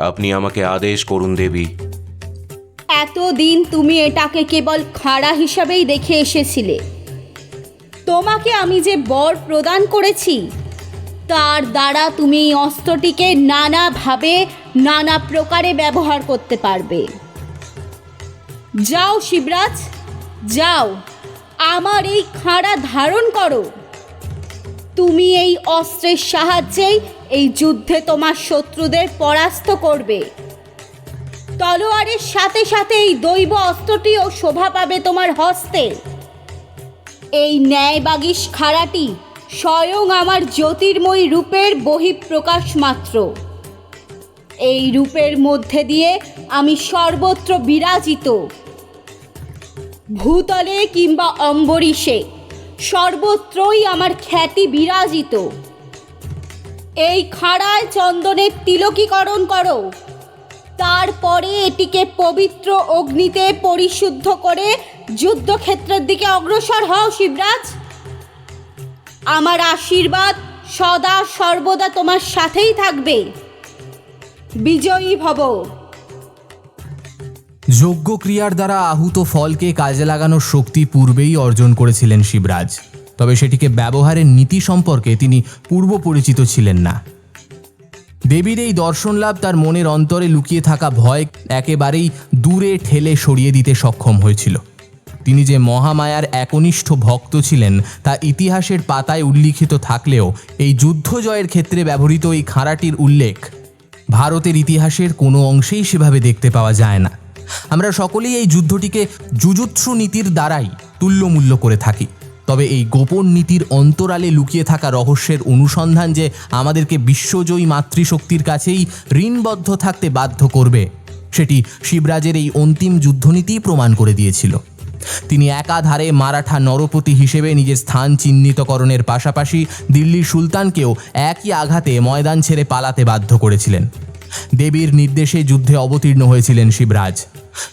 আপনি আমাকে আদেশ করুন দেবী। এতদিন তুমি এটাকে কেবল খাড়া হিসাবেই দেখে এসেছিলে। তোমাকে আমি যে বর প্রদান করেছি তার দ্বারা তুমি এই অস্ত্রটিকে নানাভাবে নানা প্রকারে ব্যবহার করতে পারবে। যাও শিবরাজ, যাও, আমার এই খাড়া ধারণ করো। তুমি এই অস্ত্রের সাহায্যেই এই যুদ্ধে তোমার শত্রুদের পরাস্ত করবে। তলোয়ারের সাথে সাথে এই দৈব অস্ত্রটিও শোভা পাবে তোমার হস্তে। এই ন্যায়বাগীশ খাড়াটি স্বয়ং আমার জ্যোতির্ময়ী রূপের বহিঃপ্রকাশ মাত্র। এই রূপের মধ্যে দিয়ে আমি সর্বত্র বিরাজিত। ভূতলে কিংবা অম্বরীশে সর্বত্রই আমার খ্যাতি বিরাজিত। এই খাড়ায় চন্দনের তিলকীকরণ করো, তারপরে এটিকে পবিত্র অগ্নিতে পরিশুদ্ধ করে যুদ্ধক্ষেত্রের দিকে অগ্রসর হও শিবরাজ। আমার আশীর্বাদ সদা সর্বদা তোমার সাথেই থাকবে। বিজয়ী ভব। যজ্ঞ ক্রিয়ার দ্বারা আহুত ফলকে কাজে লাগানোর শক্তি পূর্বেই অর্জন করেছিলেন শিবরাজ। তবে সেটিকে ব্যবহারের নীতি সম্পর্কে তিনি পূর্ব পরিচিত ছিলেন না। দেবীর এই দর্শন লাভ তার মনের অন্তরে লুকিয়ে থাকা ভয় একেবারেই দূরে ঠেলে সরিয়ে দিতে সক্ষম হয়েছিল। তিনি যে মহামায়ার একনিষ্ঠ ভক্ত ছিলেন তা ইতিহাসের পাতায় উল্লিখিত থাকলেও এই যুদ্ধ জয়ের ক্ষেত্রে ব্যবহৃত এই খাঁড়াটির উল্লেখ ভারতের ইতিহাসের কোনো অংশেই সেভাবে দেখতে পাওয়া যায় না। আমরা সকলেই এই যুদ্ধটিকে জুজুৎসু নীতির দ্বারাই তুল্যমূল্য করে থাকি। তবে এই গোপন নীতির অন্তরালে লুকিয়ে থাকা রহস্যের অনুসন্ধান যে আমাদেরকে বিশ্বজয়ী মাতৃশক্তির কাছেই ঋণবদ্ধ থাকতে বাধ্য করবে, সেটি শিবরাজের এই অন্তিম যুদ্ধনীতিই প্রমাণ করে দিয়েছিল। তিনি একাধারে মারাঠা নরপতি হিসেবে নিজের স্থান চিহ্নিতকরণের পাশাপাশি দিল্লির সুলতানকেও একই আঘাতে ময়দান ছেড়ে পালাতে বাধ্য করেছিলেন। দেবীর নির্দেশে যুদ্ধে অবতীর্ণ হয়েছিলেন শিবরাজ।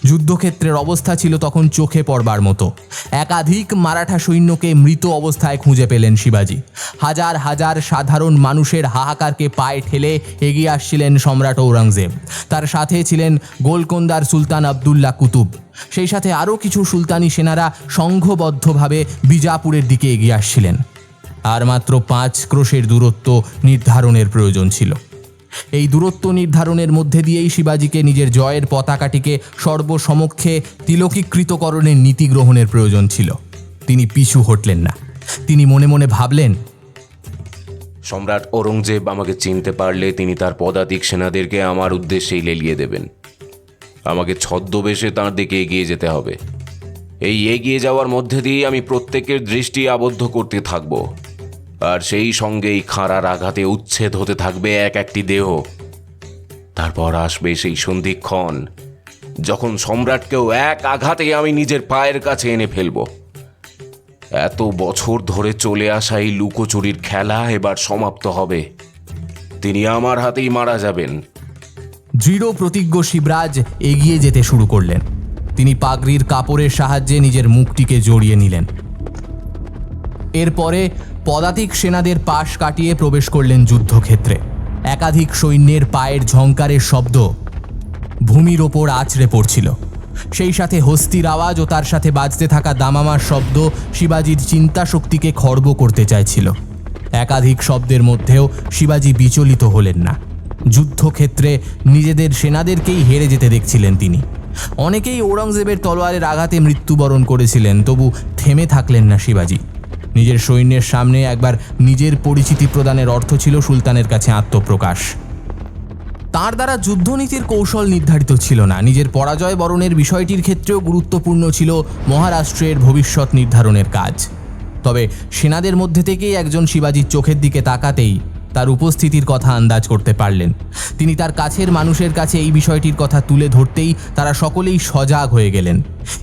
যুদ্ধক্ষেত্রের অবস্থা ছিল তখন চোখে পড়বার মতো। একাধিক মারাঠা সৈন্যকে মৃত অবস্থায় খুঁজে পেলেন শিবাজি। হাজার হাজার সাধারণ মানুষের হাহাকারকে পায়ে ঠেলে এগিয়ে আসছিলেন সম্রাট ঔরঙ্গজেব। তার সাথে ছিলেন গোলকোন্দার সুলতান আবদুল্লাহ কুতুব। সেই সাথে আরও কিছু সুলতানি সেনারা সংঘবদ্ধভাবে বিজাপুরের দিকে এগিয়ে আসছিলেন। আর মাত্র 5 ক্রোশের দূরত্ব নির্ধারণের প্রয়োজন ছিল। এই দূরত্ব নির্ধারণের মধ্যে দিয়েই শিবাজিকে নিজের জয়ের পতাকাটিকে সর্বসমক্ষে তিলকীকৃতকরণের নীতি গ্রহণের প্রয়োজন ছিল। তিনি পিছু হটলেন না। তিনি মনে মনে ভাবলেন, সম্রাট ঔরঙ্গজেব আমাকে চিনতে পারলে তিনি তার পদাতিক সেনাদেরকে আমার উদ্দেশ্যেই লেলিয়ে দেবেন। আমাকে ছদ্মবেশে তাঁর দিকে এগিয়ে যেতে হবে। এই এগিয়ে যাওয়ার মধ্যে দিয়ে আমি প্রত্যেকের দৃষ্টি আবদ্ধ করতে থাকব, আর সেই সঙ্গেই খাঁড়ার আঘাতে উচ্ছেদ হতে থাকবে এক একটি দেহ। তারপর আসবে সেই সন্ধিক্ষণ যখন সম্রাটকেও এক আঘাতে আমি নিজের পায়ের কাছে এনে ফেলব। এত বছর ধরে চলে আসা এই লুকোচুরির খেলা এবার সমাপ্ত হবে। তিনি আমার হাতেই মারা যাবেন। দৃঢ় প্রতিজ্ঞ শিবরাজ এগিয়ে যেতে শুরু করলেন। তিনি পাগড়ির কাপড়ের সাহায্যে নিজের মুখটিকে জড়িয়ে নিলেন। এরপরে পদাতিক সেনাদের পাশ কাটিয়ে প্রবেশ করলেন যুদ্ধক্ষেত্রে। একাধিক সৈন্যের পায়ের ঝংকারের শব্দ ভূমির ওপর আছড়ে পড়ছিল। সেই সাথে হস্তির আওয়াজ ও তার সাথে বাজতে থাকা দামামার শব্দ শিবাজির চিন্তা শক্তিকে খর্ব করতে চাইছিল। একাধিক শব্দের মধ্যেও শিবাজি বিচলিত হলেন না। যুদ্ধক্ষেত্রে নিজেদের সেনাদেরকেই হেরে যেতে দেখছিলেন তিনি। অনেকেই ঔরঙ্গজেবের তলোয়ারের আঘাতে মৃত্যুবরণ করেছিলেন, তবু থেমে থাকলেন না শিবাজি। নিজের সৈন্যের সামনে একবার নিজের পরিচিতি প্রদানের অর্থ ছিল সুলতানের কাছে আত্মপ্রকাশ। তার দ্বারা যুদ্ধনীতির কৌশল নির্ধারিত ছিল না। নিজের পরাজয় বরণের বিষয়টির ক্ষেত্রেও গুরুত্বপূর্ণ ছিল মহারাষ্ট্রের ভবিষ্যৎ নির্ধারণের কাজ। তবে সেনাদের মধ্যে থেকেই একজন শিবাজির চোখের দিকে তাকাতেই তার উপস্থিতির কথা আন্দাজ করতে পারলেন। তিনি তার কাছের মানুষের কাছে এই বিষয়টির কথা তুলে ধরতেই তারা সকলেই সজাগ হয়ে গেলেন।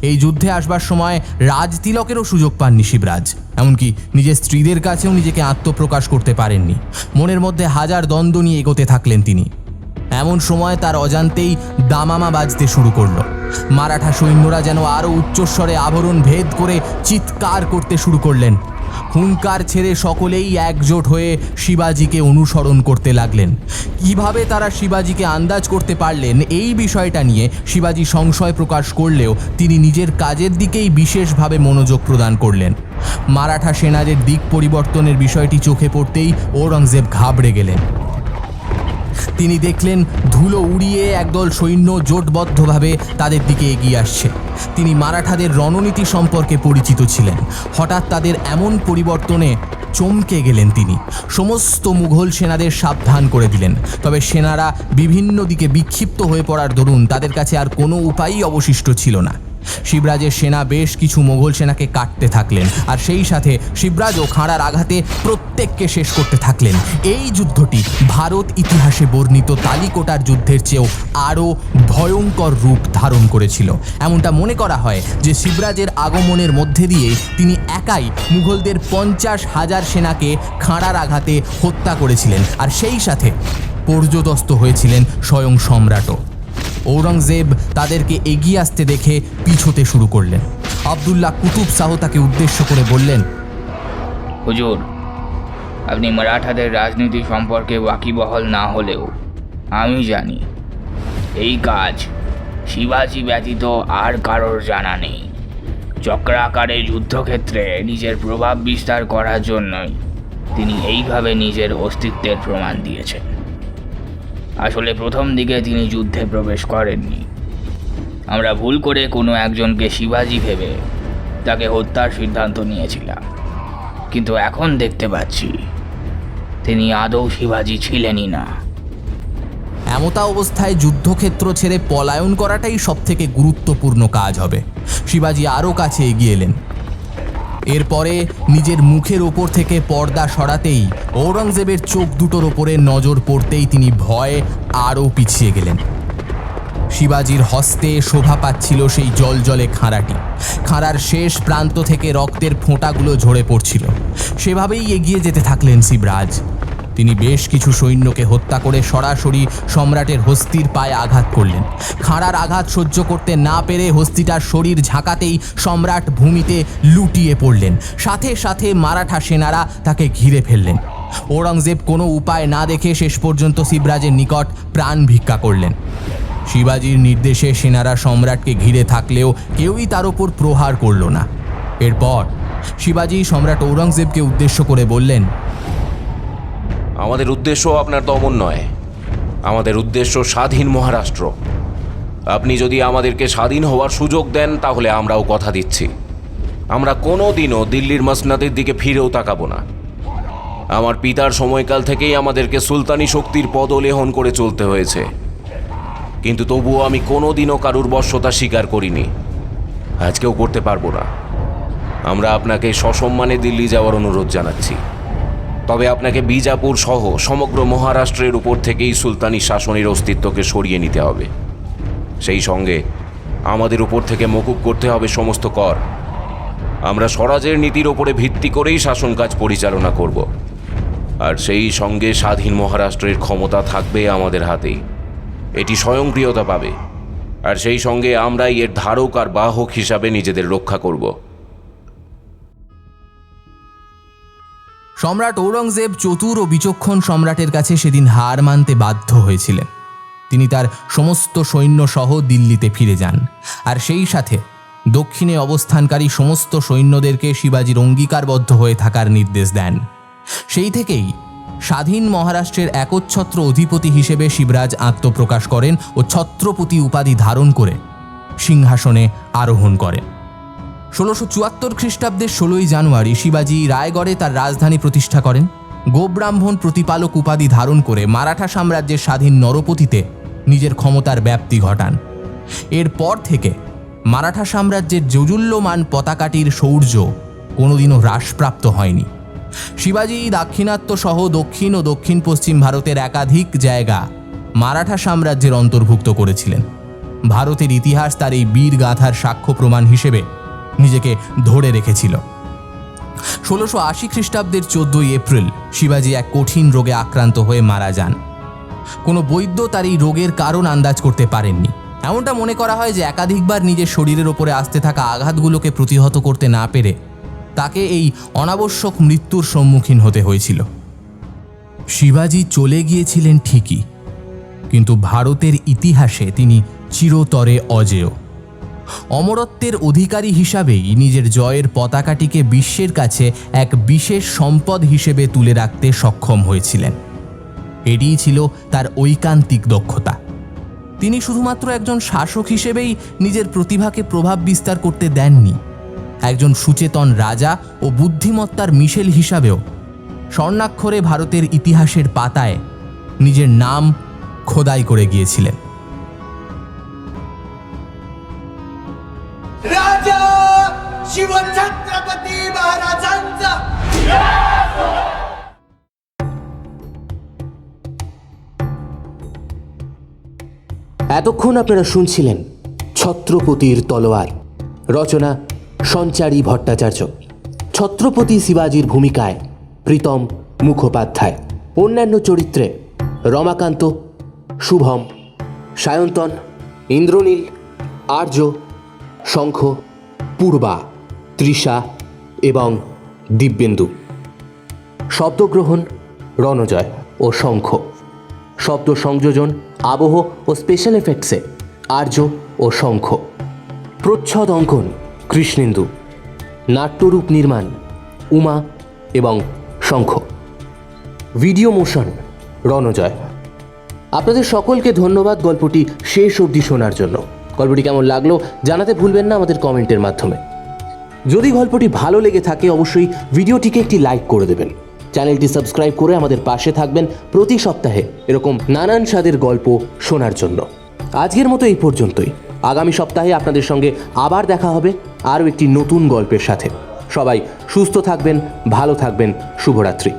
এই যুদ্ধে আসবার সময় রাজতিলকেরও সুযোগ পাননি শিবরাজ। এমনকি নিজের স্ত্রীদের কাছেও নিজেকে আত্মপ্রকাশ করতে পারেননি। মনের মধ্যে হাজার দ্বন্দ্ব নিয়ে এগোতে থাকলেন তিনি। এমন সময় তার অজান্তেই দামামা বাজতে শুরু করলো। মারাঠা সৈন্যরা যেন আরও উচ্চস্বরে আবরণ ভেদ করে চিৎকার করতে শুরু করলেন। হুঙ্কার ছেড়ে সকলেই একজোট হয়ে শিবাজিকে অনুসরণ করতে লাগলেন। কিভাবে তারা শিবাজিকে আন্দাজ করতে পারলেন এই বিষয়টা নিয়ে শিবাজি সংশয় প্রকাশ করলেও তিনি নিজের কাজের দিকেই বিশেষভাবে মনোযোগ প্রদান করলেন। মারাঠা সেনাদের দিক পরিবর্তনের বিষয়টি চোখে পড়তেই ঔরঙ্গজেব ঘাবড়ে গেলেন। তিনি দেখলেন ধুলো উড়িয়ে একদল সৈন্য জোটবদ্ধভাবে তাদের দিকে এগিয়ে আসছে। তিনি মারাঠাদের রণনীতি সম্পর্কে পরিচিত ছিলেন। হঠাৎ তাদের এমন পরিবর্তনে চমকে গেলেন তিনি। সমস্ত মুঘল সেনাদের সাবধান করে দিলেন। তবে সেনারা বিভিন্ন দিকে বিক্ষিপ্ত হয়ে পড়ার দরুন তাদের কাছে আর কোনো উপায়ই অবশিষ্ট ছিল না। শিবরাজের সেনা বেশ কিছু মোগল সেনাকে কাটতে থাকলেন, আর সেই সাথে শিবরাজও খাঁড়ার আঘাতে প্রত্যেককে শেষ করতে থাকলেন। এই যুদ্ধটি ভারত ইতিহাসে বর্ণিত তালিকোটার যুদ্ধের চেয়েও আরও ভয়ঙ্কর রূপ ধারণ করেছিল। এমনটা মনে করা হয় যে শিবরাজের আগমনের মধ্যে দিয়ে তিনি একাই মুঘলদের 50,000 সেনাকে খাঁড়ার আঘাতে হত্যা করেছিলেন, আর সেই সাথে পর্যদস্ত হয়েছিলেন স্বয়ং সম্রাটও। ঔরঙ্গজেব তাদেরকে এগিয়ে আসতে দেখে পিছোতে শুরু করলেন। আবদুল্লাহ কুতুব শাহ তাকে উদ্দেশ্য করে বললেন, হুজুর, আপনি মারাঠাদের রাজনীতি সম্পর্কে ওয়াকিবহাল না হলেও আমি জানি এই কাজ শিবাজি ব্যতীত আর কারোর জানা নেই। চক্রাকারে যুদ্ধক্ষেত্রে নিজের প্রভাব বিস্তার করার জন্যই তিনি এইভাবে নিজের অস্তিত্বের প্রমাণ দিয়েছেন। আসলে প্রথম দিকে তিনি যুদ্ধে প্রবেশ করেননি। আমরা ভুল করে কোনো একজনকে শিবাজি ভেবে তাকে হত্যার সিদ্ধান্ত নিয়েছিলাম, কিন্তু এখন দেখতে পাচ্ছি তিনি আদৌ শিবাজি ছিলেনই না। এমতা অবস্থায় যুদ্ধক্ষেত্র ছেড়ে পলায়ন করাটাই সবথেকে গুরুত্বপূর্ণ কাজ হবে। শিবাজি আরও কাছে এগিয়ে এলেন। এরপরে নিজের মুখের ওপর থেকে পর্দা সরাতেই ঔরঙ্গজেবের চোখ দুটোর ওপরে নজর পড়তেই তিনি ভয়ে আরও পিছিয়ে গেলেন। শিবাজির হস্তে শোভা পাচ্ছিল সেই জলজলে খাঁড়াটি। খাঁড়ার শেষ প্রান্ত থেকে রক্তের ফোঁটাগুলো ঝরে পড়ছিল। সেভাবেই এগিয়ে যেতে থাকলেন শিবরাজ। তিনি বেশ কিছু সৈন্যকে হত্যা করে সরাসরি সম্রাটের হস্তির পায়ে আঘাত করলেন। খাঁড়ার আঘাত সহ্য করতে না পেরে হস্তিটার শরীর ঝাঁকাতেই সম্রাট ভূমিতে লুটিয়ে পড়লেন। সাথে সাথে মারাঠা সেনারা তাকে ঘিরে ফেললেন। ঔরঙ্গজেব কোনো উপায় না দেখে শেষ পর্যন্ত শিবরাজের নিকট প্রাণ ভিক্ষা করলেন। শিবাজির নির্দেশে সেনারা সম্রাটকে ঘিরে থাকলেও কেউই তার ওপর প্রহার করল না। এরপর শিবাজি সম্রাট ঔরঙ্গজেবকে উদ্দেশ্য করে বললেন, আমাদের উদ্দেশ্য আপনার দমন নয়, আমাদের উদ্দেশ্য স্বাধীন মহারাষ্ট্র। আপনি যদি আমাদেরকে স্বাধীন হওয়ার সুযোগ দেন তাহলে আমরাও কথা দিচ্ছি, আমরা কোনো দিনও দিল্লির মসনদের দিকে ফিরেও তাকাবো না। আমার পিতার সময়কাল থেকেই আমাদেরকে সুলতানি শক্তির পদলেহন করে চলতে হয়েছে, কিন্তু তবুও আমি কোনো দিনও কারুর বশ্যতা স্বীকার করিনি, আজকেও করতে পারবো না। আমরা আপনাকে সসম্মানে দিল্লি যাওয়ার অনুরোধ জানাচ্ছি, তবে আপনাকে বিজাপুর সহ সমগ্র মহারাষ্ট্রের উপর থেকেই সুলতানি শাসনের অস্তিত্বকে সরিয়ে নিতে হবে। সেই সঙ্গে আমাদের উপর থেকে মকুব করতে হবে সমস্ত কর। আমরা স্বরাজের নীতির ওপরে ভিত্তি করেই শাসন কাজ পরিচালনা করব, আর সেই সঙ্গে স্বাধীন মহারাষ্ট্রের ক্ষমতা থাকবে আমাদের হাতেই। এটি স্বয়ংক্রিয়তা পাবে, আর সেই সঙ্গে আমরাই এর ধারক আর বাহক হিসাবে নিজেদের রক্ষা করব। সম্রাট ঔরঙ্গজেব চতুর ও বিচক্ষণ সম্রাটের কাছে সেদিন হার মানতে বাধ্য হয়েছিলেন। তিনি তার সমস্ত সৈন্যসহ দিল্লিতে ফিরে যান, আর সেই সাথে দক্ষিণে অবস্থানকারী সমস্ত সৈন্যদেরকে শিবাজির অঙ্গীকারবদ্ধ হয়ে থাকার নির্দেশ দেন। সেই থেকেই স্বাধীন মহারাষ্ট্রের একচ্ছত্র অধিপতি হিসেবে শিবরাজ আত্মপ্রকাশ করেন ও ছত্রপতি উপাধি ধারণ করে সিংহাসনে আরোহণ করেন। 1674 খ্রিস্টাব্দের 16ই জানুয়ারি শিবাজি রায়গড়ে তার রাজধানী প্রতিষ্ঠা করেন। গোব্রাহ্মণ প্রতিপালক উপাধি ধারণ করে মারাঠা সাম্রাজ্যের স্বাধীন নরপতিতে নিজের ক্ষমতার ব্যাপ্তি ঘটান। এরপর থেকে মারাঠা সাম্রাজ্যের জৌজুল্যমান পতাকাটির শৌর্য কোনোদিনও হ্রাসপ্রাপ্ত হয়নি। শিবাজি দাক্ষিণাত্য সহ দক্ষিণ ও দক্ষিণ পশ্চিম ভারতের একাধিক জায়গা মারাঠা সাম্রাজ্যের অন্তর্ভুক্ত করেছিলেন। ভারতের ইতিহাস তার এই বীর গাথার সাক্ষ্য প্রমাণ হিসেবে নিজেকে ধরে রেখেছিল। 1680 খ্রিস্টাব্দের 14ই এপ্রিল শিবাজি এক কঠিন রোগে আক্রান্ত হয়ে মারা যান। কোনো বৈদ্য তার এই রোগের কারণ আন্দাজ করতে পারেননি। এমনটা মনে করা হয় যে একাধিকবার নিজের শরীরের ওপরে আসতে থাকা আঘাতগুলোকে প্রতিহত করতে না পেরে তাকে এই অনাবশ্যক মৃত্যুর সম্মুখীন হতে হয়েছিল। শিবাজি চলে গিয়েছিলেন ঠিকই, কিন্তু ভারতের ইতিহাসে তিনি চিরতরে অজেয়। অমরত্বের অধিকারী হিসাবেই নিজের জয়ের পতাকাটিকে বিশ্বের কাছে এক বিশেষ সম্পদ হিসেবে তুলে রাখতে সক্ষম হয়েছিলেন। এটিই ছিল তার ঐকান্তিক দক্ষতা। তিনি শুধুমাত্র একজন শাসক হিসেবেই নিজের প্রতিভাকে প্রভাব বিস্তার করতে দেননি, একজন সুচেতন রাজা ও বুদ্ধিমত্তার মিশেল হিসাবেও স্বর্ণাক্ষরে ভারতের ইতিহাসের পাতায় নিজের নাম খোদাই করে গিয়েছিলেন। राजा शिवछत्रपती महाराजांचा এতক্ষণ আপনারা শুনছিলেন ছত্রপতির তলোয়ার, রচনা সঞ্চারী ভট্টাচার্য। ছত্রপতি শিবাজির ভূমিকায় প্রীতম মুখোপাধ্যায়, অন্যান্য চরিত্রে রমাকান্ত, শুভম, সায়ন্তন, ইন্দ্রনীল, আর্য, শঙ্খ, পূর্বা, তৃষা এবং দিব্যেন্দু। শব্দগ্রহণ রণজয় ও শঙ্খ। শব্দ সংযোজন, আবহ ও স্পেশাল এফেক্টসে আর্য ও শঙ্খ। প্রচ্ছদ অঙ্কন কৃষ্ণেন্দু। নাট্যরূপ নির্মাণ উমা এবং শঙ্খ। Video motion Ranajoy. আপনাদের সকলকে ধন্যবাদ গল্পটি শেষ অবধি শোনার জন্য। গল্পটি কেমন লাগলো জানাতে ভুলবেন না আমাদের কমেন্টের মাধ্যমে। যদি গল্পটি ভালো লেগে থাকে অবশ্যই ভিডিওটিকে একটি লাইক করে দেবেন। চ্যানেলটি সাবস্ক্রাইব করে আমাদের পাশে থাকবেন প্রতি সপ্তাহে এরকম নানান স্বাদের গল্প শোনার জন্য। আজকের মতো এই পর্যন্তই। আগামী সপ্তাহে আপনাদের সঙ্গে আবার দেখা হবে আরও একটি নতুন গল্পের সাথে। সবাই সুস্থ থাকবেন, ভালো থাকবেন। শুভরাত্রি।